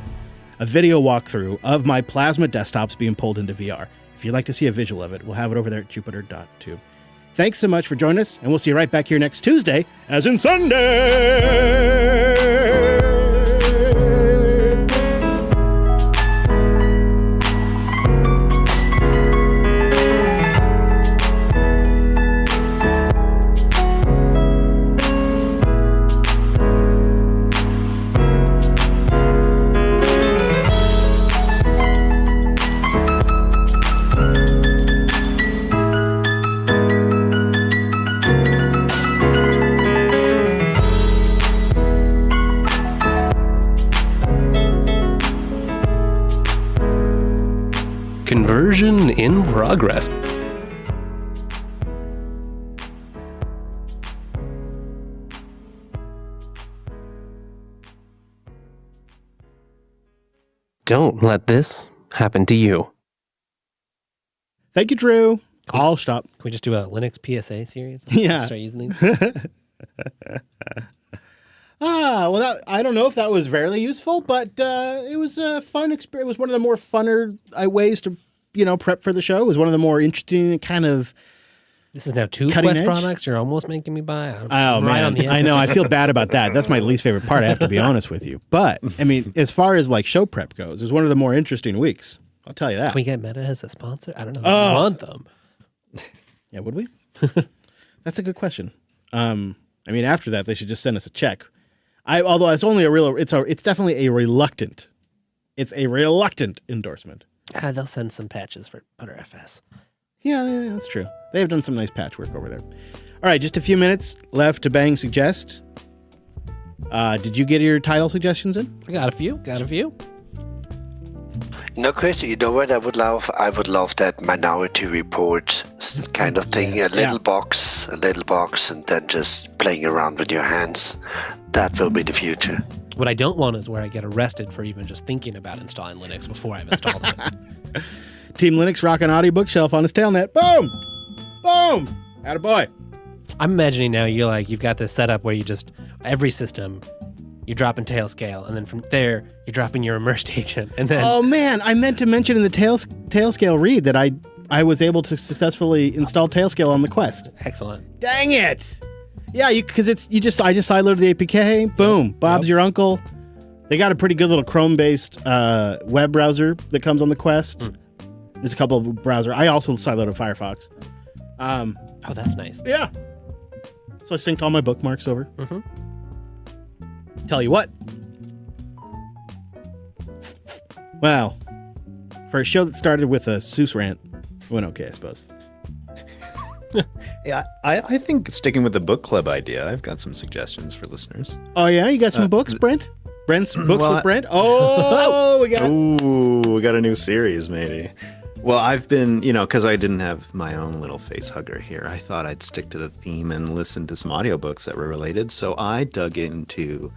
a video walkthrough of my plasma desktops being pulled into VR. If you'd like to see a visual of it, we'll have it over there at jupiter.tube. Thanks so much for joining us, and we'll see you right back here next Tuesday, as in Sunday. Conversion in progress. Don't let this happen to you. Thank you, Drew. I'll stop. Can we just do a Linux PSA series? Yeah. Start using these? Well, I don't know if that was very useful, but it was a fun experience. It was one of the more funner ways to, prep for the show. It was one of the more interesting kind of. This is now 2 Quest products you're almost making me buy. Man, I know. I feel bad about that. That's my least favorite part. I have to be honest with you. But I mean, as far as like show prep goes, it was one of the more interesting weeks. I'll tell you that. Can we get Meta as a sponsor? I don't know. I want them. Yeah, would we? That's a good question. I mean, after that, they should just send us a check. Although it's only it's definitely a reluctant endorsement. They'll send some patches for ButterFS. Yeah, that's true. They've done some nice patchwork over there. All right, just a few minutes left to bang suggest. Did you get your title suggestions in? I got a few. No, Chris, you know what I would love? I would love that Minority Report kind of thing. A little box, and then just playing around with your hands. That will be the future. What I don't want is where I get arrested for even just thinking about installing Linux before I've installed it. Team Linux rocking audio bookshelf on his tailnet. Boom! Boom! Attaboy. I'm imagining now you've got this setup where you just, every system, you're dropping Tailscale, and then from there, you're dropping your immersed agent, and then... Oh, man, I meant to mention in the Tailscale read that I was able to successfully install Tailscale on the Quest. Excellent. Dang it! Yeah, because I just sideloaded the APK. Boom, Bob's your uncle. They got a pretty good little Chrome-based web browser that comes on the Quest. There's a couple of browsers. I also sideloaded Firefox. Oh, that's nice. Yeah. So I synced all my bookmarks over. Mm-hmm. Tell you what. Wow. For a show that started with a Seuss rant, it went okay, I suppose. Yeah, I think sticking with the book club idea, I've got some suggestions for listeners. Oh, yeah? You got some books, Brent? Brent's books with Brent? Oh, we got a new series, maybe. Well, I've been, because I didn't have my own little face hugger here, I thought I'd stick to the theme and listen to some audiobooks that were related. So I dug into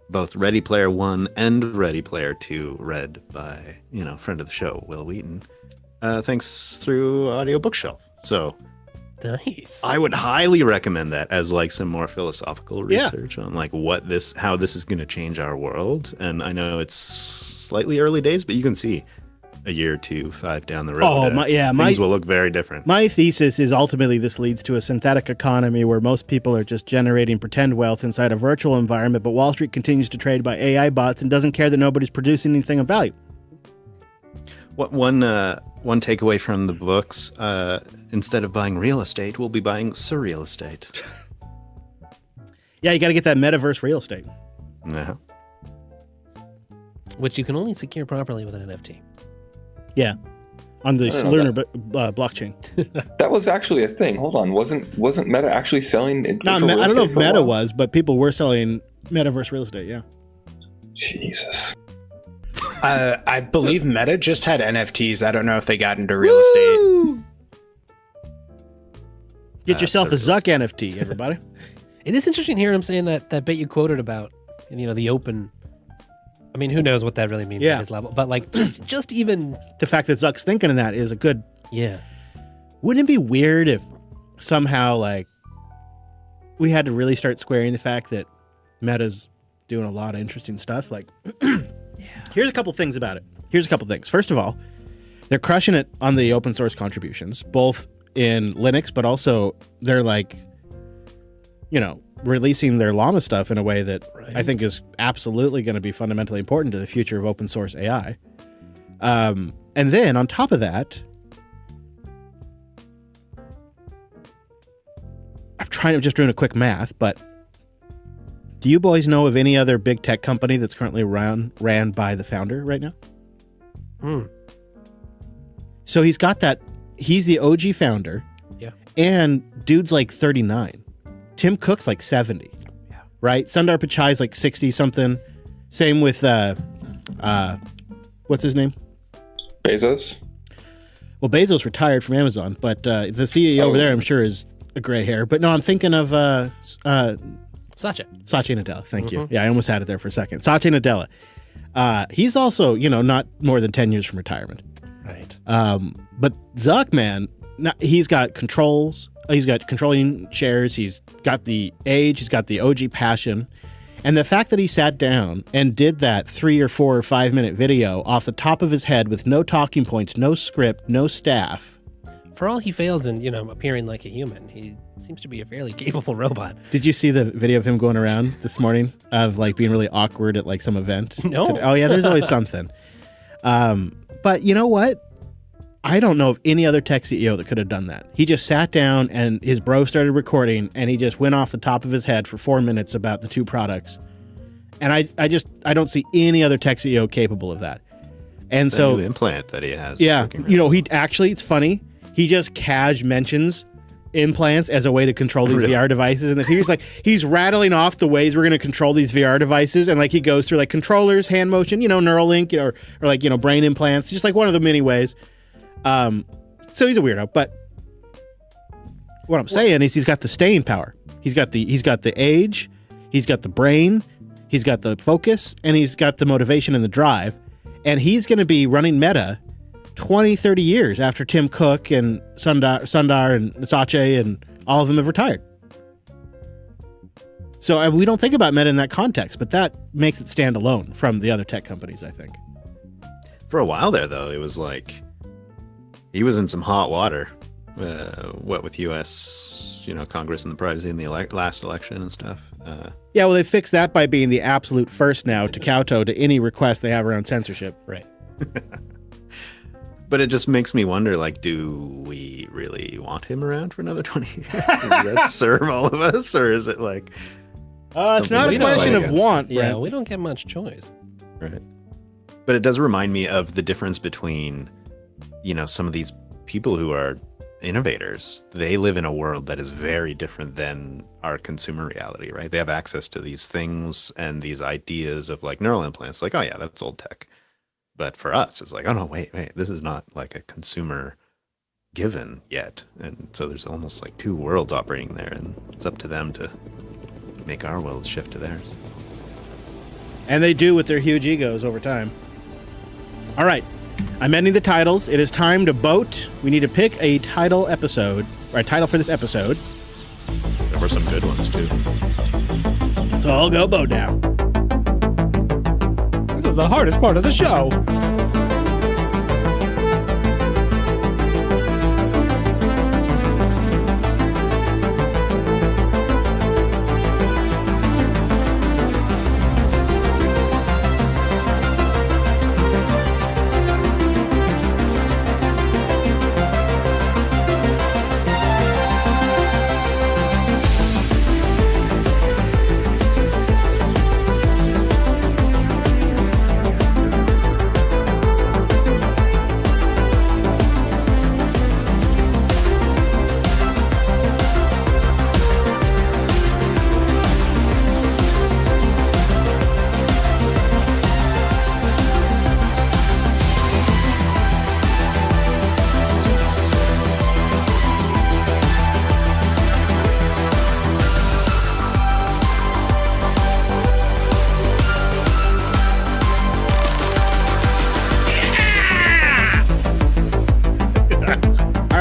both Ready Player One and Ready Player Two, read by, friend of the show, Will Wheaton, thanks through Audio Bookshelf. So nice. I would highly recommend that as like some more philosophical research on like how this is going to change our world. And I know it's slightly early days, but you can see a year or 2, 5 down the road. Things will look very different. My thesis is ultimately this leads to a synthetic economy where most people are just generating pretend wealth inside a virtual environment, but Wall Street continues to trade by AI bots and doesn't care that nobody's producing anything of value. One takeaway from the books, instead of buying real estate, we'll be buying surreal estate. Yeah, you got to get that metaverse real estate. Yeah. Which you can only secure properly with an NFT. Yeah, on the Lunar blockchain. That was actually a thing. Hold on, wasn't Meta actually selling? I don't know if Meta was, but people were selling metaverse real estate. Yeah. Jesus. I believe Meta just had NFTs. I don't know if they got into real estate. Get yourself a Zuck NFT, everybody. It is interesting hearing him saying that bit you quoted about, the open. I mean, who knows what that really means at his level? But like, just even the fact that Zuck's thinking of that is a good. Yeah. Wouldn't it be weird if somehow like we had to really start squaring the fact that Meta's doing a lot of interesting stuff? Like, here's a couple things about it. First of all, they're crushing it on the open source contributions, both in Linux, but also they're like, releasing their Llama stuff in a way that I think is absolutely going to be fundamentally important to the future of open source AI. And then on top of that, I'm just doing a quick math, but do you boys know of any other big tech company that's currently ran by the founder right now? So he's the OG founder. Yeah. And dude's like 39. Tim Cook's like 70. Yeah. Right? Sundar Pichai's like 60 something. Same with what's his name? Bezos. Well, Bezos retired from Amazon, but the CEO over there, I'm sure, is a gray hair. But no, I'm thinking of Satya Nadella. Thank you. Yeah, I almost had it there for a second. Satya Nadella. He's also, not more than 10 years from retirement. Right. But Zuck, man, he's got controls. He's got controlling chairs. He's got the age. He's got the OG passion. And the fact that he sat down and did that 3 or 4 or 5 minute video off the top of his head with no talking points, no script, no staff. For all he fails in, appearing like a human, he seems to be a fairly capable robot. Did you see the video of him going around this morning of like being really awkward at like some event? No. Oh yeah, there's always something. But you know what? I don't know of any other tech CEO that could have done that. He just sat down and his bro started recording and he just went off the top of his head for 4 minutes about the two products. And I don't see any other tech CEO capable of that. And so new implant that he has. Yeah. He actually, it's funny. He just mentions implants as a way to control these VR devices. And he's rattling off the ways we're going to control these VR devices. And like he goes through like controllers, hand motion, Neuralink, or like, brain implants, just like one of the many ways. So he's a weirdo, but what I'm saying is he's got the staying power. He's got the age, he's got the brain, he's got the focus, and he's got the motivation and the drive. And he's going to be running Meta 20, 30 years after Tim Cook and Sundar and Satya and all of them have retired. So we don't think about Meta in that context, but that makes it stand alone from the other tech companies, I think. For a while there, though, it was like he was in some hot water. What with U.S., Congress and the privacy in the last election and stuff. Yeah, well, they fixed that by being the absolute first now to kowtow to any request they have around censorship. Right. But it just makes me wonder, like, do we really want him around for another 20 years? Does that serve all of us? Or is it like... it's not a question of want, Yeah, Brent. we don't get much choice. Right. But it does remind me of the difference between, some of these people who are innovators. They live in a world that is very different than our consumer reality, right? They have access to these things and these ideas of like neural implants, like, oh yeah, that's old tech. But for us, it's like, oh no, wait, this is not like a consumer given yet. And so there's almost like two worlds operating there, and it's up to them to make our world shift to theirs. And they do with their huge egos over time. All right. I'm ending the titles. It is time to vote. We need to pick a title for this episode. There were some good ones too. So I'll go vote now. This is the hardest part of the show.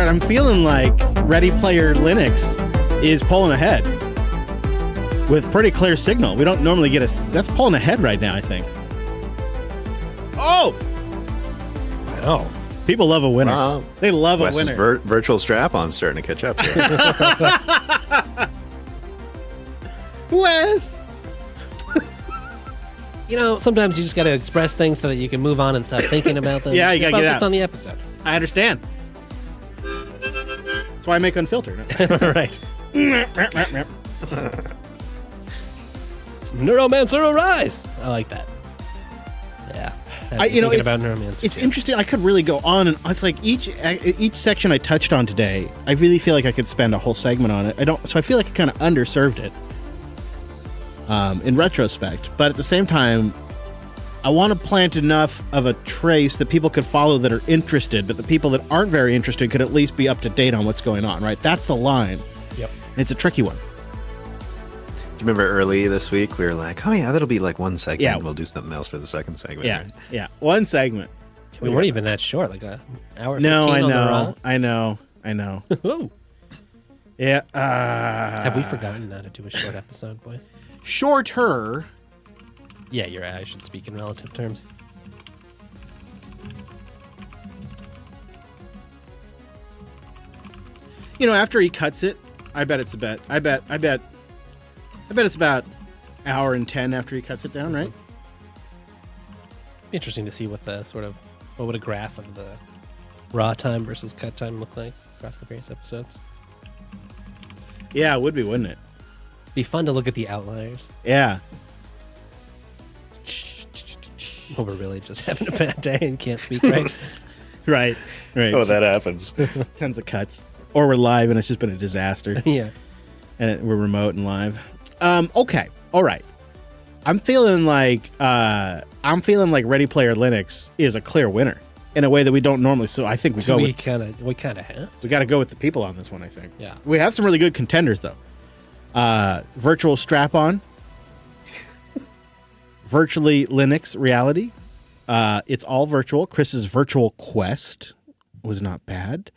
I'm feeling like Ready Player Linux is pulling ahead with pretty clear signal. We don't normally get that's pulling ahead right now, I think. Oh! Wow. People love a winner. Wow. They love Wes's a winner. virtual strap-on starting to catch up here. Wes! Sometimes you just got to express things so that you can move on and stop thinking about them. Yeah, you got to get it focus out. on the episode. I understand. That's why I make Unfiltered. Right. Neuromancer arise. I like that. Yeah. About Neuromancer. It's interesting. I could really go on, and it's like each section I touched on today, I really feel like I could spend a whole segment on it. So I feel like I kind of underserved it. In retrospect, but at the same time, I want to plant enough of a trace that people could follow that are interested, but the people that aren't very interested could at least be up to date on what's going on, right? That's the line. Yep. And it's a tricky one. Do you remember early this week, we were like, oh yeah, that'll be like one segment. Yeah. We'll do something else for the second segment. Yeah, right? yeah. One segment. We weren't even that short, like an hour 15 No, I on the know. roll. I know. Whoa. Yeah. Have we forgotten how to do a short episode, boys? Shorter. Yeah, you're right. I should speak in relative terms. After he cuts it, I bet it's about hour and 10 after he cuts it down, right? Interesting to see what would a graph of the raw time versus cut time look like across the various episodes. Yeah, it would be, wouldn't it? Be fun to look at the outliers. Yeah. Well, we're really just having a bad day and can't speak right. Right. Oh, that happens. Tons of cuts. Or we're live and it's just been a disaster. Yeah. And we're remote and live. Okay. All right. I'm feeling like Ready Player Linux is a clear winner in a way that we don't normally. So I think we kind of have. We got to go with the people on this one, I think. Yeah. We have some really good contenders though. Virtual strap-on. Virtually Linux reality. It's all virtual. Chris's virtual quest was not bad.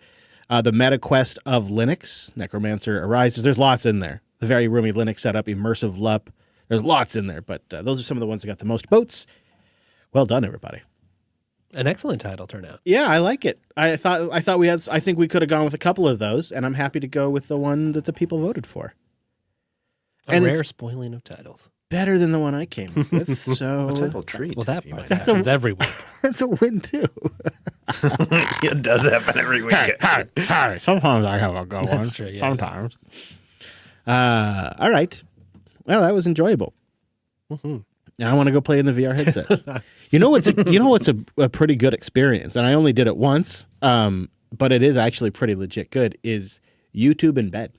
The meta quest of Linux, Necromancer arises. There's lots in there. The very roomy Linux setup, immersive LUP. There's lots in there, but those are some of the ones that got the most votes. Well done, everybody. An excellent title turnout. Yeah, I like it. I think we could have gone with a couple of those, and I'm happy to go with the one that the people voted for. A rare spoiling of titles. Better than the one I came up with. So a title treat. Well, that happens every week. That's a win too. It does happen every week. Hey, sometimes I have a good one. That's true. Yeah. Sometimes. All right. Well, that was enjoyable. Mm-hmm. Now I want to go play in the VR headset. You know what's a pretty good experience, and I only did it once, but it is actually pretty legit good. Is YouTube in bed.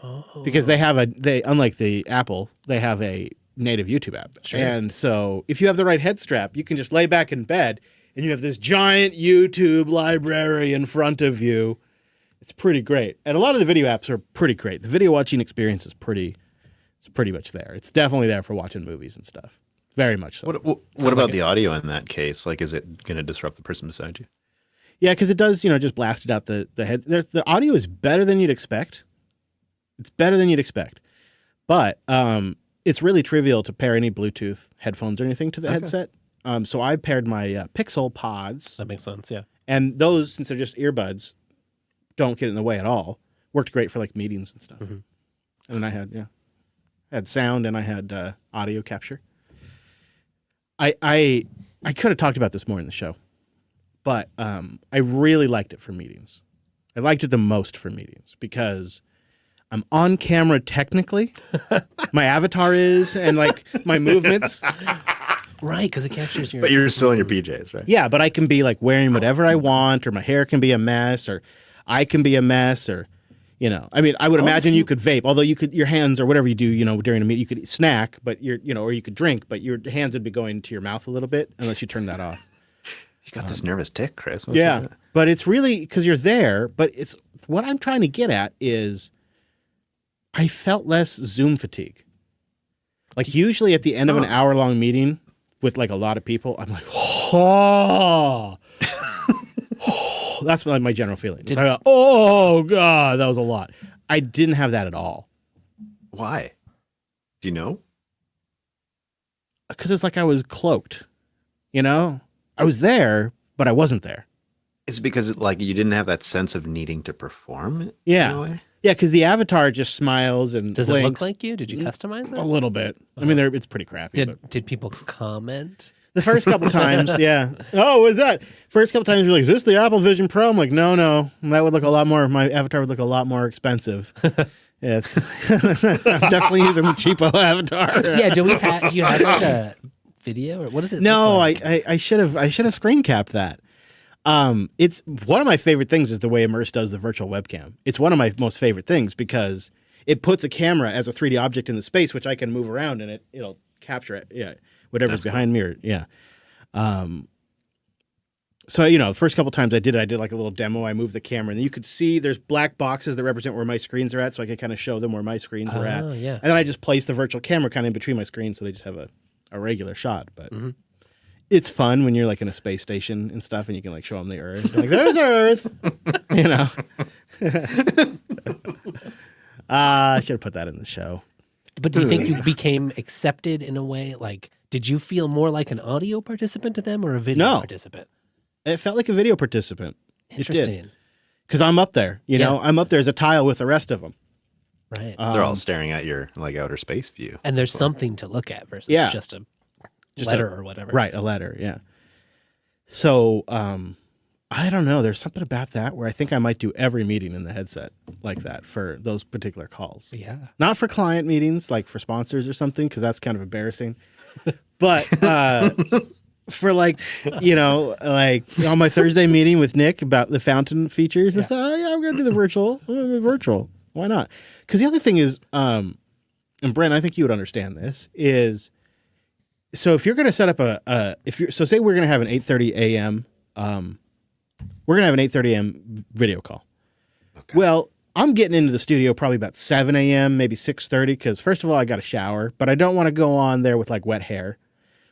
Oh. Because they unlike the Apple, they have a native YouTube app. Sure. And so if you have the right head strap, you can just lay back in bed and you have this giant YouTube library in front of you. It's pretty great. And a lot of the video apps are pretty great. The video watching experience is pretty much there. It's definitely there for watching movies and stuff. Very much so. What about the audio in that case? Like, is it going to disrupt the person beside you? Yeah, because it does, just blast it out the head. The audio is better than you'd expect. It's better than you'd expect. But it's really trivial to pair any Bluetooth headphones or anything to the headset. So I paired my Pixel Pods. That makes sense, yeah. And those, since they're just earbuds, don't get in the way at all. Worked great for like meetings and stuff. Mm-hmm. And then I had sound and I had audio capture. I could have talked about this more in the show, but I really liked it for meetings. I liked it the most for meetings because I'm on camera technically. My avatar is, and like my movements. Right, because it captures your... But you're still in your PJs, right? Yeah, but I can be like wearing whatever I want, or my hair can be a mess, or I can be a mess, or, I mean, I would imagine you could vape, although your hands or whatever you do, during a meeting, you could snack, but or you could drink, but your hands would be going to your mouth a little bit unless you turn that off. You got this nervous tick, Chris. Yeah, but it's really because you're there, but it's what I'm trying to get at is I felt less Zoom fatigue. Like usually at the end of an hour-long meeting with like a lot of people, I'm like, oh, that's my general feeling. I go, oh God, that was a lot. I didn't have that at all. Why? Do you know? Because it's like I was cloaked. I was there, but I wasn't there. It's because like you didn't have that sense of needing to perform it. Yeah. In a way? Yeah, because the avatar just smiles and Does blinks. it look like you? Did you customize it? A little bit. I mean, it's pretty crappy. Did people comment? The first couple times, yeah. Oh, what is that? First couple times, you're like, is this the Apple Vision Pro? I'm like, no. That would look a lot more, my avatar would look a lot more expensive. Yeah, I'm definitely using the cheapo avatar. Yeah, do you have like a video or what is it? No, like? I should have screen capped that. It's one of my favorite things is the way Immerse does the virtual webcam. It's one of my most favorite things because it puts a camera as a 3D object in the space, which I can move around and it'll capture it. Yeah. Whatever's behind me or yeah. So, the first couple times I did like a little demo. I moved the camera and you could see there's black boxes that represent where my screens are at. So I could kind of show them where my screens are at. Yeah. And then I just placed the virtual camera kind of in between my screens. So they just have a regular shot, but it's fun when you're like in a space station and stuff and you can like show them the Earth. Like, there's Earth, I should have put that in the show. But do you think you became accepted in a way? Like, did you feel more like an audio participant to them or a video participant? It felt like a video participant. Interesting. Because I'm up there, I'm up there as a tile with the rest of them. Right. They're all staring at your like outer space view. And there's something to look at versus just a letter or whatever. Right, a letter, yeah. So, I don't know. There's something about that where I think I might do every meeting in the headset like that for those particular calls. Yeah. Not for client meetings, like for sponsors or something, because that's kind of embarrassing. But for like on my Thursday meeting with Nick about the fountain features and stuff, I'm going to do the virtual. I'm going to do virtual. Why not? Because the other thing is, and Brent, I think you would understand this, is so if you're going to set up say we're going to have an 8:30 a.m. We're going to have an 8:30 a.m. video call. Okay. Well, I'm getting into the studio probably about 7 a.m., maybe 6:30, because first of all, I got to shower, but I don't want to go on there with like wet hair.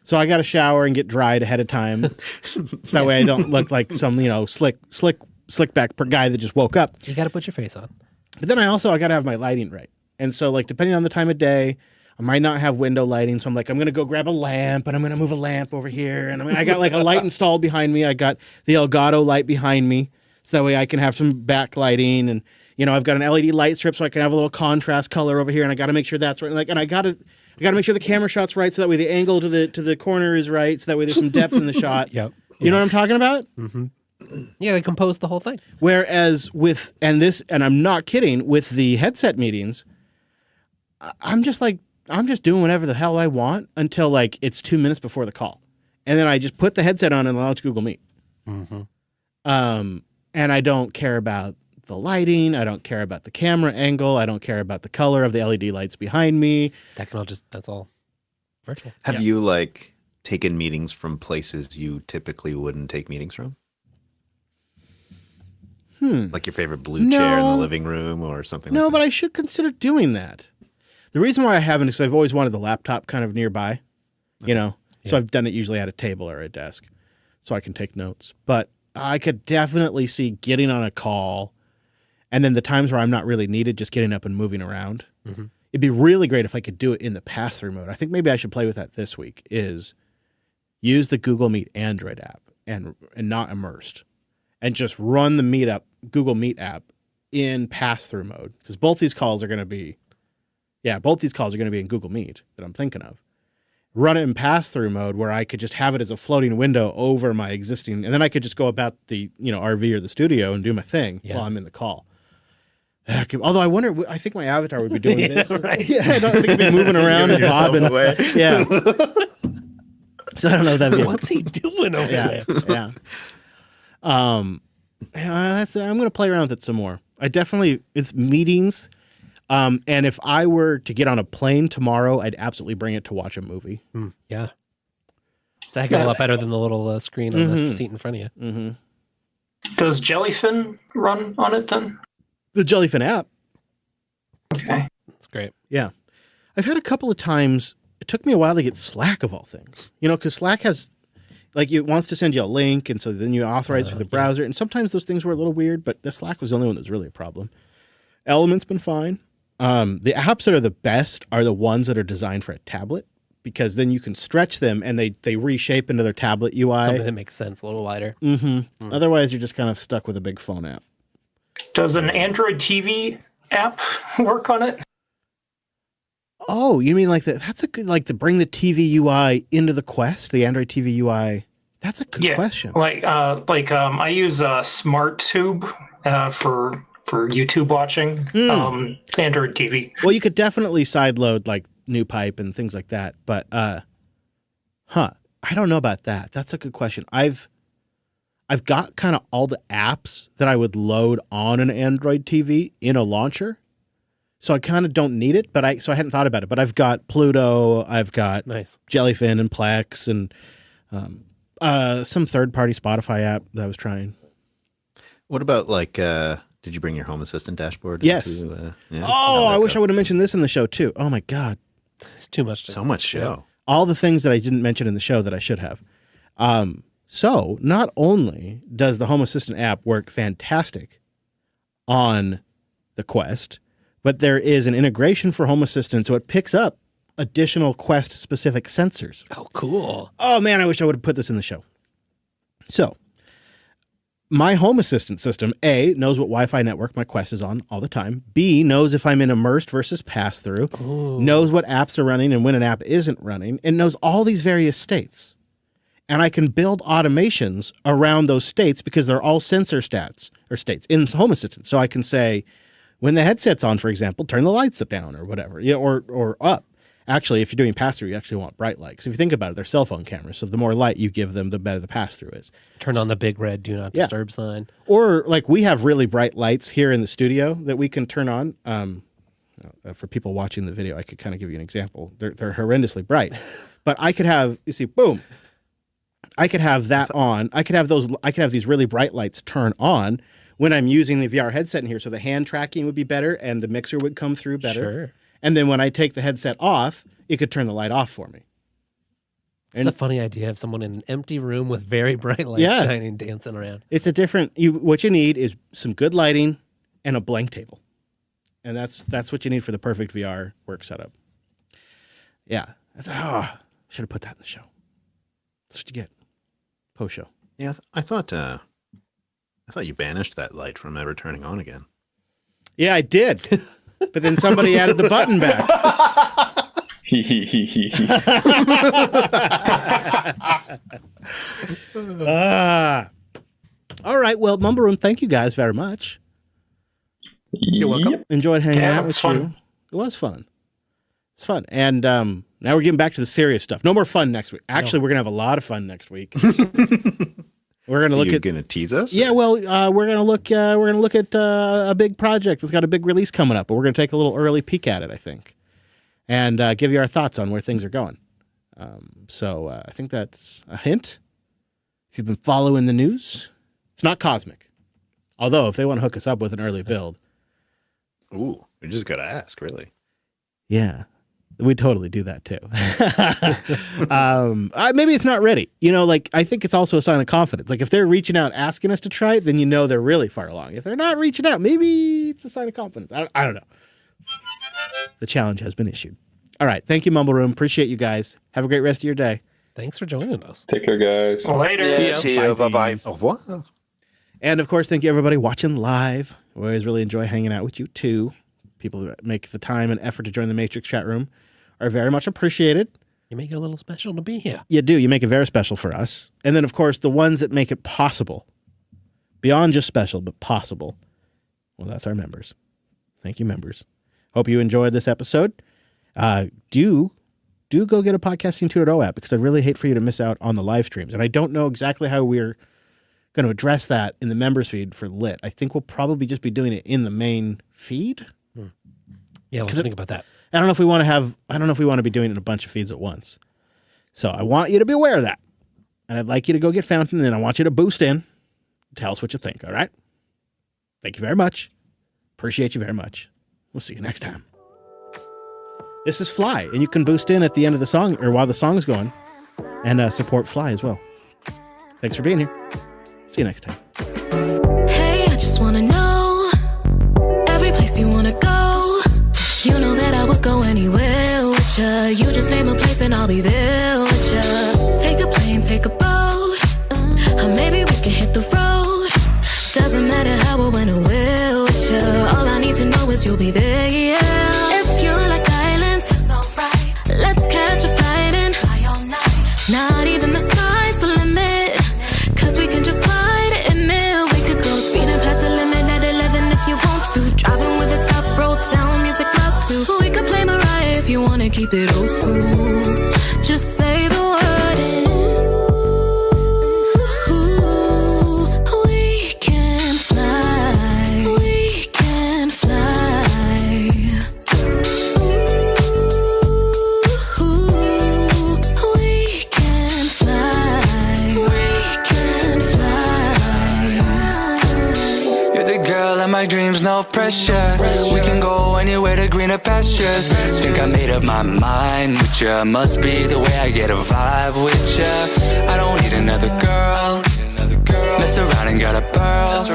So I got to shower and get dried ahead of time. So that way I don't look like some, slick back guy that just woke up. You got to put your face on. But then I got to have my lighting right. And so like, depending on the time of day, I might not have window lighting. So I'm like, I'm going to go grab a lamp and I'm going to move a lamp over here. And I got like a light installed behind me. I got the Elgato light behind me. So that way I can have some backlighting and, I've got an LED light strip so I can have a little contrast color over here. And I got to make sure that's right. And I got to make sure the camera shot's right. So that way the angle to the corner is right. So that way there's some depth in the shot. Yep. You know what I'm talking about? Mm-hmm. You got to compose the whole thing. Whereas and I'm not kidding, with the headset meetings, I'm just doing whatever the hell I want until like it's 2 minutes before the call. And then I just put the headset on and launch Google Meet. Mm-hmm. And I don't care about the lighting. I don't care about the camera angle. I don't care about the color of the LED lights behind me. That's all virtual. Have you like taken meetings from places you typically wouldn't take meetings from? Like your favorite blue chair in the living room or something like that? No, but I should consider doing that. The reason why I haven't is because I've always wanted the laptop kind of nearby, so I've done it usually at a table or a desk so I can take notes. But I could definitely see getting on a call and then the times where I'm not really needed, just getting up and moving around. Mm-hmm. It'd be really great if I could do it in the pass-through mode. I think maybe I should play with that this week, is use the Google Meet Android app and not Immersed and just run the Google Meet app in pass-through mode, because both these calls are going to be in Google Meet that I'm thinking of. Run it in pass-through mode where I could just have it as a floating window over my existing, and then I could just go about the RV or the studio and do my thing while I'm in the call. Although I think my avatar would be doing this. Right. Yeah, I don't think it'd be moving around and bobbing. Away. Yeah. So I don't know if that'd be. What's he doing over there? Yeah. I'm going to play around with it some more. It's meetings. And if I were to get on a plane tomorrow, I'd absolutely bring it to watch a movie. Yeah. It's a heck of a lot better than the little screen on the seat in front of you. Mm-hmm. Does Jellyfin run on it then? The Jellyfin app. Okay. That's great. Yeah. I've had a couple of times, it took me a while to get Slack of all things. Because Slack has, it wants to send you a link, and so then you authorize for the browser, and sometimes those things were a little weird, but the Slack was the only one that was really a problem. Element's been fine. The apps that are the best are the ones that are designed for a tablet, because then you can stretch them and they reshape into their tablet UI. Something that makes sense, a little wider. Otherwise, you're just kind of stuck with a big phone app. Does an Android TV app work on it? Oh, you mean like that? That's a good, like to bring the TV UI into the Quest, the Android TV UI. That's a good question. I use SmartTube for YouTube watching, Android TV. Well, you could definitely sideload like NewPipe and things like that, but I don't know about that. That's a good question. I've got kind of all the apps that I would load on an Android TV in a launcher. So I kind of don't need it, but I hadn't thought about it. But I've got Pluto, I've got Jellyfin and Plex, and some third-party Spotify app that I was trying. What about like? Did you bring your Home Assistant dashboard? Yes. I wish I would have mentioned this in the show too. Oh my God, it's too much. So much show. All the things that I didn't mention in the show that I should have. So not only does the Home Assistant app work fantastic on the Quest, but there is an integration for Home Assistant, so it picks up additional Quest-specific sensors. Oh, cool. Oh, man, I wish I would have put this in the show. So, my Home Assistant system, A, knows what Wi-Fi network my Quest is on all the time. B, knows if I'm in immersed versus pass-through. Knows what apps are running and when an app isn't running, and knows all these various states. And I can build automations around those states because they're all sensor states in Home Assistant. So I can say, when the headset's on, for example, turn the lights down or whatever, or up. Actually, if you're doing pass-through, you actually want bright lights. If you think about it, they're cell phone cameras, so the more light you give them, the better the pass-through is. Turn on the big red do not disturb sign. Or like we have really bright lights here in the studio that we can turn on. For people watching the video, I could kind of give you an example. They're horrendously bright, but I could have, you see, boom. I could have that on. I could have these really bright lights turn on when I'm using the VR headset in here, so the hand tracking would be better and the mixer would come through better. Sure. And then when I take the headset off, it could turn the light off for me. It's a funny idea of someone in an empty room with very bright lights shining, dancing around. It's a different. What you need is some good lighting and a blank table, and that's what you need for the perfect VR work setup. Yeah, should have put that in the show. That's what you get post show. Yeah, I thought you banished that light from ever turning on again. Yeah, I did. But then somebody added the button back. All right. Well, Mumble Room, thank you guys very much. You're welcome. Enjoyed hanging out with fun. you. It was fun. It's fun. And now we're getting back to the serious stuff. No more fun next week. Actually, we're going to have a lot of fun next week. We're going to look You're at. going to tease us? Yeah, well, we're going to look. We're going to look at a big project that's got a big release coming up, but we're going to take a little early peek at it, I think, and give you our thoughts on where things are going. So I think that's a hint. If you've been following the news, it's not cosmic. Although, if they want to hook us up with an early build, ooh, we just got to ask, really. Yeah. We totally do that too. Maybe it's not ready. I think it's also a sign of confidence. Like if they're reaching out asking us to try it, then they're really far along. If they're not reaching out, maybe it's a sign of confidence. I don't know. The challenge has been issued. All right. Thank you, Mumble Room. Appreciate you guys. Have a great rest of your day. Thanks for joining us. Take care, guys. Later. Yeah, see you. Bye-bye. Au revoir. And of course, thank you everybody watching live. We always really enjoy hanging out with you too. People who make the time and effort to join the Matrix chat room are very much appreciated. You make it a little special to be here. You do. You make it very special for us. And then, of course, the ones that make it possible, beyond just special, but possible, well, that's our members. Thank you, members. Hope you enjoyed this episode. Do go get a Podcasting 2.0 app because I really hate for you to miss out on the live streams. And I don't know exactly how we're going to address that in the members feed for Lit. I think we'll probably just be doing it in the main feed. Yeah, let's think about that. I don't know if we want to be doing it in a bunch of feeds at once. So I want you to be aware of that. And I'd like you to go get Fountain, and then I want you to boost in. Tell us what you think, all right? Thank you very much. Appreciate you very much. We'll see you next time. This is Fly, and you can boost in at the end of the song, or while the song's going, and support Fly as well. Thanks for being here. See you next time. Hey, I just want to know every place you want to go. You know that I would go anywhere with with ya. You just name a place and I'll be there with ya. Take a plane, take a boat, or maybe we can hit the road. Doesn't matter how or when or where with ya. All I need to know is you'll be there, yeah. If you like islands, it's alright. Let's catch a flight and fly all night. Not even the sky's the limit, cause we can just glide in it. We could go speeding past the limit at 11 if you want to. Driving with the top road sound music loud too. We could play Mariah if you wanna keep it old school. Just say the word and we can fly. We can fly. We can fly. We can fly. You're the girl of my dreams, no pressure. We can go anywhere to greener pastures. Think I made up my mind with ya. Must be the way I get a vibe with ya. I don't need another girl. Messed around and got a pearl.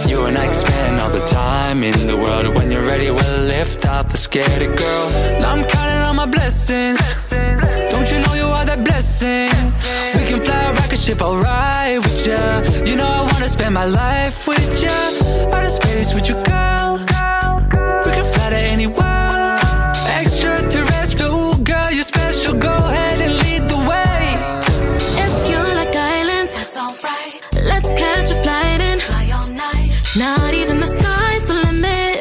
You and I can spend all the time in the world. When you're ready, we'll lift up the scared girl. Now I'm counting on my blessings. Don't you know you are that blessing? We can fly a rocket ship, I'll ride with ya. You know I wanna spend my life with ya. Outer space with you, girl. We can fly to anywhere. Extraterrestrial, girl, you're special. Go ahead and lead the way. If you like islands, that's alright. Let's catch a flight and fly all night. Not even the sky's the limit,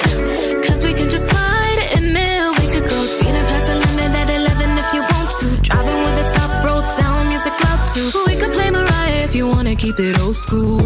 cause we can just glide in it. We could go speeding past the limit at 11 if you want to. Driving with the top road sound music loud too. We could play Mariah if you wanna keep it old school.